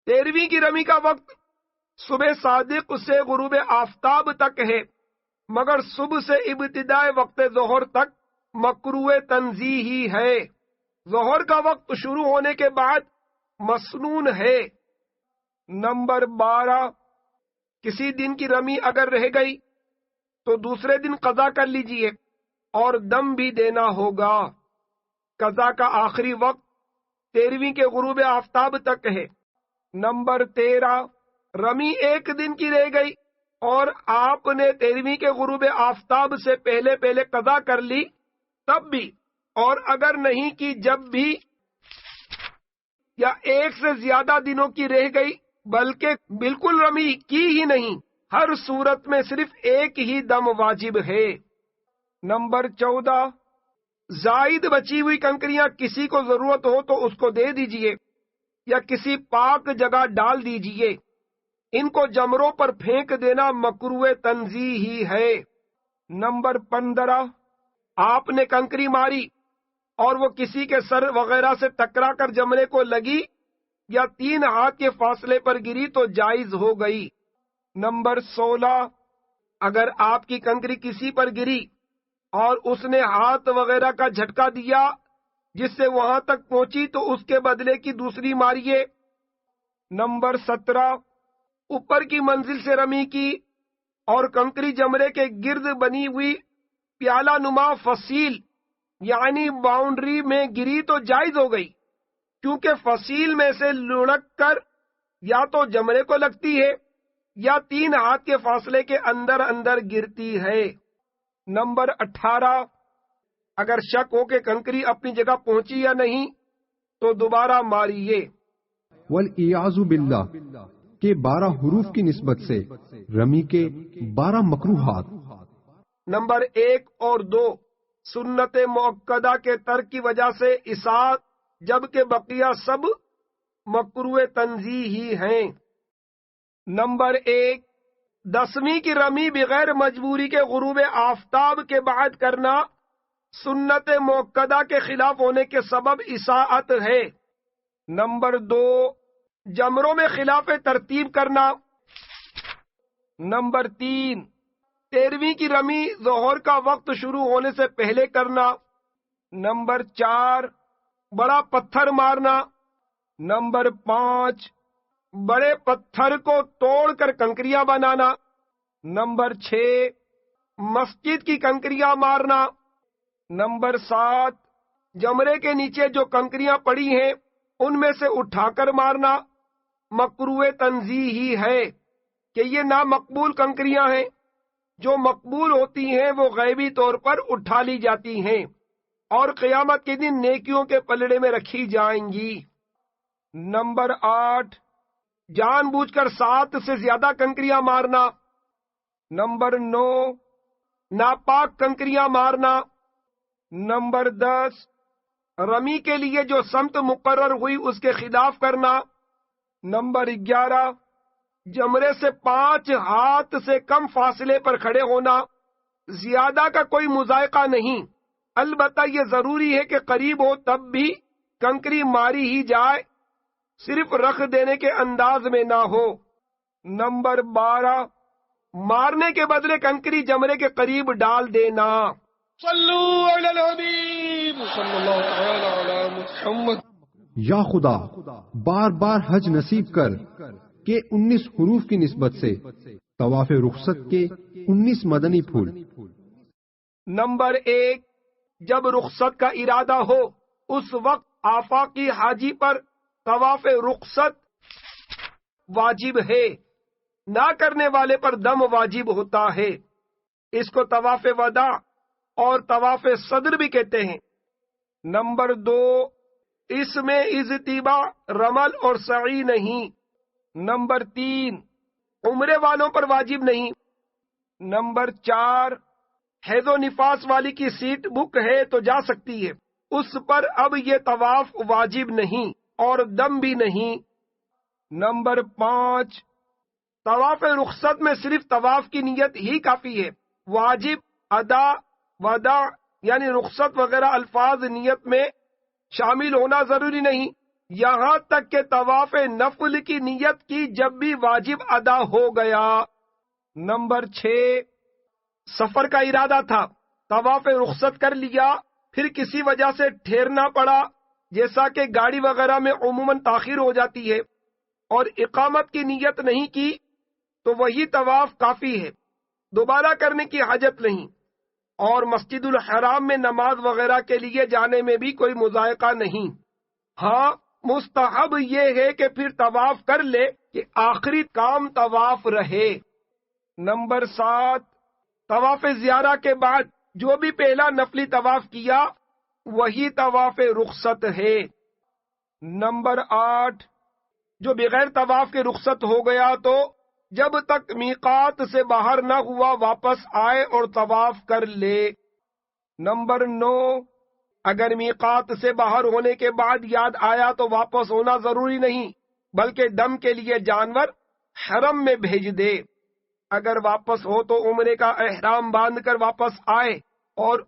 Speaker 2: 13ویں کی رمی کا وقت صبح صادق سے غروب آفتاب تک ہے، مگر صبح سے ابتدائے وقت ظہر تک مکروہ تنزیہی ہے۔ ظہر کا وقت شروع ہونے کے بعد مسنون ہے۔ نمبر 12، کسی دن کی رمی اگر رہ گئی تو دوسرے دن قضا کر لیجئے اور دم بھی دینا ہوگا۔ قضا کا آخری وقت 13ویں کے غروب آفتاب تک ہے۔ نمبر 13، رمی ایک دن کی رہ گئی اور آپ نے 13ویں کے غروب آفتاب سے پہلے قضا کر لی تب بھی، اور اگر نہیں کی جب بھی، یا ایک سے زیادہ دنوں کی رہ گئی بلکہ بالکل رمی کی ہی نہیں، ہر صورت میں صرف ایک ہی دم واجب ہے۔ نمبر 14، زائد بچی ہوئی کنکریاں کسی کو ضرورت ہو تو اس کو دے دیجئے یا کسی پاک جگہ ڈال دیجئے، ان کو جمروں پر پھینک دینا مکروہ تنزیہی ہے۔ نمبر 15، آپ نے کنکری ماری اور وہ کسی کے سر وغیرہ سے ٹکرا کر جمرے کو لگی یا 3 ہاتھ کے فاصلے پر گری تو جائز ہو گئی۔ نمبر 16، اگر آپ کی کنکری کسی پر گری اور اس نے ہاتھ وغیرہ کا جھٹکا دیا جس سے وہاں تک پہنچی تو اس کے بدلے کی دوسری ماریے۔ نمبر 17 اوپر کی منزل سے رمی کی اور کنکری جمرے کے گرد بنی ہوئی پیالہ نما فصیل یعنی باؤنڈری میں گری تو جائز ہو گئی، کیونکہ فصیل میں سے لڑک کر یا تو جمرے کو لگتی ہے یا 3 ہاتھ کے فاصلے کے اندر اندر گرتی ہے۔ نمبر 18 اگر شک ہو کہ کنکری اپنی جگہ پہنچی یا نہیں تو دوبارہ ماریے۔
Speaker 1: والعیاذ باللہ کے 12 حروف کی نسبت سے رمی کے 12 مکروہات۔
Speaker 2: نمبر 1 اور 2 سنت مؤکدہ کے ترک کی وجہ سے اساءت، جبکہ بقیہ سب مکروہ تنزیہی ہیں۔ نمبر 1 10ویں کی رمی بغیر مجبوری کے غروب آفتاب کے بعد کرنا سنت مؤکدہ کے خلاف ہونے کے سبب اساءت ہے۔ نمبر 2 جمروں میں خلاف ترتیب کرنا۔ نمبر 3 13ویں کی رمی ظہر کا وقت شروع ہونے سے پہلے کرنا۔ نمبر 4 بڑا پتھر مارنا۔ نمبر 5 بڑے پتھر کو توڑ کر کنکریاں بنانا۔ نمبر 6 مسجد کی کنکریاں مارنا۔ نمبر 7 جمرے کے نیچے جو کنکریاں پڑی ہیں ان میں سے اٹھا کر مارنا مکروہ تنزیہی ہے کہ یہ نامقبول کنکریاں ہیں، جو مقبول ہوتی ہیں وہ غیبی طور پر اٹھا لی جاتی ہیں اور قیامت کے دن نیکیوں کے پلڑے میں رکھی جائیں گی۔ نمبر 8 جان بوجھ کر 7 سے زیادہ کنکریاں مارنا۔ نمبر 9 ناپاک کنکریاں مارنا۔ نمبر 10 رمی کے لیے جو سمت مقرر ہوئی اس کے خلاف کرنا۔ نمبر 11 جمرے سے 5 ہاتھ سے کم فاصلے پر کھڑے ہونا، زیادہ کا کوئی مذائقہ نہیں، البتہ یہ ضروری ہے کہ قریب ہو تب بھی کنکری ماری ہی جائے، صرف رکھ دینے کے انداز میں نہ ہو۔ نمبر 12 مارنے کے بدلے کنکری جمرے کے قریب ڈال دینا۔
Speaker 4: صلو علی الحبیب صلی اللہ تعالی علی محمد۔
Speaker 1: یا خدا بار بار حج نصیب کر کے 19 حروف کی نسبت سے طواف رخصت کے 19 مدنی پھول۔
Speaker 2: نمبر 1 جب رخصت کا ارادہ ہو اس وقت آفاقی حاجی پر طواف رخصت واجب ہے، نہ کرنے والے پر دم واجب ہوتا ہے۔ اس کو طواف وداع اور طواف صدر بھی کہتے ہیں۔ نمبر 2 اس میں اجتباء، رمل اور سعی نہیں۔ نمبر 3 عمرے والوں پر واجب نہیں۔ نمبر 4 حیض و نفاس والی کی سیٹ بک ہے تو جا سکتی ہے، اس پر اب یہ طواف واجب نہیں اور دم بھی نہیں۔ نمبر 5 طواف رخصت میں صرف طواف کی نیت ہی کافی ہے، واجب، ادا، وداع یعنی رخصت وغیرہ الفاظ نیت میں شامل ہونا ضروری نہیں، یہاں تک کہ طواف نفل کی نیت کی جب بھی واجب ادا ہو گیا۔ نمبر 6 سفر کا ارادہ تھا، طواف رخصت کر لیا، پھر کسی وجہ سے ٹھہرنا پڑا، جیسا کہ گاڑی وغیرہ میں عموماً تاخیر ہو جاتی ہے، اور اقامت کی نیت نہیں کی تو وہی طواف کافی ہے، دوبارہ کرنے کی حاجت نہیں، اور مسجد الحرام میں نماز وغیرہ کے لیے جانے میں بھی کوئی مذائقہ نہیں۔ ہاں مستحب یہ ہے کہ پھر طواف کر لے کہ آخری کام طواف رہے۔ نمبر 7 طواف زیارہ کے بعد جو بھی پہلا نفلی طواف کیا وہی طواف رخصت ہے۔ نمبر 8 جو بغیر طواف کے رخصت ہو گیا تو جب تک میقات سے باہر نہ ہوا واپس آئے اور طواف کر لے۔ نمبر 9 اگر میقات سے باہر ہونے کے بعد یاد آیا تو واپس ہونا ضروری نہیں، بلکہ دم کے لیے جانور حرم میں بھیج دے۔ اگر واپس ہو تو عمرے کا احرام باندھ کر واپس آئے اور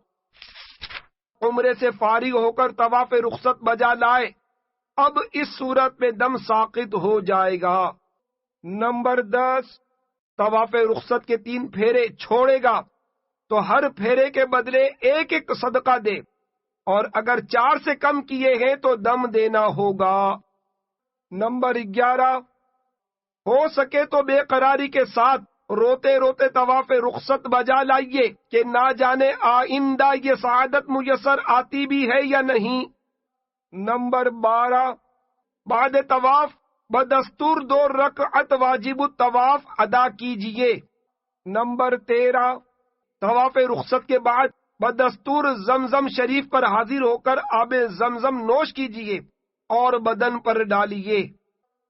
Speaker 2: عمرے سے فارغ ہو کر طواف رخصت بجا لائے، اب اس صورت میں دم ساقط ہو جائے گا۔ نمبر 10 طواف رخصت کے 3 پھیرے چھوڑے گا تو ہر پھیرے کے بدلے 1 صدقہ دے، اور اگر 4 سے کم کیے ہیں تو دم دینا ہوگا۔ نمبر 11، ہو سکے تو بے قراری کے ساتھ روتے روتے طواف رخصت بجا لائیے کہ نہ جانے آئندہ یہ سعادت میسر آتی بھی ہے یا نہیں۔ نمبر 12، بعد طواف بدستور 2 رکعت واجب الطواف ادا کیجیے۔ نمبر 13، طواف رخصت کے بعد بدستور زمزم شریف پر حاضر ہو کر آب زمزم نوش کیجیے اور بدن پر ڈالیے۔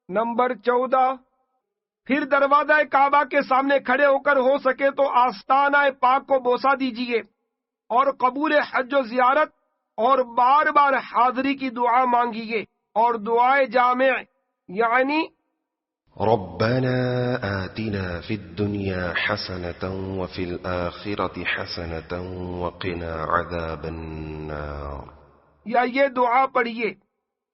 Speaker 2: نمبر 14، پھر دروازہ کعبہ کے سامنے کھڑے ہو کر ہو سکے تو آستانہ پاک کو بوسہ دیجیے اور قبول حج و زیارت اور بار بار حاضری کی دعا مانگیے، اور دعائے جامع یعنی
Speaker 3: ربنا آتنا في الدنيا حسنة وفي الآخرة حسنة وقنا عذاب النار،
Speaker 2: یا یہ دعا پڑھیے،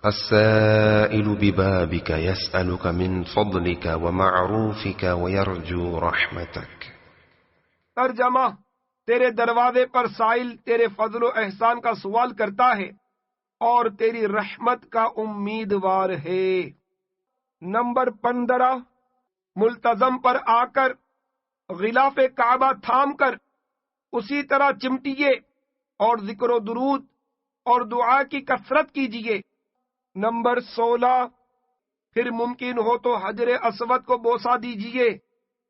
Speaker 3: السائل ببابك يسألك من فضلك ومعروفك ويرجو رحمتك۔
Speaker 2: ترجمہ، تیرے دروازے پر سائل تیرے فضل و احسان کا سوال کرتا ہے اور تیری رحمت کا امیدوار ہے۔ نمبر 15، ملتزم پر آ کر غلاف کعبہ تھام کر اسی طرح چمٹیے اور ذکر و درود اور دعا کی کثرت کیجیے۔ نمبر 16، پھر ممکن ہو تو حجر اسود کو بوسہ دیجیے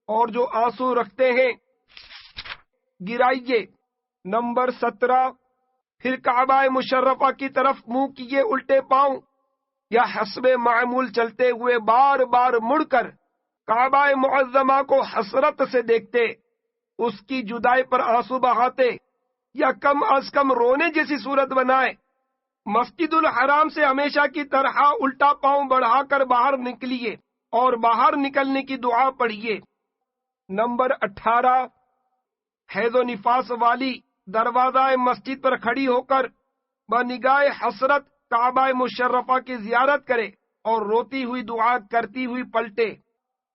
Speaker 2: اور جو آنسو رکھتے ہیں گرائیے۔ نمبر 17، پھر کعبہ مشرفہ کی طرف منہ کیے الٹے پاؤں یا حسب معمول چلتے ہوئے بار بار مڑ کر کعبہ معظمہ کو حسرت سے دیکھتے، اس کی جدائی پر آنسو بہاتے یا کم از کم رونے جیسی صورت بنائے۔ مسجد الحرام سے ہمیشہ کی طرح الٹا پاؤں بڑھا کر باہر نکلیے اور باہر نکلنے کی دعا پڑھیے۔ نمبر 18، حیض و نفاس والی دروازہ مسجد پر کھڑی ہو کر بنگاہ حسرت کعبہ مشرفہ کی زیارت کرے اور روتی ہوئی دعا کرتی ہوئی پلٹے۔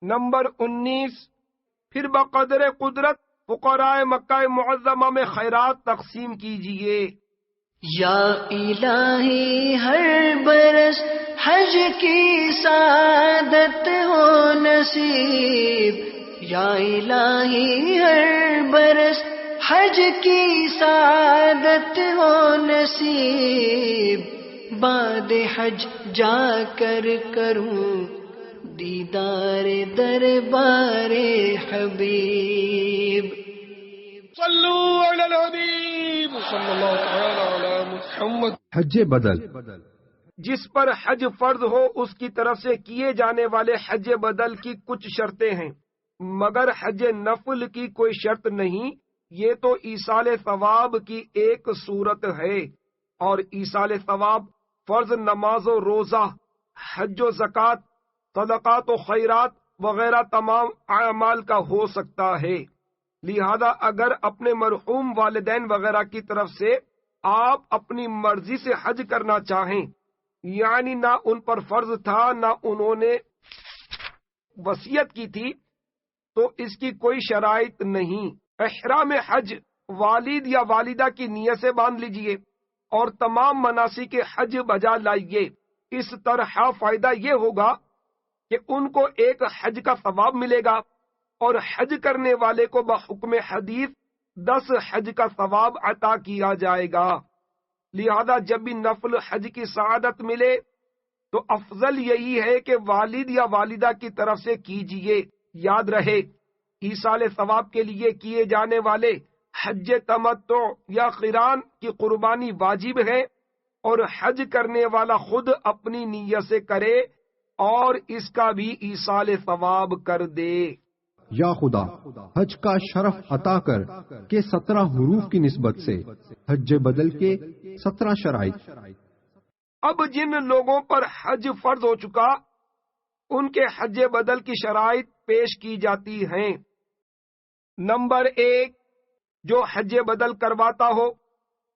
Speaker 2: نمبر 19، پھر بقدر قدرت فقراء مکہ معظمہ میں خیرات تقسیم کیجیے۔
Speaker 5: یا الہی ہر برس حج کی سعادت ہو نصیب، یا الہی ہر برس حج کی سعادت ہو نصیب، بعد حج جا کر کروں دیدار دربار حبیب۔
Speaker 4: صلو علی الحبیب صلی اللہ تعالی علی محمد۔
Speaker 1: حج بدل،
Speaker 2: جس پر حج فرض ہو اس کی طرف سے کیے جانے والے حج بدل کی کچھ شرطیں ہیں، مگر حج نفل کی کوئی شرط نہیں۔ یہ تو ایصال ثواب کی ایک صورت ہے، اور ایصال ثواب فرض نماز و روزہ، حج و زکوٰۃ، صدقات و خیرات وغیرہ تمام اعمال کا ہو سکتا ہے۔ لہذا اگر اپنے مرحوم والدین وغیرہ کی طرف سے آپ اپنی مرضی سے حج کرنا چاہیں، یعنی نہ ان پر فرض تھا نہ انہوں نے وصیت کی تھی، تو اس کی کوئی شرائط نہیں۔ احرام حج والد یا والدہ کی نیت سے باندھ لیجئے اور تمام مناسک حج بجا لائیے۔ اس طرح فائدہ یہ ہوگا کہ ان کو ایک حج کا ثواب ملے گا، اور حج کرنے والے کو بحکم حدیث 10 حج کا ثواب عطا کیا جائے گا۔ لہذا جب بھی نفل حج کی سعادت ملے تو افضل یہی ہے کہ والد یا والدہ کی طرف سے کیجیے۔ یاد رہے، ایصال ثواب کے لیے کیے جانے والے حج تمتع یا قران کی قربانی واجب ہے، اور حج کرنے والا خود اپنی نیت سے کرے اور اس کا بھی ایصال ثواب کر دے۔
Speaker 1: یا خدا حج کا شرف عطا کر کے 17 حروف کی نسبت سے حج بدل کے 17 شرائط۔
Speaker 2: اب جن لوگوں پر حج فرض ہو چکا ان کے حج بدل کی شرائط پیش کی جاتی ہیں۔ نمبر 1، جو حج بدل کرواتا ہو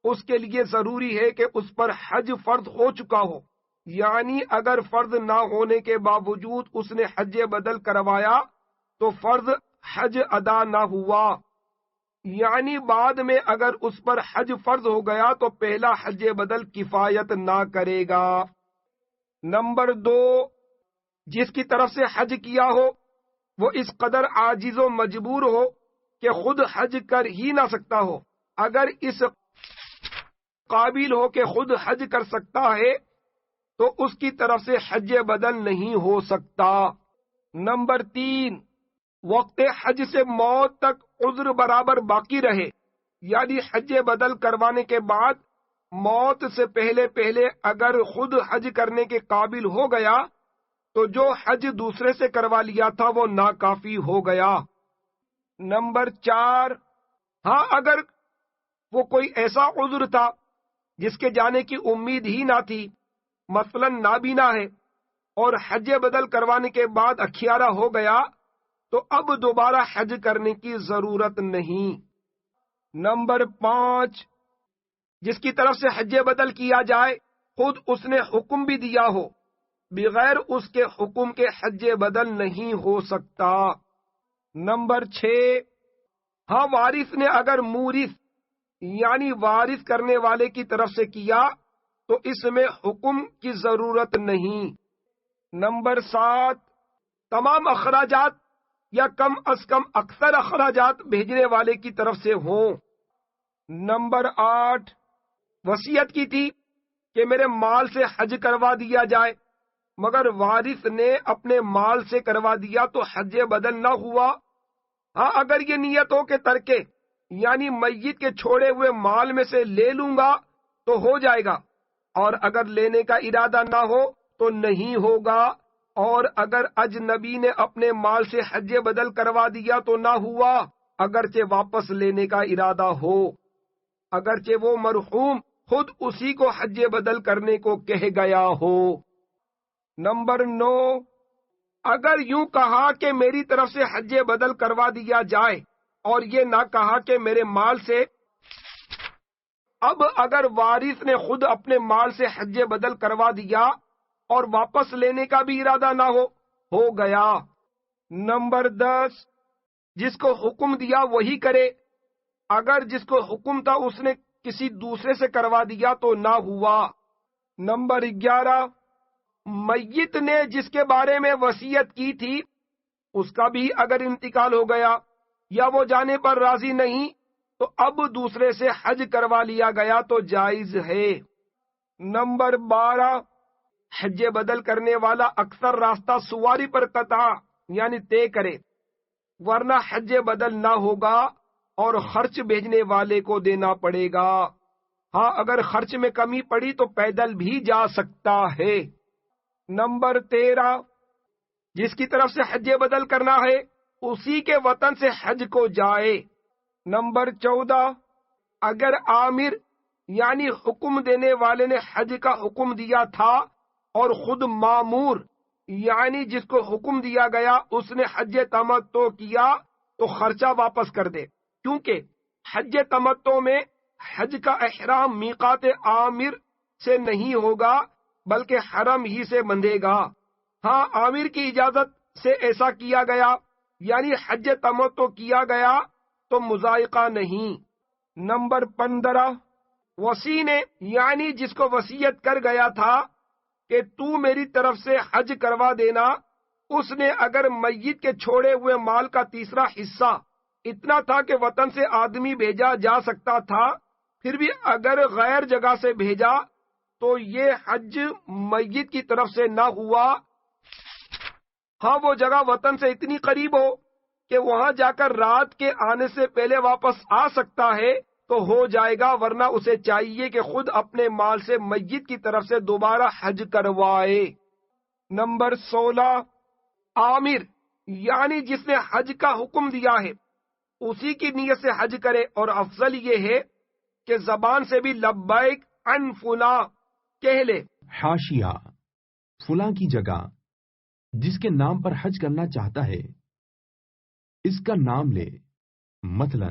Speaker 2: اس کے لیے ضروری ہے کہ اس پر حج فرض ہو چکا ہو، یعنی اگر فرض نہ ہونے کے باوجود اس نے حج بدل کروایا تو فرض حج ادا نہ ہوا، یعنی بعد میں اگر اس پر حج فرض ہو گیا تو پہلا حج بدل کفایت نہ کرے گا۔ نمبر 2، جس کی طرف سے حج کیا ہو وہ اس قدر عاجز و مجبور ہو کہ خود حج کر ہی نہ سکتا ہو. اگر اس قابل ہو کہ خود حج کر سکتا ہے تو اس کی طرف سے حج بدل نہیں ہو سکتا. نمبر 3، وقت حج سے موت تک عذر برابر باقی رہے، یعنی حج بدل کروانے کے بعد موت سے پہلے اگر خود حج کرنے کے قابل ہو گیا تو جو حج دوسرے سے کروا لیا تھا وہ ناکافی ہو گیا. نمبر 4، ہاں اگر وہ کوئی ایسا عذر تھا جس کے جانے کی امید ہی نہ تھی، مثلا نابینا ہے اور حج بدل کروانے کے بعد اکھیارا ہو گیا تو اب دوبارہ حج کرنے کی ضرورت نہیں. نمبر 5، جس کی طرف سے حج بدل کیا جائے خود اس نے حکم بھی دیا ہو، بغیر اس کے حکم کے حج بدل نہیں ہو سکتا. نمبر 6، ہاں وارث نے اگر مورث یعنی وارث کرنے والے کی طرف سے کیا تو اس میں حکم کی ضرورت نہیں. نمبر 7، تمام اخراجات یا کم از کم اکثر اخراجات بھیجنے والے کی طرف سے ہوں. نمبر 8، وصیت کی تھی کہ میرے مال سے حج کروا دیا جائے، مگر وارث نے اپنے مال سے کروا دیا تو حج بدل نہ ہوا. ہاں اگر یہ نیت ہو کہ ترکے یعنی میت کے چھوڑے ہوئے مال میں سے لے لوں گا تو ہو جائے گا، اور اگر لینے کا ارادہ نہ ہو تو نہیں ہوگا، اور اگر اجنبی نے اپنے مال سے حج بدل کروا دیا تو نہ ہوا اگرچہ واپس لینے کا ارادہ ہو، اگرچہ وہ مرحوم خود اسی کو حج بدل کرنے کو کہہ گیا ہو. نمبر 9، اگر یوں کہا کہ میری طرف سے حج بدل کروا دیا جائے اور یہ نہ کہا کہ میرے مال سے، اب اگر وارث نے خود اپنے مال سے حج بدل کروا دیا اور واپس لینے کا بھی ارادہ نہ ہو گیا. نمبر 10، جس کو حکم دیا وہی کرے، اگر جس کو حکم تھا اس نے کسی دوسرے سے کروا دیا تو نہ ہوا. نمبر 11، میت نے جس کے بارے میں وصیت کی تھی اس کا بھی اگر انتقال ہو گیا یا وہ جانے پر راضی نہیں تو اب دوسرے سے حج کروا لیا گیا تو جائز ہے. نمبر 12، حج بدل کرنے والا اکثر راستہ سواری پر قطع یعنی طے کرے، ورنہ حج بدل نہ ہوگا اور خرچ بھیجنے والے کو دینا پڑے گا. ہاں اگر خرچ میں کمی پڑی تو پیدل بھی جا سکتا ہے. نمبر 13، جس کی طرف سے حج بدل کرنا ہے اسی کے وطن سے حج کو جائے. نمبر 14، اگر عامر یعنی حکم دینے والے نے حج کا حکم دیا تھا اور خود مامور یعنی جس کو حکم دیا گیا اس نے حج تمتع کیا تو خرچہ واپس کر دے، کیونکہ حج تمتع میں حج کا احرام میقات عامر سے نہیں ہوگا بلکہ حرم ہی سے بندھے گا. ہاں عامر کی اجازت سے ایسا کیا گیا یعنی حج تمتع کیا گیا تو مضائقہ نہیں. نمبر 15، وصی نے یعنی جس کو وصیت کر گیا تھا کہ تو میری طرف سے حج کروا دینا، اس نے اگر میت کے چھوڑے ہوئے مال کا تیسرا حصہ اتنا تھا کہ وطن سے آدمی بھیجا جا سکتا تھا، پھر بھی اگر غیر جگہ سے بھیجا تو یہ حج میت کی طرف سے نہ ہوا. ہاں وہ جگہ وطن سے اتنی قریب ہو کہ وہاں جا کر رات کے آنے سے پہلے واپس آ سکتا ہے تو ہو جائے گا، ورنہ اسے چاہیے کہ خود اپنے مال سے میت کی طرف سے دوبارہ حج کروائے. نمبر 16، عامر یعنی جس نے حج کا حکم دیا ہے اسی کی نیت سے حج کرے، اور افضل یہ ہے کہ زبان سے بھی لبیک عن فلاں کہہ لے.
Speaker 6: حاشیہ، فلاں کی جگہ جس کے نام پر حج کرنا چاہتا ہے اس کا نام لے، مثلا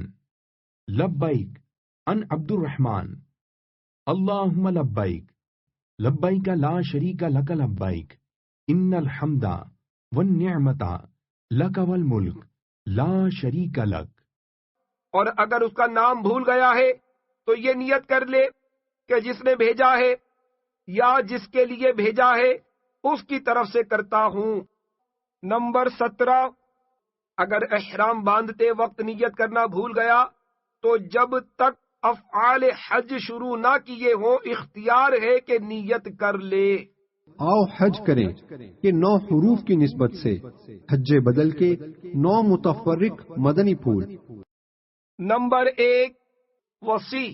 Speaker 6: لبیک ان عبد الرحمن، اللہم لبیک لبیک لا شریک لک لبیک ان الحمد والنعمت لک والملک لا شریک لک.
Speaker 2: اور اگر اس کا نام بھول گیا ہے تو یہ نیت کر لے کہ جس نے بھیجا ہے یا جس کے لیے بھیجا ہے اس کی طرف سے کرتا ہوں۔ نمبر 17، اگر احرام باندھتے وقت نیت کرنا بھول گیا تو جب تک افعال حج شروع نہ کیے ہوں اختیار ہے کہ نیت کر لے۔
Speaker 1: آؤ حج کریں کہ 9 حروف کی نسبت سے حج بدل کے 9 متفرق مدنی پھول۔
Speaker 2: نمبر 1، وصی،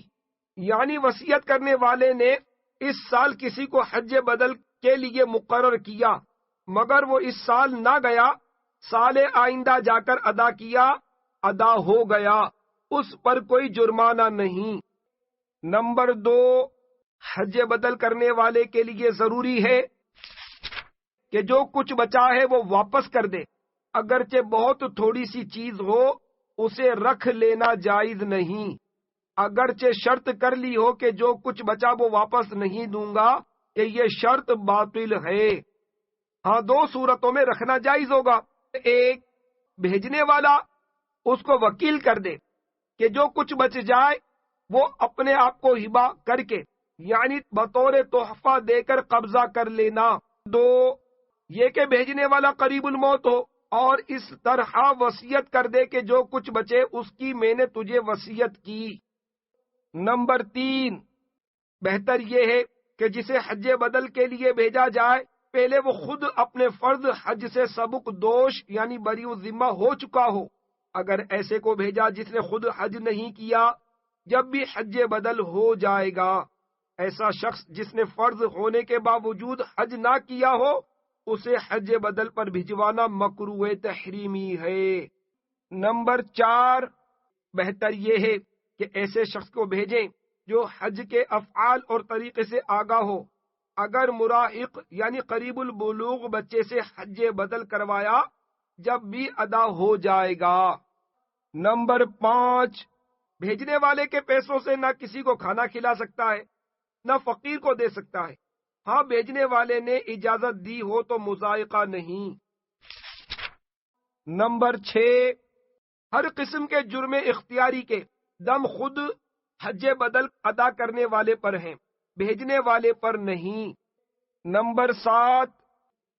Speaker 2: یعنی وصیت کرنے والے نے اس سال کسی کو حج بدل کے لیے مقرر کیا مگر وہ اس سال نہ گیا، سال آئندہ جا کر ادا کیا، ادا ہو گیا، اس پر کوئی جرمانہ نہیں۔ نمبر 2، حج بدل کرنے والے کے لیے ضروری ہے کہ جو کچھ بچا ہے وہ واپس کر دے، اگرچہ بہت تھوڑی سی چیز ہو اسے رکھ لینا جائز نہیں، اگرچہ شرط کر لی ہو کہ جو کچھ بچا وہ واپس نہیں دوں گا کہ یہ شرط باطل ہے۔ ہاں 2 صورتوں میں رکھنا جائز ہوگا۔ ایک، بھیجنے والا اس کو وکیل کر دے کہ جو کچھ بچ جائے وہ اپنے آپ کو ہبہ کر کے یعنی بطور تحفہ دے کر قبضہ کر لینا۔ 2، یہ کہ بھیجنے والا قریب الموت ہو اور اس طرح وصیت کر دے کہ جو کچھ بچے اس کی میں نے تجھے وصیت کی۔ نمبر 3، بہتر یہ ہے کہ جسے حج بدل کے لیے بھیجا جائے پہلے وہ خود اپنے فرض حج سے سبق دوش یعنی بری الذمہ ہو چکا ہو۔ اگر ایسے کو بھیجا جس نے خود حج نہیں کیا جب بھی حج بدل ہو جائے گا، ایسا شخص جس نے فرض ہونے کے باوجود حج نہ کیا ہو اسے حج بدل پر بھجوانا مکروہ تحریمی ہے۔ نمبر 4، بہتر یہ ہے کہ ایسے شخص کو بھیجیں جو حج کے افعال اور طریقے سے آگاہ ہو۔ اگر مراہق یعنی قریب البلوغ بچے سے حج بدل کروایا جب بھی ادا ہو جائے گا۔ نمبر 5، بھیجنے والے کے پیسوں سے نہ کسی کو کھانا کھلا سکتا ہے نہ فقیر کو دے سکتا ہے، ہاں بھیجنے والے نے اجازت دی ہو تو مضائقہ نہیں۔ نمبر 6، ہر قسم کے جرم اختیاری کے دم خود حج بدل ادا کرنے والے پر ہیں، بھیجنے والے پر نہیں۔ نمبر 7،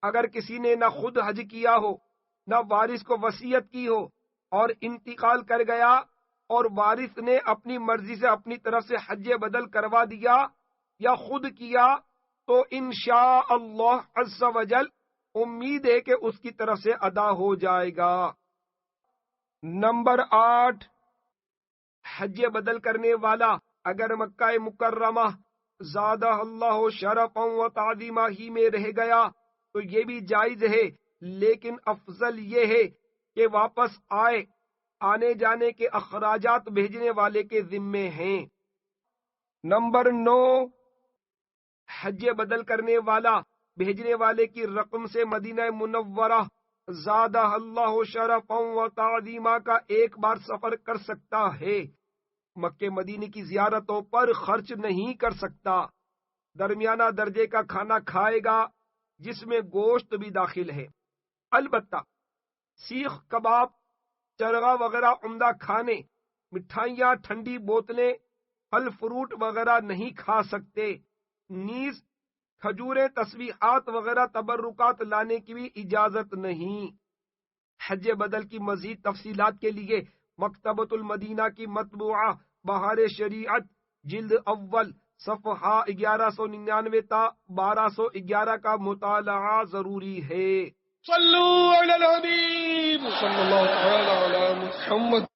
Speaker 2: اگر کسی نے نہ خود حج کیا ہو نہ وارث کو وصیت کی ہو اور انتقال کر گیا اور وارث نے اپنی مرضی سے اپنی طرف سے حج بدل کروا دیا یا خود کیا تو انشاء اللہ عز و جل امید ہے کہ اس کی طرف سے ادا ہو جائے گا۔ نمبر 8، حج بدل کرنے والا اگر مکہ مکرمہ زادہ اللہ شرفا و تعظیما ہی میں رہ گیا تو یہ بھی جائز ہے، لیکن افضل یہ ہے کہ واپس آئے، آنے جانے کے اخراجات بھیجنے والے کے ذمے ہیں۔ نمبر 9، حج بدل کرنے والا بھیجنے والے کی رقم سے مدینہ منورہ زادہ اللہ شرفا و تعظیما کا ایک بار سفر کر سکتا ہے، مکہ مدینے کی زیارتوں پر خرچ نہیں کر سکتا، درمیانہ درجے کا کھانا کھائے گا جس میں گوشت بھی داخل ہے، البتہ سیخ کباب، چرغا وغیرہ عمدہ کھانے، مٹھائیاں، ٹھنڈی بوتلیں، پھل فروٹ وغیرہ نہیں کھا سکتے، نیز کھجوریں، تسبیحات وغیرہ تبرکات لانے کی بھی اجازت نہیں۔ حج بدل کی مزید تفصیلات کے لیے مکتبۃ المدینہ کی مطبوعہ بہار شریعت جلد اول صفحہ 1199 تا 1211 کا مطالعہ ضروری ہے۔
Speaker 4: صلو علی الحبیب صلی اللہ تعالی علی محمد۔